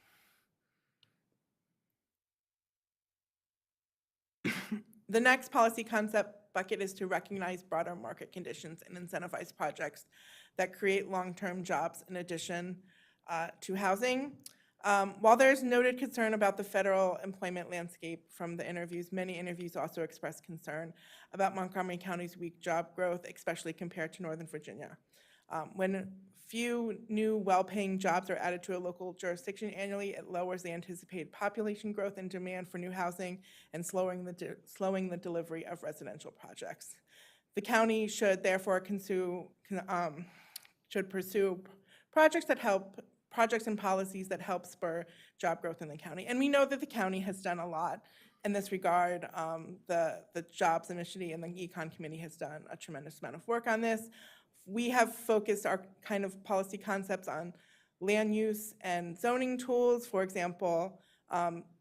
The next policy concept bucket is to recognize broader market conditions and incentivize projects that create long-term jobs in addition to housing. While there's noted concern about the federal employment landscape from the interviews, many interviews also expressed concern about Montgomery County's weak job growth, especially compared to Northern Virginia. When few new well-paying jobs are added to a local jurisdiction annually, it lowers the anticipated population growth and demand for new housing and slowing the delivery of residential projects. The county should therefore should pursue projects and policies that help spur job growth in the county. And we know that the county has done a lot in this regard. The Jobs Initiative and the Econ Committee has done a tremendous amount of work on this. We have focused our kind of policy concepts on land use and zoning tools. For example,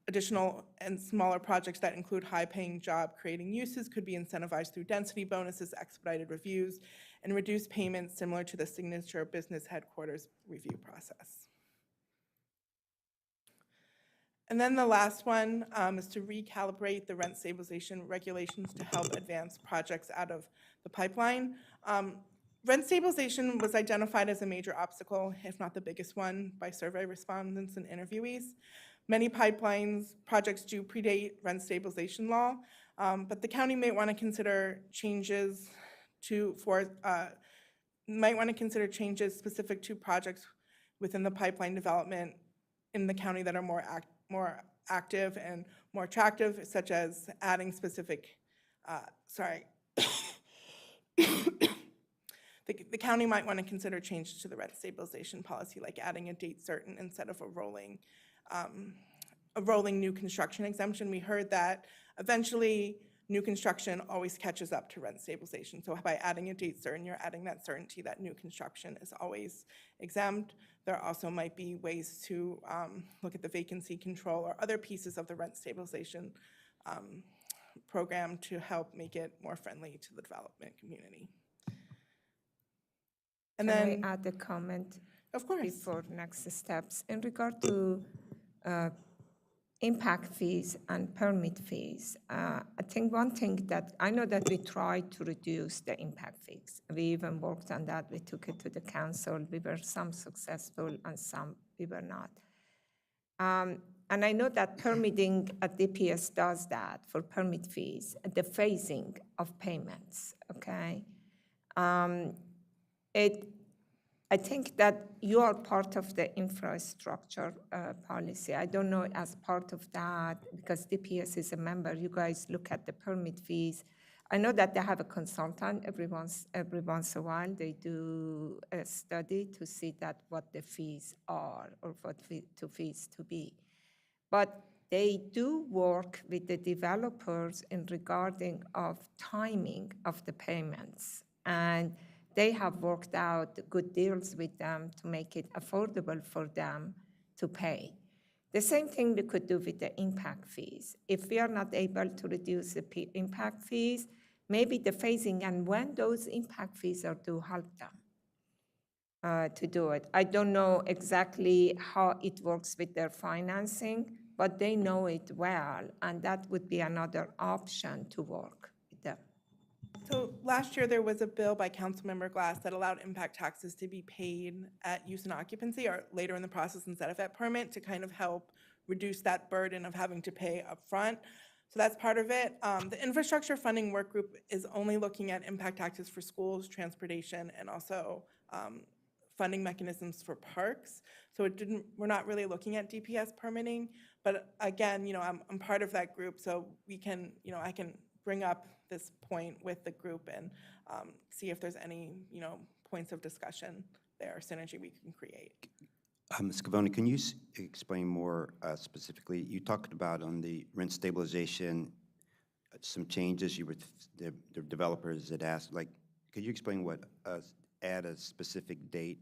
additional and smaller projects that include high-paying job-creating uses could be incentivized through density bonuses, expedited reviews, and reduced payments similar to the signature business headquarters review process. And then the last one is to recalibrate the rent stabilization regulations to help advance projects out of the pipeline. Rent stabilization was identified as a major obstacle, if not the biggest one, by survey respondents and interviewees. Many pipelines projects do predate rent stabilization law, but the county may want to consider changes to might want to consider changes specific to projects within the pipeline development in the county that are more active and more attractive, such as adding specific, sorry. The county might want to consider changes to the rent stabilization policy, like adding a date certain instead of a rolling new construction exemption. We heard that eventually new construction always catches up to rent stabilization. So by adding a date certain, you're adding that certainty that new construction is always exempt. There also might be ways to look at the vacancy control or other pieces of the rent stabilization program to help make it more friendly to the development community. And Can then, I add a comment? of course. Before next steps, in regard to impact fees and permit fees, I think one thing that I know that we tried to reduce the impact fees. We even worked on that. We took it to the council. We were some successful and some we were not. And I know that permitting at DPS does that for permit fees, the phasing of payments, okay? I think that you are part of the infrastructure policy. I don't know as part of that, because DPS is a member, you guys look at the permit fees. I know that they have a consultant every once a while. They do a study to see that what the fees are or what fees to be. But they do work with the developers in regarding of timing of the payments. And they have worked out good deals with them to make it affordable for them to pay. The same thing we could do with the impact fees. If we are not able to reduce the impact fees, maybe the phasing and when those impact fees are due, help them to do it. I don't know exactly how it works with their financing, but they know it well, and that would be another option to work with them. So last year, there was a bill by Councilmember Glass that allowed impact taxes to be paid at use and occupancy or later in the process instead of at permit to kind of help reduce that burden of having to pay upfront. So that's part of it. The infrastructure funding work group is only looking at impact taxes for schools, transportation, and also funding mechanisms for parks. So we're not really looking at DPS permitting, but again, I'm part of that group, so we can, I can bring up this point with the group and see if there's any, points of discussion there, synergy we can create. Ms. Scavone, can you explain more specifically? You talked about on the rent stabilization, some changes the developers had asked, like, could you explain what, add a specific date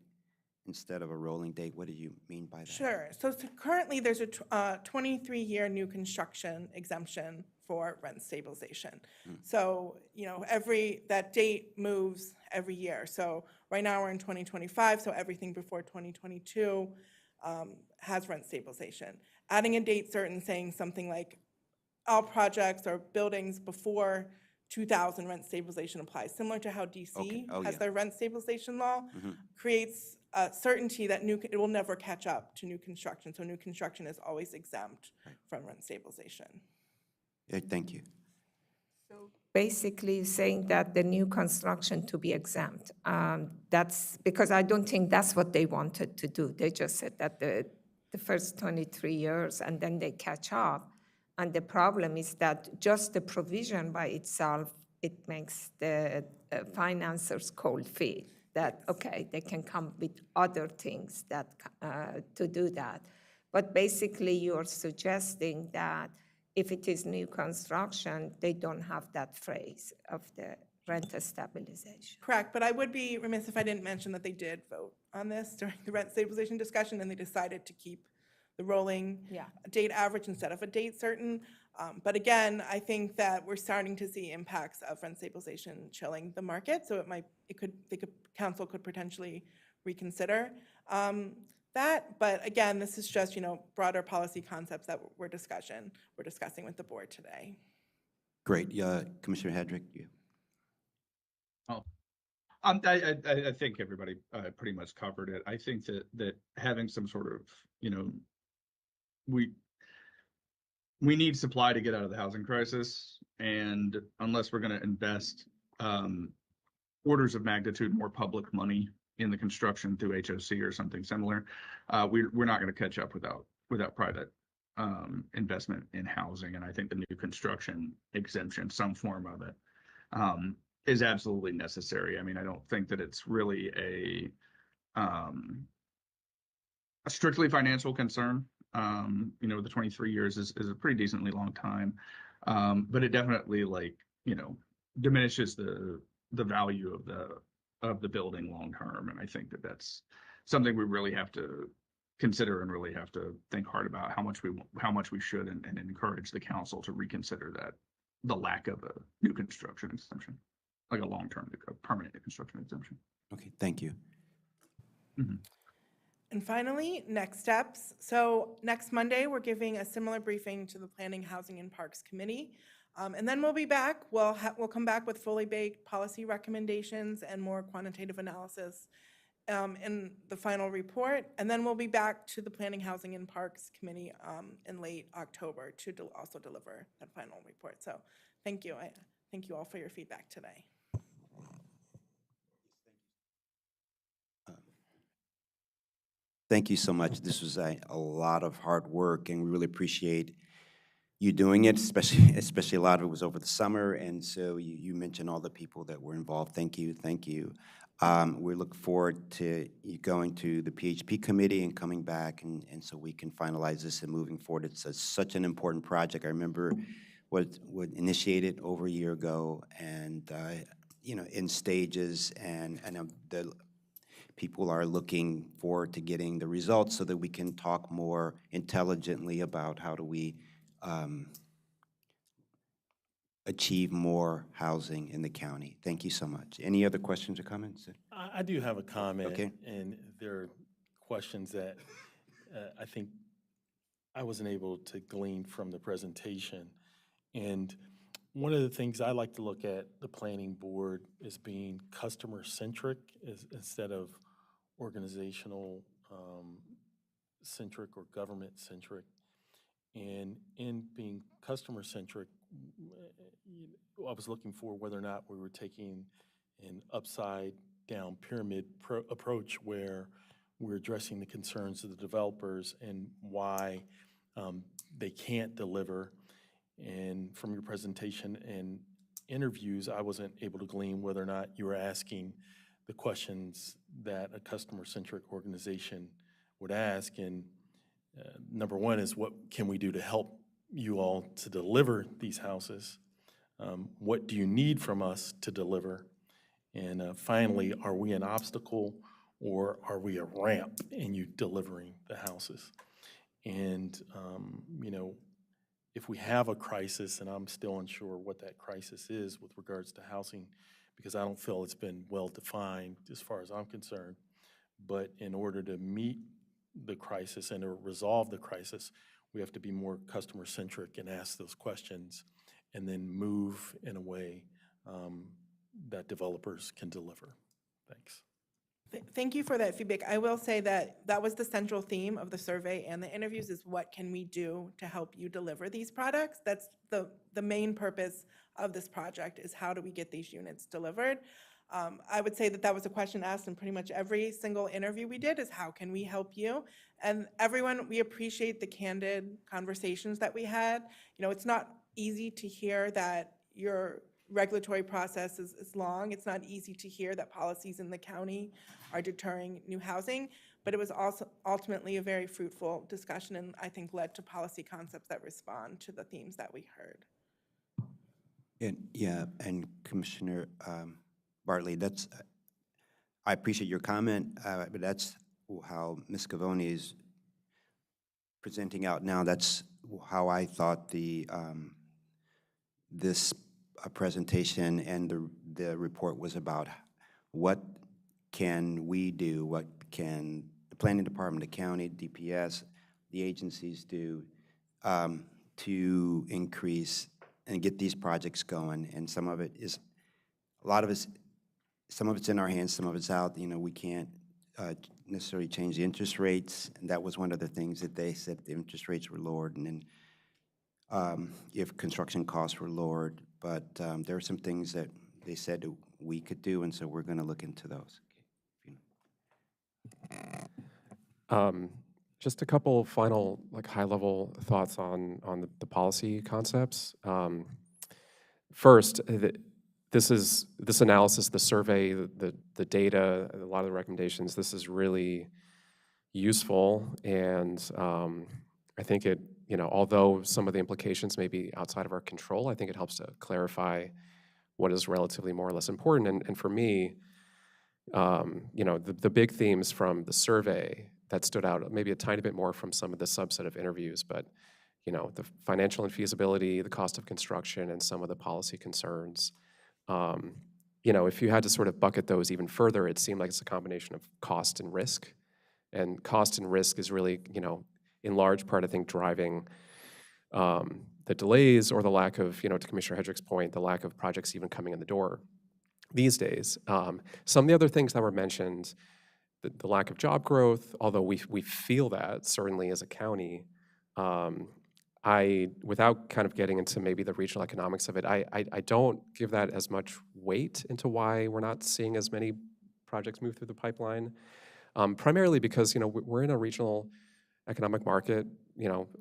instead of a rolling date? What do you mean by that? Sure. So currently, there's a 23-year new construction exemption for rent stabilization. So, that date moves every year. So right now, we're in 2025, so everything before 2022 has rent stabilization. Adding a date certain, saying something like all projects or buildings before 2000 rent stabilization applies, similar to how DC Okay. Oh, has yeah. their rent stabilization law, creates certainty that it will never catch up to new construction. So new construction is always exempt from rent stabilization. Yeah, thank you. So basically saying that the new construction to be exempt. That's because I don't think that's what they wanted to do. They just said that the first 23 years and then they catch up. And the problem is that just the provision by itself, it makes the financiers cold feet that, okay, they can come with other things that to do that. But basically, you're suggesting that if it is new construction, they don't have that phrase of the rent stabilization. Correct, but I would be remiss if I didn't mention that they did vote on this during the rent stabilization discussion, and they decided to keep the rolling date average instead of a date certain. But again, I think that we're starting to see impacts of rent stabilization chilling the market, so council could potentially reconsider that. But again, this is just broader policy concepts that we're discussing with the board today. Great. Commissioner Hedrick, you. I think everybody pretty much covered it. I think that having some sort of, we need supply to get out of the housing crisis, and unless we're going to invest orders of magnitude more public money in the construction through HOC or something similar. We're not going to catch up without private investment in housing. And I think the new construction exemption, some form of it, is absolutely necessary. I mean, I don't think that it's really a strictly financial concern. The 23 years is a pretty decently long time, but it definitely diminishes the value of the building long term. And I think that that's something we really have to consider and really have to think hard about how much we should and encourage the council to reconsider the lack of a new construction exemption, like a long-term permanent new construction exemption. Okay, thank you. And finally, next steps. So next Monday, we're giving a similar briefing to the Planning, Housing, and Parks Committee. And then we'll be back. We'll come back with fully baked policy recommendations and more quantitative analysis in the final report. And then we'll be back to the Planning, Housing, and Parks Committee in late October to also deliver that final report. So thank you. I thank you all for your feedback today. Thank you so much. This was a lot of hard work, and we really appreciate you doing it, especially a lot of it was over the summer, and so you mentioned all the people that were involved. Thank you, thank you. We look forward to you going to the PHP committee and coming back, and so we can finalize this and moving forward. It's such an important project. I remember what initiated over a year ago, and in stages, and the people are looking forward to getting the results so that we can talk more intelligently about how do we achieve more housing in the county. Thank you so much. Any other questions or comments? I do have a comment. Okay. And there are questions that I think I wasn't able to glean from the presentation. And one of the things I like to look at the planning board is being customer-centric instead of organizational centric or government-centric. And in being customer-centric, I was looking for whether or not we were taking an upside-down pyramid approach where we're addressing the concerns of the developers and why they can't deliver. And from your presentation and interviews, I wasn't able to glean whether or not you were asking the questions that a customer-centric organization would ask. And number one is, what can we do to help you all to deliver these houses? What do you need from us to deliver? And finally, are we an obstacle or are we a ramp in you delivering the houses? And, if we have a crisis, and I'm still unsure what that crisis is with regards to housing, because I don't feel it's been well defined as far as I'm concerned, but in order to meet the crisis and to resolve the crisis, we have to be more customer-centric and ask those questions and then move in a way that developers can deliver. Thanks. Thank you for that feedback. I will say that was the central theme of the survey and the interviews is what can we do to help you deliver these products? That's the main purpose of this project is how do we get these units delivered? I would say that was a question asked in pretty much every single interview we did is how can we help you? And everyone, we appreciate the candid conversations that we had. It's not easy to hear that your regulatory process is long. It's not easy to hear that policies in the county are deterring new housing, but it was also ultimately a very fruitful discussion and I think led to policy concepts that respond to the themes that we heard. And Commissioner Bartley, I appreciate your comment, but that's how Ms. Cavoni is presenting out now. That's how I thought this presentation and the report was about. What can we do? What can the planning department, the county, DPS, the agencies do to increase and get these projects going? And some of it's in our hands, some of it's out. We can't necessarily change the interest rates, and that was one of the things that they said, the interest rates were lowered, and then if construction costs were lowered. But there are some things that they said we could do, and so we're going to look into those. Just a couple final, like, high-level thoughts on the policy concepts. First, this analysis, the survey, the data, a lot of the recommendations, this is really useful, and I think it, although some of the implications may be outside of our control, I think it helps to clarify what is relatively more or less important. And for me, the big themes from the survey that stood out, maybe a tiny bit more from some of the subset of interviews, but the financial infeasibility, the cost of construction, and some of the policy concerns. If you had to sort of bucket those even further, it seemed like it's a combination of cost and risk. And cost and risk is really, in large part, I think, driving the delays or the lack of, to Commissioner Hedrick's point, the lack of projects even coming in the door these days. Some of the other things that were mentioned, the lack of job growth, although we feel that certainly as a county, without kind of getting into maybe the regional economics of it, I don't give that as much weight into why we're not seeing as many projects move through the pipeline. Primarily because, we're in a regional economic market.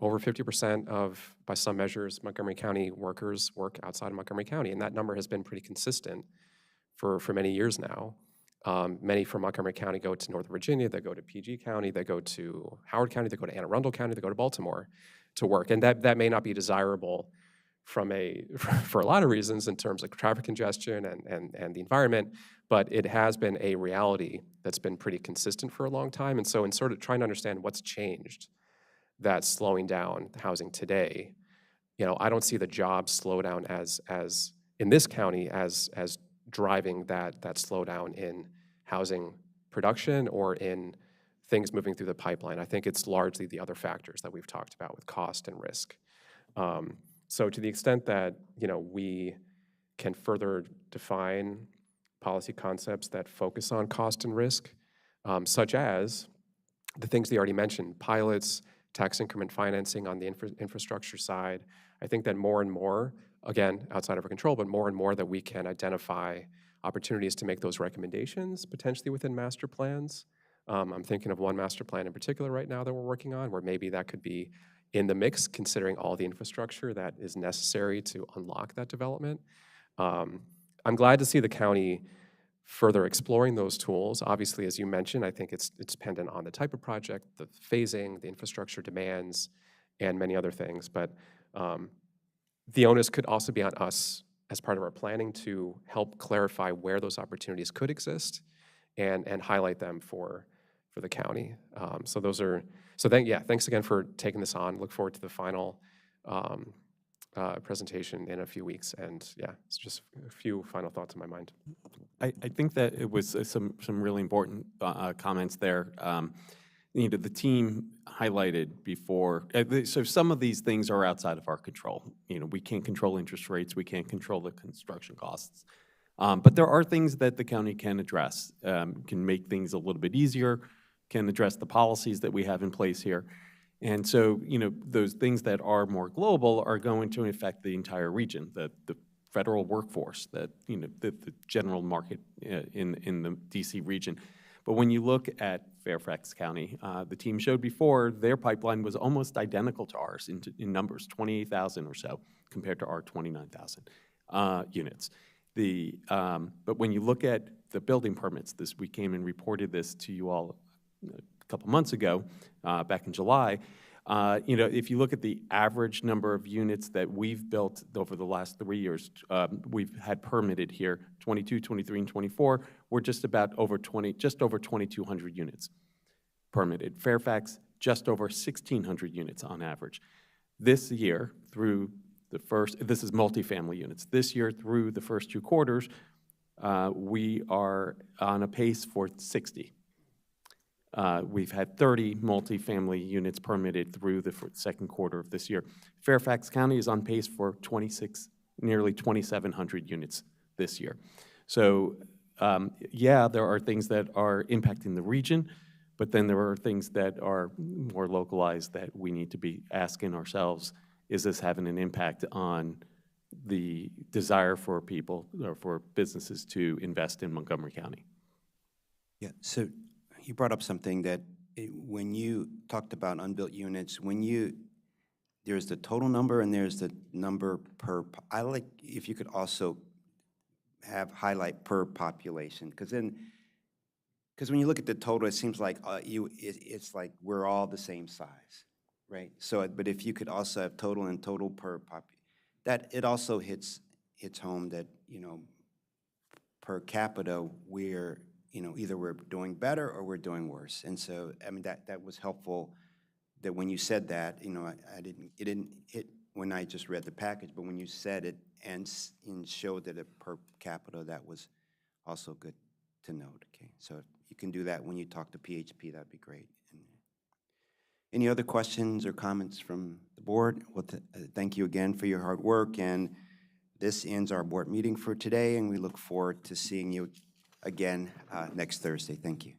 Over 50% of, by some measures, Montgomery County workers work outside of Montgomery County, and that number has been pretty consistent for many years now. Many from Montgomery County go to Northern Virginia, they go to PG County, they go to Howard County, they go to Anne Arundel County, they go to Baltimore to work. And that may not be desirable for a lot of reasons in terms of traffic congestion and the environment, but it has been a reality that's been pretty consistent for a long time. And so in sort of trying to understand what's changed that's slowing down housing today, I don't see the job slowdown as in this county as driving that slowdown in housing production or in things moving through the pipeline. I think it's largely the other factors that we've talked about with cost and risk. So to the extent that, we can further define policy concepts that focus on cost and risk, such as the things they already mentioned, pilots, tax increment financing on the infrastructure side, I think that more and more, again, outside of our control, but more and more that we can identify opportunities to make those recommendations potentially within master plans. I'm thinking of one master plan in particular right now that we're working on, where maybe that could be in the mix, considering all the infrastructure that is necessary to unlock that development. I'm glad to see the county further exploring those tools. Obviously, as you mentioned, I think it's dependent on the type of project, the phasing, the infrastructure demands, and many other things. But the onus could also be on us as part of our planning to help clarify where those opportunities could exist and highlight them for the county. Thanks again for taking this on. Look forward to the final presentation in a few weeks. And it's just a few final thoughts in my mind. I think that it was some really important comments there. The team highlighted before, so some of these things are outside of our control. We can't control interest rates, we can't control the construction costs. But there are things that the county can address, can make things a little bit easier, can address the policies that we have in place here. And so, those things that are more global are going to affect the entire region, the federal workforce, the general market in the DC region. But when you look at Fairfax County, the team showed before, their pipeline was almost identical to ours in numbers, 28,000 or so, compared to our 29,000 units. But when you look at the building permits, we came and reported this to you all a couple months ago, back in July. If you look at the average number of units that we've built over the last 3 years, we've had permitted here, 22, 23, and 24, we're just over 2,200 units permitted. Fairfax, just over 1,600 units on average. This year, through this is multifamily units. This year, through the first 2 quarters, we are on a pace for 60. We've had 30 multifamily units permitted through the second quarter of this year. Fairfax County is on pace for nearly 2,700 units this year. So, there are things that are impacting the region, but then there are things that are more localized that we need to be asking ourselves, is this having an impact on the desire for people or for businesses to invest in Montgomery County. Yeah, so you brought up something that when you talked about unbuilt units, there's the total number and there's the number per, I like if you could also highlight per population, because when you look at the total, it seems like it's like we're all the same size, right? So, but if you could also have total and total per that it also hits home that, per capita, we're, either we're doing better or we're doing worse. And so, I mean, that was helpful, that when you said that, it didn't hit when I just read the package, but when you said it and showed that it per capita, that was also good to note, okay? So if you can do that when you talk to PHP, that'd be great. And any other questions or comments from the board? Well, thank you again for your hard work, and this ends our board meeting for today, and we look forward to seeing you again next Thursday. Thank you.